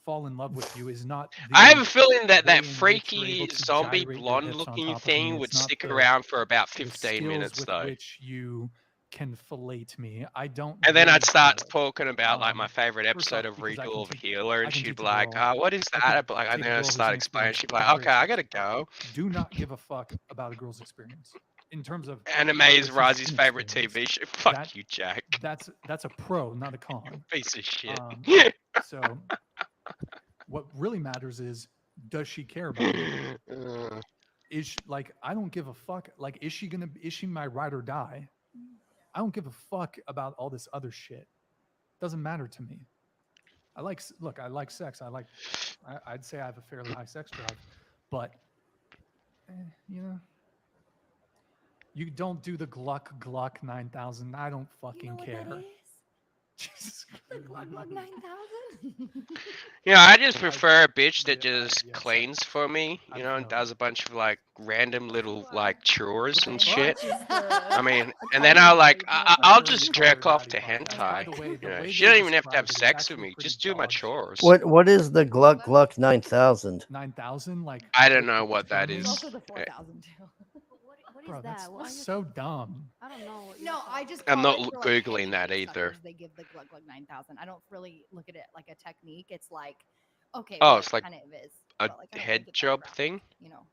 fall in love with you is not.
I have a feeling
way
that
in which you're
freaky
able to
zombie
gyrate your
blonde
hips on
looking
top of me.
thing
It's
would
not
stick
the-
around for about
the
15
skills
minutes
with
though.
which you can fillet me. I don't.
And then
really
I'd start
get it.
talking about like my favorite
First
episode
off,
of
because I
Regal
can
of
teach-
Healer,
I
and
can
she'd
teach
be
a
like,
girl-
what is
I
that?
can
I'd be like, I
take a
know,
girl who's
start explaining.
inexperienced
She'd be
with
like,
great
okay, I
sex,
gotta go.
Do not give a fuck about a girl's experience. In terms of
Anime is
she's
Ryzie's favorite
inexperienced.
TV show. Fuck
That-
you, Jack.
That's a pro, not a con.
Piece of shit.
So what really matters is, does she care about me? Is she, like, I don't give a fuck. Like, is she my ride or die? I don't give a fuck about all this other shit. Doesn't matter to me. I like sex. I'd say I have a fairly high sex drive, but you know, you don't do the Gluck 9000. I don't fucking care. Jesus Christ.
You know, I just prefer a bitch that just cleans for me, you know, and does a bunch of like random little like chores and shit. I mean, and then I'll just jerk off to hentai. You know, she don't even have to have sex with me. Just do my chores.
What is the Gluck 9000?
9000? Like,
I don't know what that is.
Also the 4000 too.
Bro, that's so dumb.
I don't know.
No, I just.
I'm
call
not
it for, like,
Googling
heavy
that
duty
either.
suckers, They give the Glug 9000. I don't really look at it like a technique. It's like, okay,
Oh,
well,
it's like
kind of is.
a
but, like, I don't
head
think it's that
job
graphic,
thing.
You know.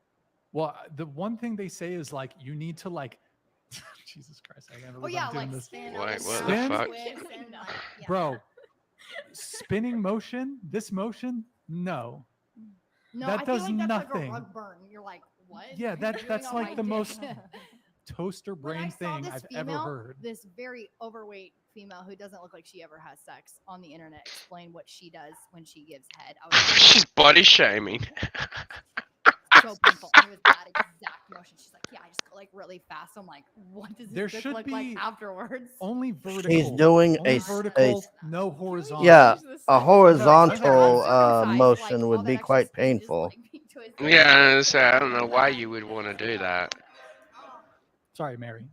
Well, the one thing they say is like you need to like Jesus Christ, I can't
Oh
believe
yeah,
I'm doing
like
this.
spin.
Wait, what the
Spin?
fuck?
And, like, yeah.
Bro, spinning motion, this motion, no.
No,
that
I
does
feel like that's
nothing.
like a rug burn. You're like, what?
Yeah,
You're
that's
doing
like
on
the
my
most
dick.
toaster
When I
brain
saw
thing
this
I've ever
female,
heard.
This very overweight female who doesn't look like she ever has sex on the internet explain what she does when she gives head. I was
She's body shaming.
so painful. And it was that exact motion. She's like, yeah, I just go like really fast. I'm like, what does
There
this
should
look like
be
afterwards?
Only vertical.
He's doing
only
a
vertical, no horizontal.
Yeah, a horizontal
Uncircumcised,
motion
like,
would
all
be
that extra
quite
skin just,
painful.
like, being twisted.
Yeah, so I don't know why you would want to do that.
Sorry, Mary.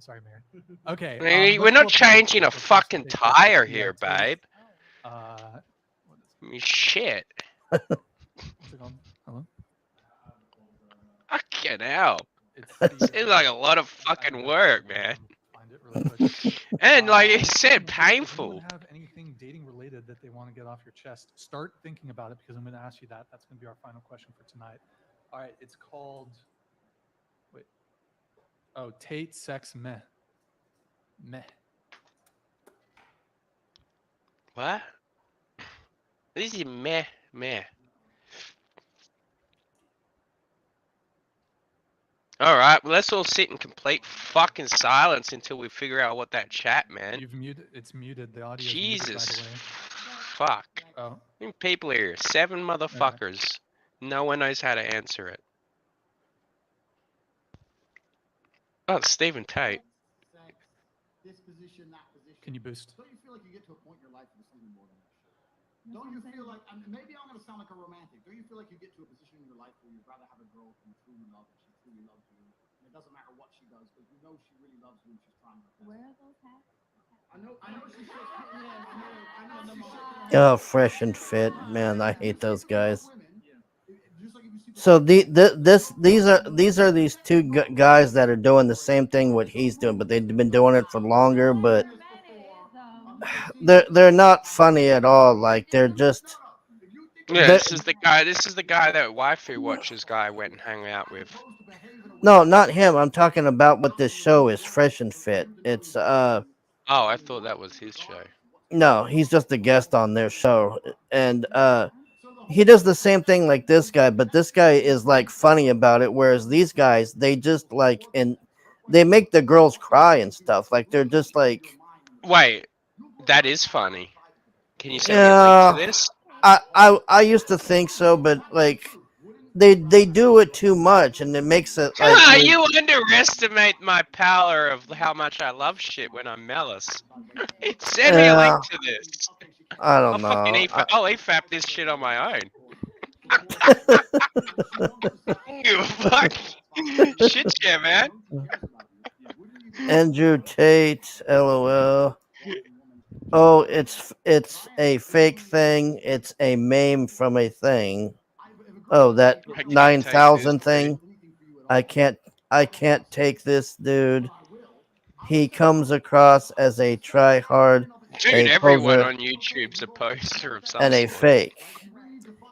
Okay.
I mean,
let's
we're not
go up to
changing
the
a
first
fucking
big question
tire
that we
here,
have today.
babe. I mean, shit.
What's it called? Hello?
Fucking hell.
It's
Seems like a lot of fucking work, man.
Find it really quick.
And like you said,
Does anyone
painful.
have anything dating related that they want to get off your chest? Start thinking about it because I'm going to ask you that. That's going to be our final question for tonight. All right. It's called. Wait. Oh, Tate sex meh. Meh.
What? This is meh. All right, well, let's all sit in complete fucking silence until we figure out what that chat, man.
You've muted. It's muted. The audio.
Jesus,
muted, by the way.
fuck.
Oh.
How many people here? 7 motherfuckers. No one knows how to answer it. Oh, it's Stephen Tate.
Can you boost?
Don't you feel like you get to a point in your life where there's something more than that shit? Don't you feel like, maybe I'm going to sound like a romantic. Don't you feel like you get to a position in your life where you'd rather have a girl who you truly love and she truly loves you? And it doesn't matter what she does, because you know she really loves you and she's trying her best. Where are those hats? I know she's
Oh, Fresh and Fit, man, I hate those guys. So these are these two guys that are doing the same thing what he's doing, but they've been doing it for longer. But they're not funny at all. Like they're just.
Yeah, this is the guy. This is the guy that Waifu Watchers guy went and hung out with.
No, not him. I'm talking about what this show is, Fresh and Fit. It's
Oh, I thought that was his show.
No, he's just a guest on their show, and he does the same thing like this guy, but this guy is like funny about it, whereas these guys, they just like, and they make the girls cry and stuff. Like they're just like.
Wait, that is funny. Can you send me a link to this?
I used to think so, but like they do it too much, and it makes it like
You underestimate my power of how much I love shit when I'm Mellis. Send me a link to this.
I don't know.
I'll EFAP this shit on my own. Fuck. Shit, yeah, man.
Andrew Tate, LOL. Oh, it's a fake thing. It's a meme from a thing. Oh, that 9,000 thing. I can't take this dude. He comes across as a try-hard,
Dude, everyone on YouTube's a poster of some
and a
sort.
fake.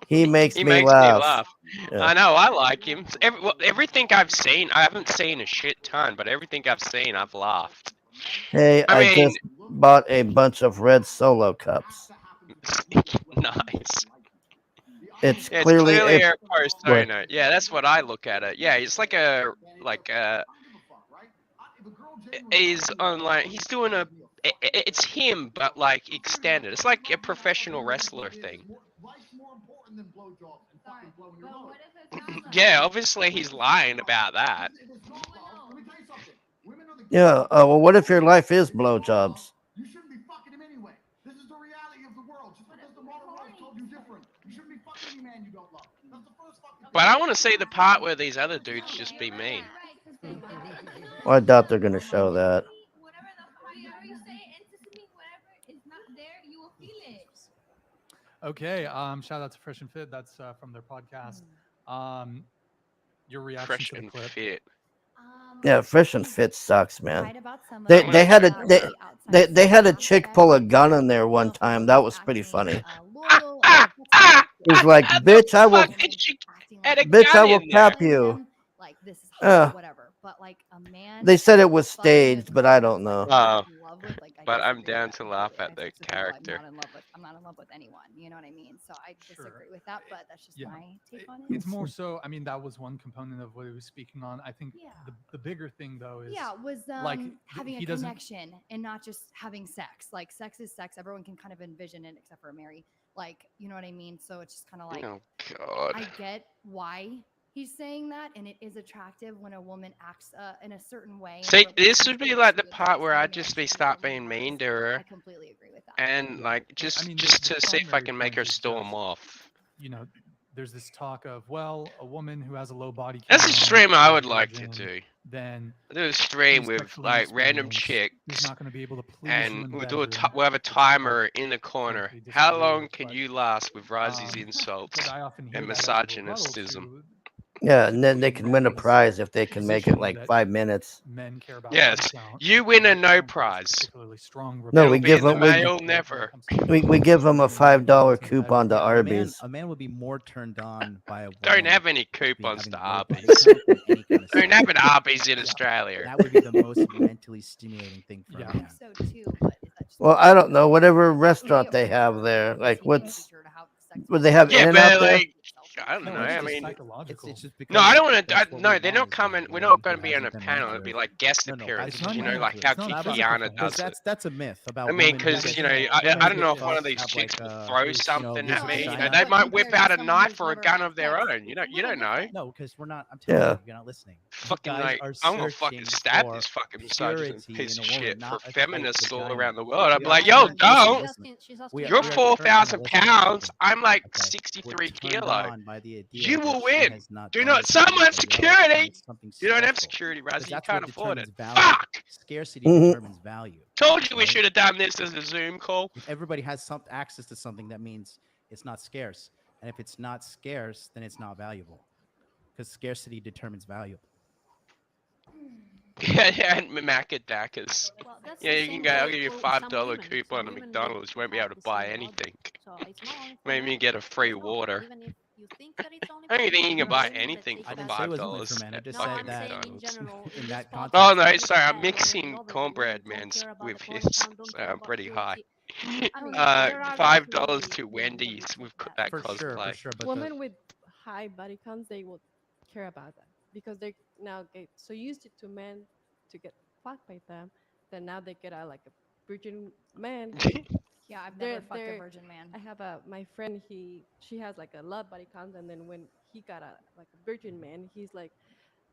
He makes me laugh. Yeah.
I know, I like him. Everything I've seen, I haven't seen a shit ton, but everything I've seen, I've laughed.
Hey, I just bought a bunch of red Solo cups.
Nice.
It's
Yeah,
clearly
a post owner. Yeah, that's what I look at it. Yeah, it's like he's on like he's doing it's him but like extended. It's like a professional wrestler thing. Yeah, obviously he's lying about that.
Yeah. Well, what if your life is blowjobs?
You shouldn't be fucking him anyway. This is the reality of the world. Just because the modern world told you different. You shouldn't be fucking any man you don't love. That's the first fucking.
But I want to see the part where these other dudes just be mean.
Well, I doubt they're gonna show that.
Okay. Shout out to Fresh and Fit. That's from their podcast. Your reaction
Fresh
to the
and
clip.
Fit.
Yeah, Fresh and Fit sucks, man. They had a chick pull a gun in there one time. That was pretty funny. He's like, bitch, I will, bitch, I will cap you.
Like this is whatever, but like a man.
They said it was staged, but I don't know.
But I'm down to laugh at the character.
I'm not in love with anyone. You know what I mean? So I disagree with that, but that's just my take on it.
It's more so. I mean, that was one component of what he was speaking on. I think the bigger thing though is
was
like
having a connection and not just having sex. Like sex is sex. Everyone can kind of envision it, except for Mary. Like you know what I mean? So it's just kind of like,
oh God.
I get why he's saying that, and it is attractive when a woman acts in a certain way.
See, this would be like the part where I'd just start being mean to her.
I completely agree with that.
And like just to see if I can make her storm off.
You know, there's this talk of, well, a woman who has a low body count.
That's a stream I would like to do.
Then
do a stream with like random chicks,
not going to be able to please
and we'll have a timer in the corner. How long can you last with Ryzie's insults and misogynistism?
Yeah, and then they can win a prize if they can make it like 5 minutes.
Men care about
Yes, you win a no prize.
No,
It'll
we
be
give
in the
them
mail, never.
we give them a $5 coupon to
Yeah,
Arby's.
a man would be more turned on by a woman.
Don't have any
being
coupons
having
to
a low body
Arby's.
count than any kind of
Don't
sex.
have an Arby's in Australia.
That would be the most mentally stimulating thing for a man.
So too, but is that just
Well, I don't know. Whatever restaurant they have there, like what's would they have
Yeah,
In and Out
but
there?
like, I don't know. I mean,
It's just
no, I don't want to.
that's what
No,
we
they're
want
not
is
coming.
a
We're
woman
not
who
going to be on a
hasn't been
panel. It'd
manipulated.
be like guest
No, but
appearances.
it's
You know,
not
like how
it's not about
Kikiana
because
does it.
that's a myth about.
I mean,
women
because
who
you know,
get-
I
women
don't
who
know
get
if one of
off
these
have,
chicks
like,
will throw
loose,
something
loose
at me. You know,
vagina.
they might whip out a knife or a gun of their own. You don't know.
No, because we're not. I'm telling
Yeah.
you, you're not listening. You
Fucking
guys
like,
are
I'm gonna fucking
searching
stab
for
this fucking misogynist
purity
piece
in
of
a woman,
shit for
not a tight
feminists all
vagina.
around the world. I'd
We
be
are
like, yo,
turned-
don't.
listen,
She's asking
we are-
You're
we are
4,000
turned-
pounds. I'm like
Okay.
63
We're turned
kilo.
on by the idea
You
that
will
she
win.
has not
Do
done
not
this to
summon
anybody else, and
security.
it's something
You don't have
special.
security,
Because
Ryzie. You
that's
can't
what
afford it.
determines value.
Fuck.
Scarcity
Mhm.
determines value.
Told you we
right?
should have done this as a Zoom call.
If everybody has some access to something, that means it's not scarce. And if it's not scarce, then it's not valuable. Because scarcity determines value.
Yeah, and Macadakas.
Well, that's
Yeah,
the
you can
same
go. I'll
for-
give you
for
$5
some women.
coupon
Some
to
women
McDonald's. You won't be
have
able to
the
buy
same
anything.
logic. So it's not only for
Maybe
men,
you get a free
it's not.
water.
Even if you think that it's only
I don't
for
think
men,
you can
there are
buy
women that
anything
take
for
I didn't
that
say it was only
$5
for men. I
at
just
No,
said
I'm
that
saying in
McDonald's.
general.
in
In
that
this
context.
Oh
podcast,
no,
people
sorry, I'm
said that
mixing
women love it,
cornbread,
women don't
man,
care about
with
the body
his.
count, don't
So
care
I'm
about
pretty high.
purity. I mean, there are guys
$5
who
to
really
Wendy's.
accept
We've got
that.
that
For sure,
cosplay.
for sure. But
Women with high body counts, they will care about that because they now get so used to men to get fucked by them that now they get a like a virgin man.
Yeah, I've
They're-
never fucked a
they're-
virgin man.
I have my friend. She has like a lot body count, and then when he got a virgin man, he's like,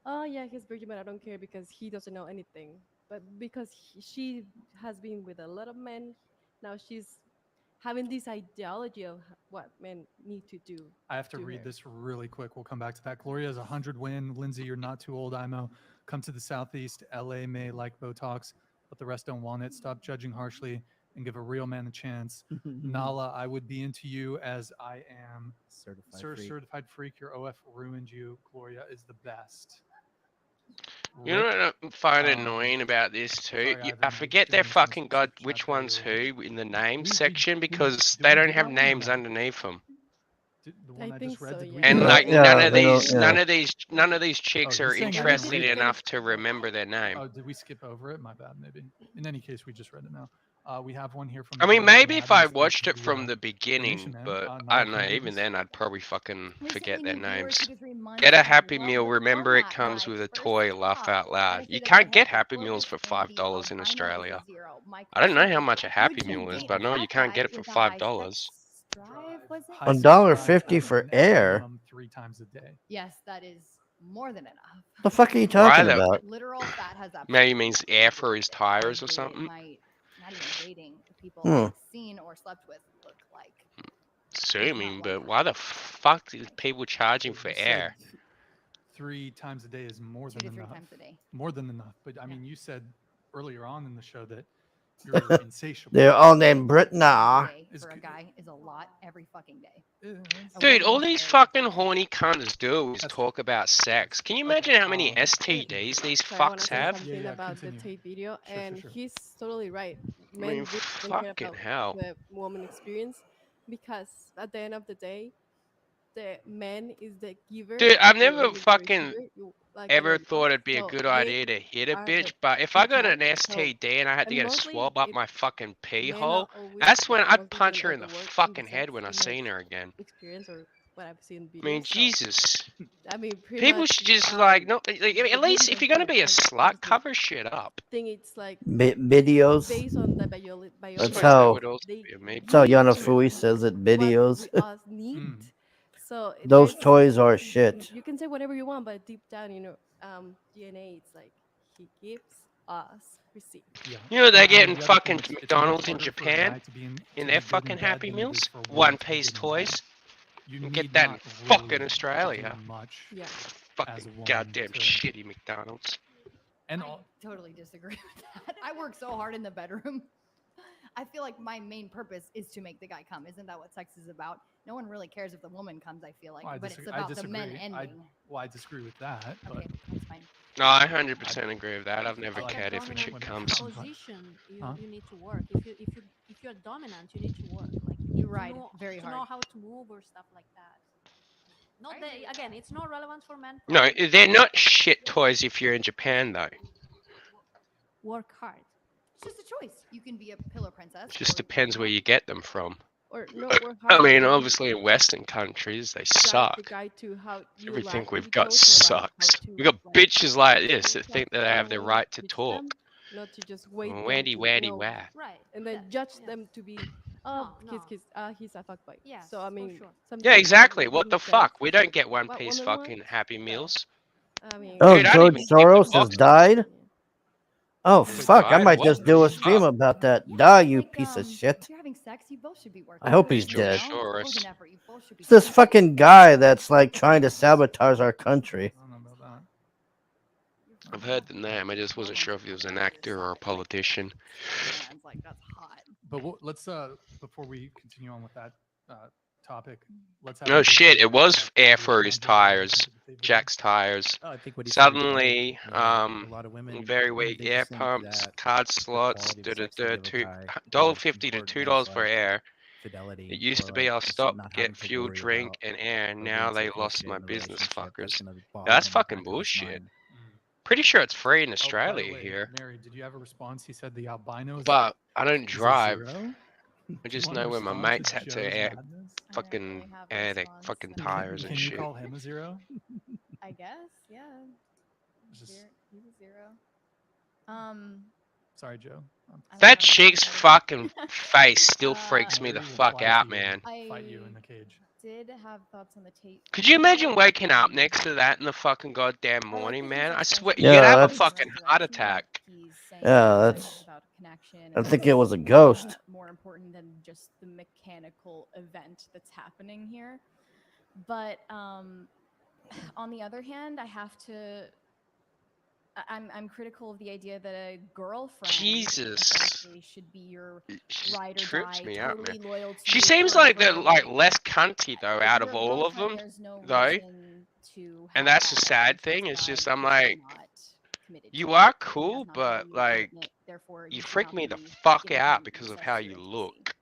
oh yeah, he's virgin, but I don't care because he doesn't know anything. But because she has been with a lot of men, now she's having this ideology of what men need to do.
I have to read this really quick. We'll come back to that. Gloria is 100 win. Lindsay, you're not too old. IMO, come to the Southeast. LA may like Botox, but the rest don't want it. Stop judging harshly and give a real man a chance. Nala, I would be into you as I am. Certified freak. Your OF ruined you. Gloria is the best.
You know what I find annoying about this too? I forget their fucking god which one's who in the name section because they don't have names underneath them.
The one I
think
just read.
so,
Did we
yeah.
And
do
like
that?
Yeah, they don't- yeah.
none of these chicks
Oh,
are
he's saying I didn't
interested
read it.
enough to remember their name.
Oh, did we skip over it? My bad, maybe. In any case, we just read it now. We have one here from.
I mean,
Gloria
maybe if I
Gladness. Thanks
watched
for
it
the,
from the
donation,
beginning,
man.
but
Not
I
a
don't know. Even
Canadians.
then, I'd probably fucking forget their
Recently,
names.
2 to 3 months
Get a
of
Happy
love
Meal.
with
Remember, it
format,
comes
like,
with a
first
toy. Laugh
off,
out loud.
Honestly,
You
the
can't get
head
Happy
to
Meals
foot
for
was Andy,
$5 in
albino is a
Australia.
0. My
I don't know
question
how
is,
much a Happy
would you
Meal is,
date
but I
a
know you
fat
can't
guy
get it for
with a high
$5.
sex drive, was it?
High sex
$1.50
drive
for
and
air.
minimum 3 times a day.
Yes, that is more than enough.
The fuck are you talking
Why though?
about?
Literal fat has absolutely
Maybe means air for
nothing
his
to do with
tires or
the way
something.
my not even dating the people
Hmm.
I've seen or slept with look like.
Assuming, but why the fuck is people charging for
You said
air?
3 times a day is more
2
than
to 3
enough.
times a day.
More than enough. But I mean, you said earlier on in the show that you're insatiable.
They're all named Britna.
Day for a guy is a lot every fucking day.
Dude, all these fucking horny cunts do is talk about sex. Can you imagine how many STDs these
So I want
fucks
to say
have?
something about the Tate video, and he's totally right.
I
Men
mean,
really don't care
fucking
about
hell.
the woman experience because at the end of the day, the man is the giver.
Dude, I've
the
never
woman is the
fucking
receiver. You, like,
ever
and
thought it'd be a
so
good
they
idea to hit a
are
bitch,
the
but if I got an
recharge. So
STD and I had to
and
get a
mostly
swab up
it
my fucking pee
men
hole,
are always
that's when I'd
mostly
punch
men
her in the
overworked in
fucking
the
head
sex
when I
in my
seen her again.
experience or what I've seen in
I mean,
videos. So
Jesus.
I mean, pretty
People
much,
should just like not like,
the
at least
ladies
if
are
you're gonna be a
like
slut, cover shit up.
think it's like
Videos.
based on the
That's
biology.
That
how.
would also
They
be a me
That's how
give you
Yonofui says it.
what
Videos.
we all need. So
Those
there's
toys are shit.
you can say whatever you want, but deep down, DNA, it's like he gives us receive.
You know they
And
get in
the other
fucking
thing, it's much
McDonald's in
harder for a
Japan
guy to be
in
to
their
be good
fucking
in bed
Happy
than it is
Meals,
for a woman to be
one-piece
good in
toys.
bed.
You can
need
get that in
not
fucking
really
Australia.
to do much
Yeah.
as
Fucking
a woman
goddamn
to-
shitty McDonald's.
And
I totally disagree with that. I work so hard in the bedroom. I feel like my main purpose is to make the guy come. Isn't that what sex is about? No one really cares if the woman comes. I feel like,
Well,
but it's about the men ending.
I disagree with that. But
Okay, that's fine.
No, I 100% agree with that. I've never
like
cared if a
dominant
chick comes.
position,
Huh?
you need to work. If you're dominant, you need to work. Like you need
You're right,
to know,
very
to know
hard.
how to move or stuff like that. Not that again, it's not relevant for men.
No,
probably.
they're not shit toys if you're in Japan though.
Work hard.
It's just a choice. You can be a pillow princess.
Just
or
depends where you get them from.
Or no,
But,
work
I
hard.
mean,
like,
obviously in Western countries they
guide
suck.
the guy to how you
Everything
like
we've
to be
got
clothed, or, like, how
sucks.
to,
We got
like,
bitches like this that
yourself
think that they have the
and
right to
teach
talk.
them, not to just wait them
Waddy
to,
waddy wah.
Right.
and then judge them to be, oh,
No,
he's a fuckboy.
Yes,
So I
for
mean,
sure.
Yeah,
sometimes
exactly.
it
What the
makes sense.
fuck? We don't get One
What
Piece
women
fucking
want?
Happy Meals.
I mean,
Oh,
Dude, I
George
didn't even give the
Soros has
box.
died. Oh
Who
fuck! I
died?
might
What
just
the
do a
fuck?
stream about that.
Yeah,
Die,
it's
you
like,
piece of
if
shit.
you're having sex, you both should be working.
I hope he's
It's George
dead.
You know? It's both
Soros.
an effort. You both should be
It's this
trying.
fucking guy that's like trying to sabotage our country.
I don't know about that.
I've heard the name. I just wasn't sure if he was an actor or a politician.
Man's like, that's hot.
But let's before we continue on with that topic, let's have.
No
another
shit,
debate
it was
about
air
the
for his
advantage of
tires,
relationship that they've
Jack's tires.
Oh, I think what he said is right.
Suddenly,
Yeah, a lot of women
very
they
weak
just
air
think
pumps,
that
card
the
slots,
quality of sex you give a guy
$1.50 to
important
$2
as
for
like
air.
fidelity
It used
or
to be
like
I'll
just
stop,
not
get
having to
fuel,
worry
drink,
about
and air, and
or
now
being
they
some
lost
bullshit
my
in a
business
relationship that's
fuckers.
gonna bother
That's
him in the
fucking
back of his
bullshit.
mind.
Pretty sure it's free in
Oh, by the
Australia
way,
here,
Mary, did you have a response? He said the albino
but I don't
is a
drive.
zero.
I
Do you
just
want to
know where my
respond to
mates had
Joe's
to air,
madness?
fucking air their fucking tires and
Can you
shit.
call him a zero?
I guess, yeah.
Just-
He's a zero.
Sorry, Joe.
That chick's fucking face still freaks me the
Mary will
fuck
fight
out,
you-
man.
Fight you in the cage.
Did have thoughts on the tape.
Could you imagine waking up next to that in the fucking goddamn morning, man? I swear,
Yeah,
you'd have a
that's-
fucking heart attack.
Yeah, that's. I think it was a ghost.
More important than just the mechanical event that's happening here. But on the other hand, I have to. I'm critical of the idea that a girlfriend
Jesus.
essentially should be your ride or
Trips
die,
me out,
totally
man.
loyal to
She
you
seems like the
forever.
like less cunty though
If
out
you're
of
a
all of
girlfriend,
them,
there's no
though.
reason to
And
have
that's the
that
sad
relationship
thing.
with
It's
a
just
guy
I'm
that
like,
you're not committed
you
to.
are
He does
cool,
not
but
value your
like
commitment, therefore
you
should
freak
not
me the
be
fuck
giving
out
him
because of
access
how
to
you
your
look.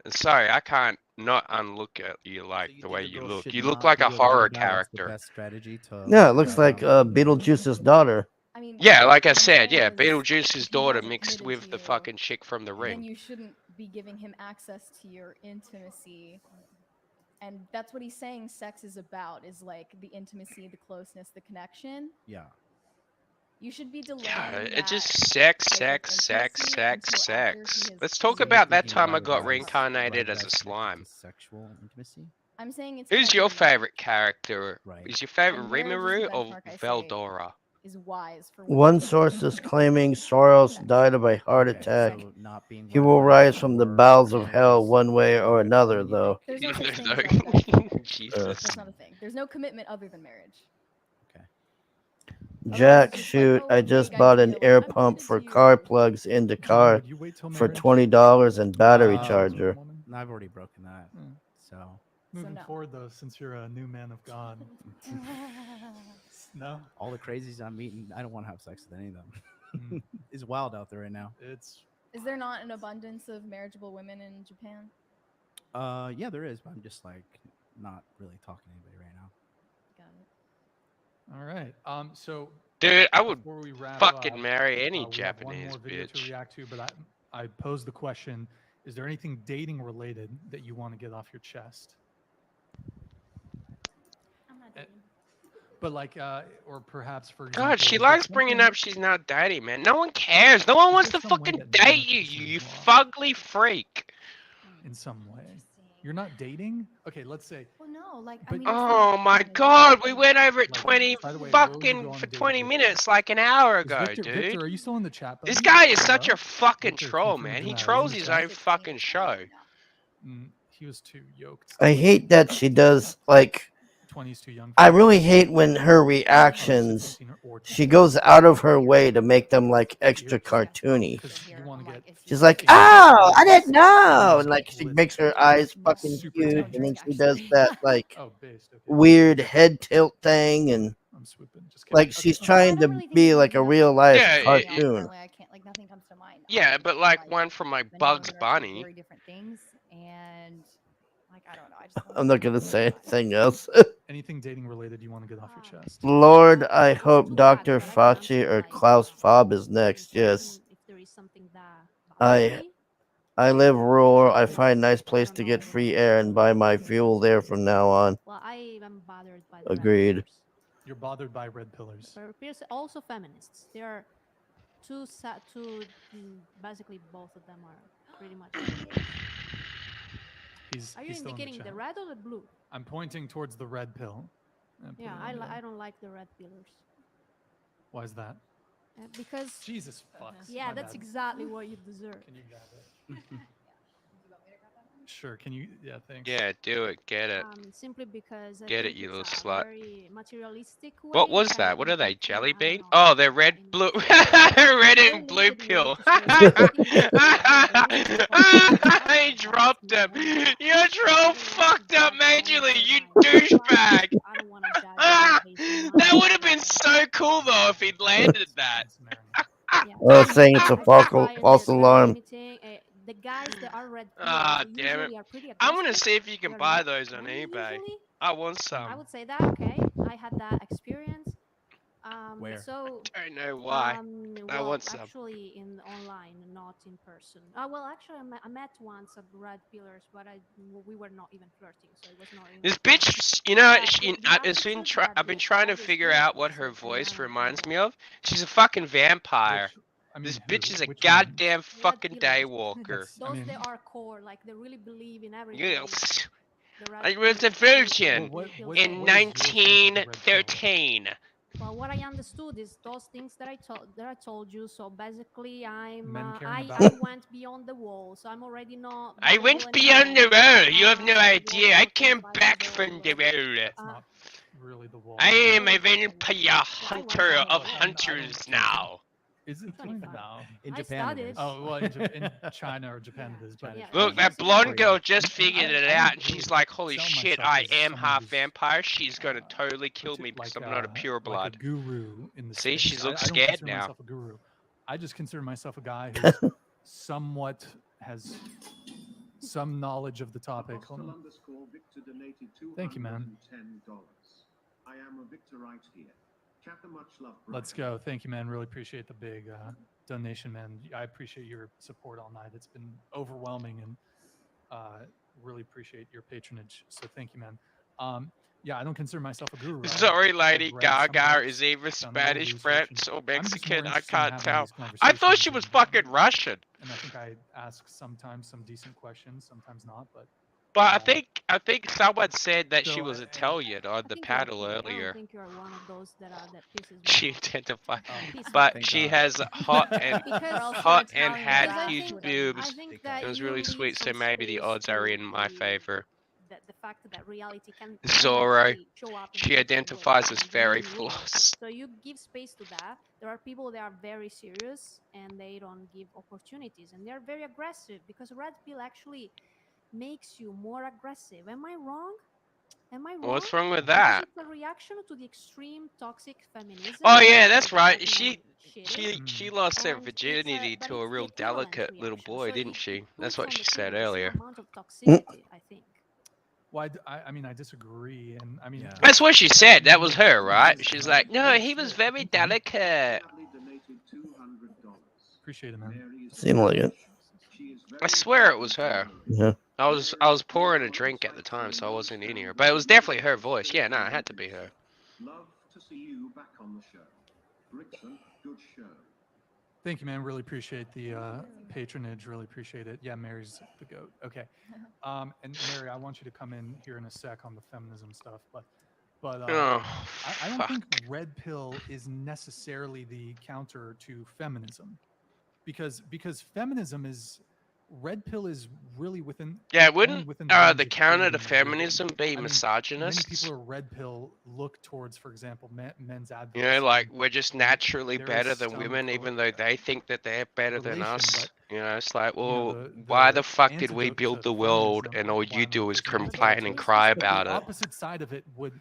And sorry, I can't not unlook at you like the way
A
you
girl
look.
should
You look
not
like
be
a
a ride or
horror
die. That's the
character.
best strategy to
Yeah, it
look
looks
at,
like Beetlejuice's daughter.
I mean,
Yeah, like I
what I'm
said,
saying
yeah,
is,
Beetlejuice's
if he
daughter
hasn't
mixed
committed
with
to
the
you,
fucking chick from The
then
Ring.
you shouldn't be giving him access to your intimacy. And that's what he's saying sex is about, is like the intimacy, the closeness, the connection.
Yeah.
You should be delaying
Yeah,
that
it's just sex,
type of
sex, sex,
intimacy
sex,
until after
sex.
he has
Let's talk
So you're
about that
thinking
time I
ride or
got
dies-
reincarnated
ride or
as a
dies connected
slime.
to sexual intimacy.
I'm saying it's
Who's
connected
your
to
favorite character?
Right.
Is your favorite
And marriage is the
Rimuru or
benchmark, I say,
Veldora?
is wise for
One source is claiming Soros died of a heart
Okay,
attack.
so not being
He
ride
will
or die
rise from the
for
bowels of hell
marriage
one way
is
or
better.
another,
When you
though.
There's no such
There's
thing
no-
as ride or die.
Jesus.
That's not a thing. There's no commitment other than marriage.
Jack,
it's just
shoot!
like, oh,
I just
vague
bought an
idea, like,
air
I'm
pump
committed
for
to you.
car plugs into car
would you wait till
for
marriage?
$20 and battery
Uh,
charger.
No, I've already broken that.
Hmm.
So
Moving
no.
forward, though, since you're a new man of God, no,
all the crazies I'm meeting, I don't want to have sex with any of them.
Mm.
It's wild out there right now.
it's
Is there not an abundance of marriageable women in Japan?
Yeah, there is, but I'm just like not really talking to anybody right now.
Got it.
all right. So,
Dude, I would
before we wrap
fucking
up,
marry any
we have one
Japanese
more video to
bitch.
react to, but I posed the question: is there anything dating related that you want to get off your chest?
I'm not
Eh,
dating.
But like, or perhaps for example,
God, she
is there
likes bringing
something-
up she's not dating, man. No one cares. No one wants to
there some way
fucking
that
date you,
manifests
you
more?
fugly freak.
in some way. You're not dating? Okay, let's say.
Well, no, like I
But-
mean, it's
Oh
not
my
dating.
god, we went over it
Like,
20
by the way, where would you
fucking
go on a
for
date
20
with-
minutes like an hour
Is
ago,
Victor,
dude.
Victor, are you still in the chat?
This
buddy?
guy is such
Hello?
a fucking
Victor,
troll,
can you
man. He
deny? Are you in
trolls
the
his
chat?
own fucking show.
He was too yoked.
I hate that she does like.
20's too young.
I really hate when her reactions. She goes out of her way to make them like extra cartoony.
Because you want want to get.
She's like, oh, I didn't know, and like she makes her eyes fucking huge, and then she does that like weird head tilt thing, and like she's trying to be like a real life
Yeah,
cartoon.
I can't like nothing comes to mind.
Yeah, but like one from like
Men and
Bugs
women are two
Bunny.
very different things, and like I don't know. I just
I'm not gonna say anything else.
Anything dating related you want to get off your chest?
Lord, I hope Dr. Fauci or Klaus Schwab is next. Yes.
If there is something that
I live rural. I find nice place to get free air and buy my fuel there from now on.
Well, I am bothered by the
Agreed.
You're bothered by red pillars.
Also feminists. They are basically both of them are pretty much. Are you
He's still in the
indicating the
chat.
red or the blue?
I'm pointing towards the red pill.
Yeah, I don't like the red pillars.
Why is that?
Because
Jesus fuck.
Yeah, that's exactly what you deserve.
Can you grab it? Sure. Can you? Yeah. Thanks.
Yeah, do it. Get it.
Simply because I
Get it,
think
you
it's
little
a
slut.
very materialistic way.
What was that? What are they? Jelly bean? Oh, they're red, blue, red and blue pill. I dropped him. Your troll fucked up majorly. You douchebag. That would have been so cool though if he'd landed that.
Oh, saying it's a false alarm.
The guys that are red
Ah,
pillars
damn it.
usually are pretty
I'm gonna
aggressive.
see if you can
They're
buy
not
those on
kind
eBay.
usually.
I want some.
I would say that, okay. I had that experience.
Where?
So,
I don't know why. I
well,
want some.
actually in online, not in person. Well, actually, I met once at Red Pillars, but we were not even flirting, so it was not even.
This bitch, you know, I've been trying to figure out what her voice reminds me of. She's a fucking vampire. This bitch is a goddamn fucking daywalker.
Those they are core, like they really believe in everything.
Yes. I was a virgin in 1913.
Well, what I understood is those things that I told you. So basically, I went beyond the wall. So I'm already not.
I went beyond the wall. You have no idea. I came back from the wall.
Really the wall.
I am a vampire hunter of hunters now.
Is it now?
In Japan it is.
Oh, well, in China or Japan it is. But
Look, that blonde girl just figured it out, and she's like, "Holy shit, I am half vampire. She's gonna totally kill me because I'm not a pure blood."
Like a guru in the
See, she looks
I don't
scared
consider
now.
myself a guru. I just consider myself a guy who somewhat has some knowledge of the topic. Hold on. Thank you, man.
I am a Victorite here. Much love,
Let's go. Thank you, man. Really appreciate the big donation, man. I appreciate your support all night. It's been overwhelming, and really appreciate your patronage. So thank you, man. Yeah, I don't consider myself a guru.
Sorry, Lady Gaga is either Spanish, French, or Mexican. I can't tell. I thought she was fucking Russian.
And I think I ask sometimes some decent questions, sometimes not, but.
But I think someone said that she was Italian on the panel earlier.
I think you're one of those that pisses me
She
off.
identified,
Thank
but
God.
she has hot and
Because
had
I
huge
think-
boobs.
I think that
It was
you
really
need
sweet, so
some
maybe the
space
odds are
to
in my favor.
The fact that reality can
Zorro,
actually show up in
she
different
identifies
ways
as
and
very
really will.
flawless.
So you give space to that. There are people that are very serious and they don't give opportunities, and they're very aggressive because red pill actually makes you more aggressive. Am I wrong? Am I wrong?
What's wrong with
Because
that?
it's a reaction to the extreme toxic feminism.
Oh yeah, that's right. She
Shitty.
lost her virginity to a real delicate little boy, didn't she? That's what she said earlier.
Amount of toxicity, I think.
Well, I mean, I disagree, and I mean.
That's what she said. That was her, right? She's like, no, he was very delicate.
Appreciate it, man.
Seemed like it.
I swear it was her.
Yeah.
I was pouring a drink at the time, so I wasn't in here. But it was definitely her voice. Yeah, no, it had to be her.
Love to see you back on the show. Brixton, good show.
Thank you, man. Really appreciate the patronage. Really appreciate it. Yeah, Mary's the goat. Okay. And Mary, I want you to come in here in a sec on the feminism stuff, but
Oh,
I don't think red pill is necessarily the counter to feminism, because feminism is red pill is really within.
Yeah,
only
wouldn't
within
the
range of
counter to
dating.
feminism be
I mean,
misogynists?
Many people who are red pill look towards, for example, men's advocacy.
You know, like we're just naturally
There
better
is
than
some
women, even though they think that they're better than
relation,
us. You know, it's like,
you
well,
know,
why the fuck did we
antidote
build
to
the world
feminism
and all you
requirement
do is
is
complain and
military.
cry
But
about
the
it?
opposite side of it would,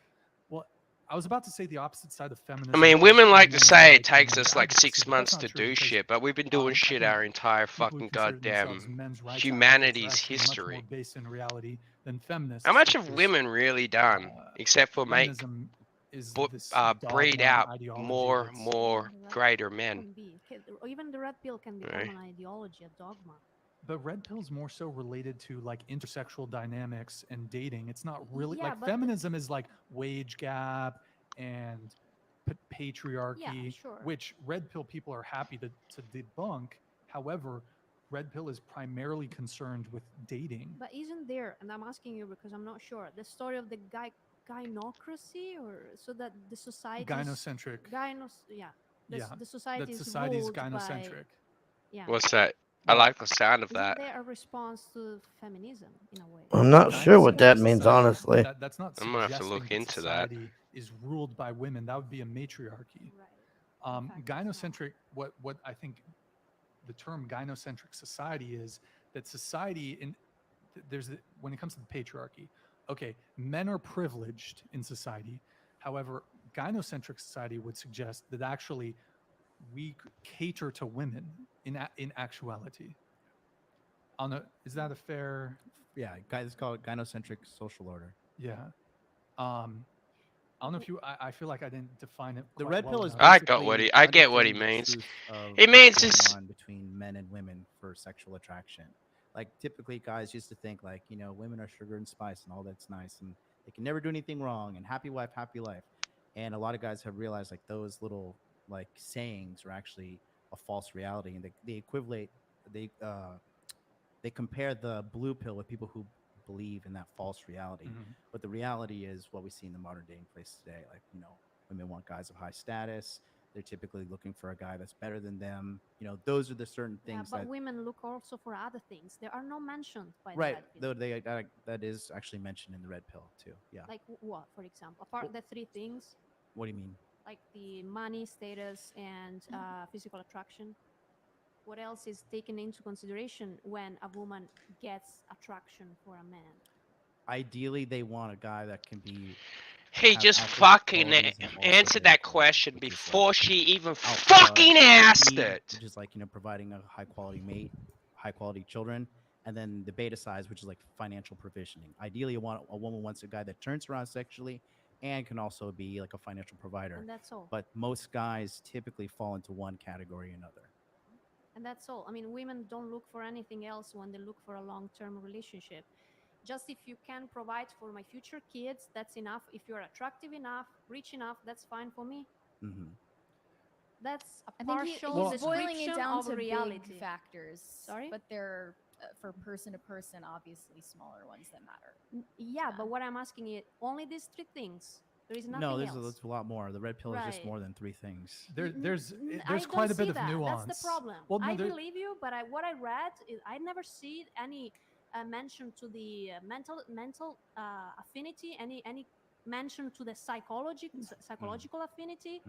well, I was about to say the opposite side of
I
feminism.
mean,
is
women like to
men's
say it
rights and
takes
men's
us like
advocacy,
6
but that's
months
not
to
true
do
because,
shit, but we've been doing
I
shit
think
our entire
people who
fucking
consider themselves
goddamn
men's rights advocates are
humanity's
actually much more
history.
based in reality than feminists.
How much
which
have
is,
women really done, except for make
feminism is this
breed
dogma and
out
ideology
more
that's
greater men?
Can be. Or even the red pill can become
Right.
an ideology, a dogma.
But red pill's more so related to like intersexual dynamics and dating. It's not really
Yeah,
like
but
feminism is like wage gap and patriarchy,
sure.
which red pill people are happy to debunk. However, red pill is primarily concerned with dating.
But isn't there, and I'm asking you because I'm not sure, the story of the gynocracy, or so that the society
Gynocentric.
Yeah.
Yeah,
The society
that
is
society's
ruled by.
gynocentric.
Yeah.
What's that? I like the sound of
Isn't
that.
there a response to feminism in a way?
I'm not sure what that means,
Society,
honestly.
that's not
I'm gonna have to
suggesting
look
that
into that.
society is ruled by women. That would be a matriarchy. Gynocentric, what I think the term gynocentric society is, that society when it comes to the patriarchy, okay, men are privileged in society. However, gynocentric society would suggest that actually we cater to women in actuality. I don't know, is that a fair?
Yeah, guys, it's called gynocentric social order.
Yeah. I don't know if you. I feel like I didn't define it.
The
quite
red
well
pill is
enough.
I got what I get what he
understanding the
means.
truth of
It
what's
means
going
it's
on between men and women for sexual attraction. Like typically, guys used to think like, women are sugar and spice and all that's nice, and they can never do anything wrong, and happy wife, happy life. And a lot of guys have realized like those little like sayings are actually a false reality, and they equivalent they compare the blue pill with people who believe in that false reality. But the reality is what we see in the modern dating place today. Like, women want guys of high status. They're typically looking for a guy that's better than them. Those are the certain things
but
that
women look also for other things. There are no mentioned by the
right.
red pill.
Though that is actually mentioned in the red pill too. Yeah.
Like what, for example? Apart the three things,
What do you mean?
like the money, status, and physical attraction. What else is taken into consideration when a woman gets attraction for a man?
Ideally, they want a guy that can be.
He
have
just
alpha
fucking
qualities and also
answered
beta
that
qualities,
question
which is
before
like,
she even
alpha,
fucking asked
speed,
it.
which is like providing a high quality mate, high quality children, and then the beta size, which is like financial provisioning. Ideally, a woman wants a guy that turns around sexually and can also be like a financial provider.
And that's all.
But most guys typically fall into one category or another.
And that's all. I mean, women don't look for anything else when they look for a long-term relationship. Just if you can provide for my future kids, that's enough. If you're attractive enough, rich enough, that's fine for me.
Mm-hmm.
That's a
I think
partial
he's boiling it
description
down
of
to
reality.
big factors.
Sorry?
But they're for person to person, obviously smaller ones that matter.
Yeah, but what I'm asking is only these three things. There is nothing
No,
else.
there's a lot more. The red pill is just
Right.
more than three things.
There's
I
quite a
don't
bit
see
of
that.
nuance.
That's the problem.
Well, no,
I
there-
believe you, but what I read is I never see any mention to the mental affinity, any mention to the psychological affinity,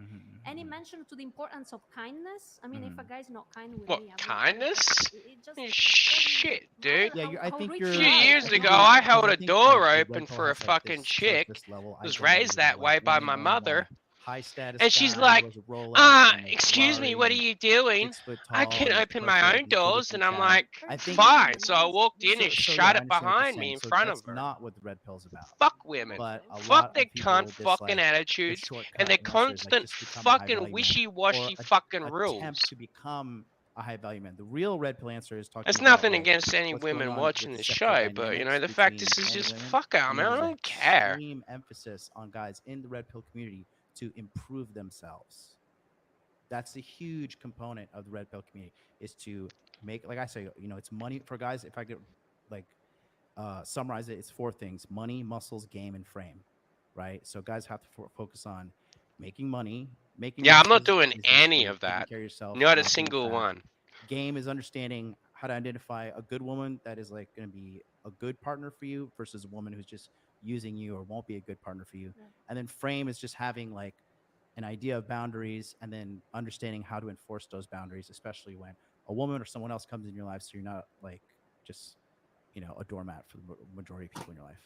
any mention to the importance of kindness. I mean, if a guy's not kind with
What,
me,
kindness?
it just
Shit, dude.
Yeah, I think
A
you're.
few years ago,
you're-
I
'cause
held a
think,
door
the red
open
pill
for a
has, like,
fucking
this
chick.
surface level
Was
identity
raised
of,
that way by
women
my
only want
mother.
a high status
And she's
guy
like,
who has a Rolex and a
excuse me,
Ferrari
what are
and
you doing?
6 foot
I
tall
can
and
open my
perfect
own
and good
doors.
looking
And I'm
Chad.
like,
I think
fine. So I walked in and
yeah,
shut
I
it
understand what you're
behind me
saying.
in
So
front
that's
of her.
not what the red pill's about.
Fuck women.
But a
Fuck
lot
their
of people
cunt
dislike
fucking
the
attitudes
shortcut
and their
answers, like
constant
just become a high
fucking
value man,
wishy-washy
or
fucking
attempt
rules.
to become a high value man. The real red pill answer is talking
There's
about
nothing
like,
against any
what's going
women
on
watching
with
the
sexual
show, but
dynamics
the fact
between
is,
men and
just
women.
fuck out,
And
man. I
there's an
don't care.
extreme emphasis on guys in the red pill community to improve themselves. That's a huge component of the red pill community, is to make, like I say, it's money for guys. If I could like summarize it, it's four things: money, muscles, game, and frame. Right. So guys have to focus on making money. Making
Yeah, I'm not
muscles
doing
is
any
basically
of
taking
that.
care of yourself,
Not a
not being
single
fat.
one.
Game is understanding how to identify a good woman that is like going to be a good partner for you versus a woman who's just using you or won't be a good partner for you.
Yeah.
And then frame is just having like an idea of boundaries and then understanding how to enforce those boundaries, especially when a woman or someone else comes in your life, so you're not like just a doormat for the majority of people in your life.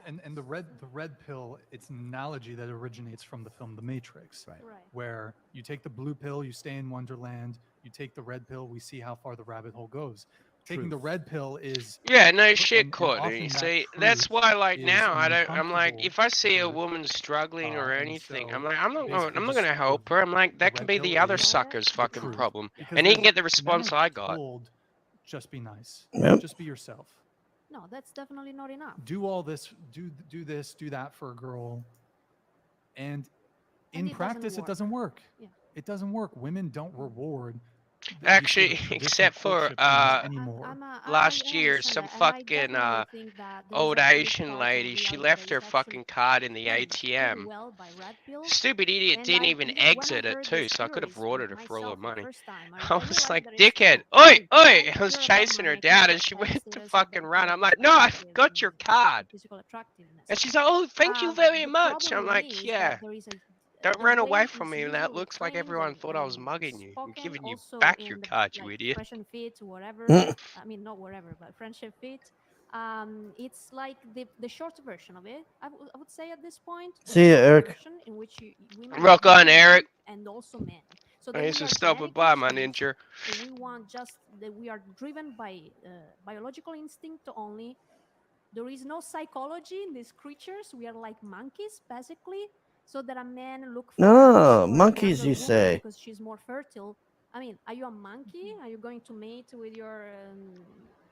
And the red pill, it's an analogy that originates from the film The Matrix,
right?
Where you take the blue pill, you stay in Wonderland. You take the red pill, we see how far the rabbit hole goes. Taking the red pill is
no shit, Courtney. See, that's why like now I'm like, if I see a woman struggling or anything, I'm like, I'm not gonna help her. I'm like, that can be the other sucker's fucking problem, and he can get the response I got.
Just be nice.
Yep.
Just be yourself.
No, that's definitely not enough.
Do all this, do this, do that for a girl, and in practice it doesn't work.
Yeah.
It doesn't work. Women don't reward.
Actually, except for last year, some fucking old Asian lady, she left her fucking card in the ATM. Stupid idiot didn't even exit it too, so I could have rorted her for all her money. I was like, dickhead, oi, oi! I was chasing her down and she went to fucking run. I'm like, no, I've got your card. And she's like, oh, thank you very much. I'm like, yeah. Don't run away from me. That looks like everyone thought I was mugging you. I'm giving you back your card, you idiot.
Expression fit, whatever. I mean, not whatever, but friendship fit. It's like the short version of it. I would say at this point.
See ya, Eric.
In which women
rock on, Eric.
And also men. So
I used to stop with by my ninja.
We want just that we are driven by biological instinct only. There is no psychology in these creatures. We are like monkeys, basically. So that a man look for
No, monkeys, you say.
Because she's more fertile. I mean, are you a monkey? Are you going to mate with your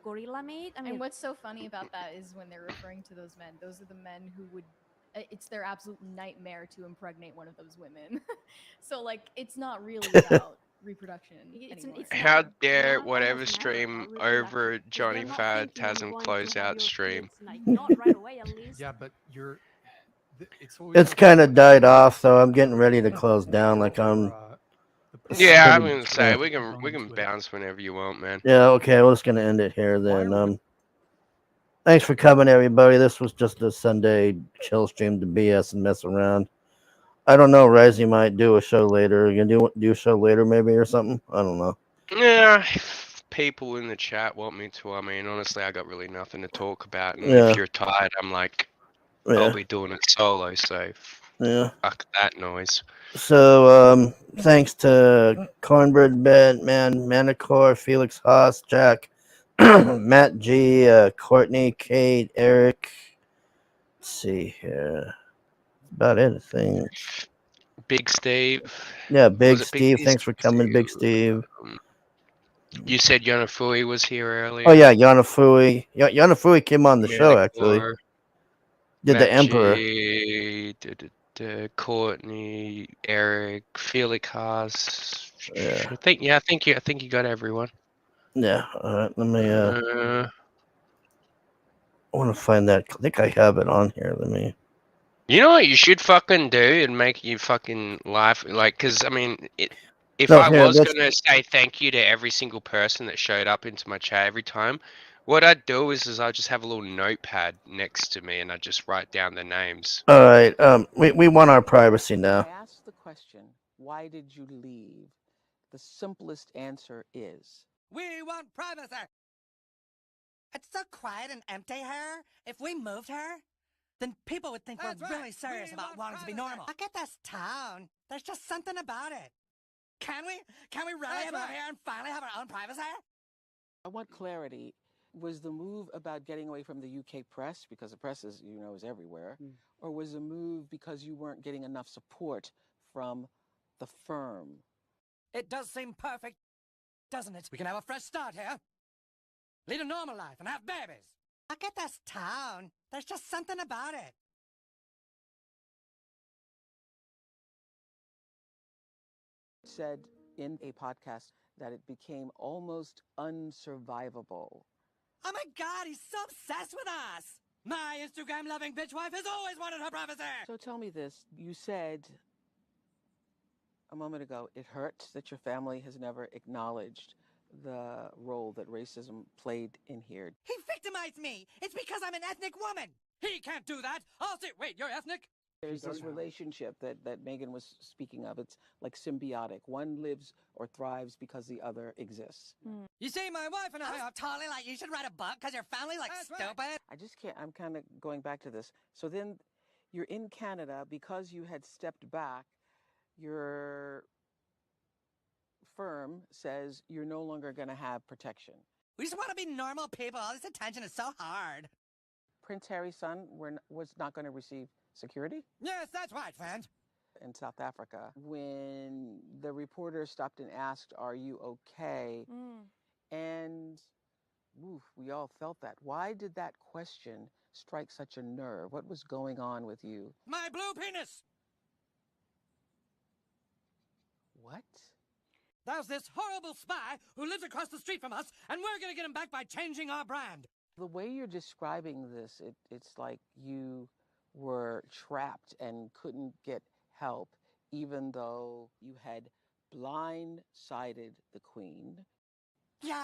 gorilla mate? I mean,
and what's so funny about that is when they're referring to those men, those are the men who would, it's their absolute nightmare to impregnate one of those women. So like, it's not really about reproduction anymore.
How dare whatever stream over Johnny Phantasm closeout stream.
Not right away, at least.
Yeah, but you're...
It's kind of died off, so I'm getting ready to close down. Like I'm.
Yeah, I'm gonna say we can bounce whenever you want, man.
Yeah, okay, we're just gonna end it here then. Thanks for coming, everybody. This was just a Sunday chill stream to BS and mess around. I don't know. Ryzie might do a show later. You gonna do a show later, maybe, or something? I don't know.
Yeah, if people in the chat want me to. I mean, honestly, I got really nothing to talk about. And if you're tired, I'm like.
Yeah.
I'll be doing it solo, so fuck that noise.
So, thanks to Cornbread Man, Manicor, Felix Haas, Jack, Matt G, Courtney, Kate, Eric. Let's see here. That's about it, I think.
Big Steve.
Yeah, Big Steve. Thanks for coming, Big Steve.
You said Yonofui was here earlier.
Oh, yeah, Yonofui. Yonofui came on the show, actually. Did the Emperor.
Courtney, Eric, Felix Haas.
Yeah.
I think you got everyone.
Yeah. All right. Let me. I want to find that. I think I have it on here. Let me.
You know what you should fucking do and make you fucking life like, because I mean, if I was gonna say thank you to every single person that showed up into my chat every time. What I'd do is I'd just have a little notepad next to me and I'd just write down their names.
All right. We want our privacy now.
I asked the question, why did you leave? The simplest answer is...
We want privacy! It's so quiet and empty here. If we moved her, then people would think we're really serious about wanting to be normal. Look at this town. There's just something about it. Can we really move here and finally have our own privacy?
I want clarity. Was the move about getting away from the UK press, because the press is, is everywhere, or was the move because you weren't getting enough support from the firm?
It does seem perfect, doesn't it? We can have a fresh start here. Lead a normal life and have babies. Look at this town. There's just something about it.
Said in a podcast that it became almost unsurvivable.
Oh my God, he's so obsessed with us! My Instagram-loving bitch wife has always wanted her privacy!
So tell me this, you said a moment ago, it hurts that your family has never acknowledged the role that racism played in here.
He victimized me! It's because I'm an ethnic woman! He can't do that! I'll say, wait, you're ethnic?
There's this relationship that Megan was speaking of. It's like symbiotic. One lives or thrives because the other exists.
You see, my wife and I are totally like, you should write a book because your family like stupid.
I just can't, I'm kind of going back to this. So then you're in Canada because you had stepped back. Your firm says you're no longer going to have protection.
We just want to be normal people. All this attention is so hard.
Prince Harry's son was not going to receive security?
Yes, that's right, friend.
In South Africa, when the reporter stopped and asked, "Are you okay?" And oof, we all felt that. Why did that question strike such a nerve? What was going on with you?
My blue penis!
What?
There's this horrible spy who lives across the street from us, and we're gonna get him back by changing our brand.
The way you're describing this, it's like you were trapped and couldn't get help, even though you had blindsided the queen.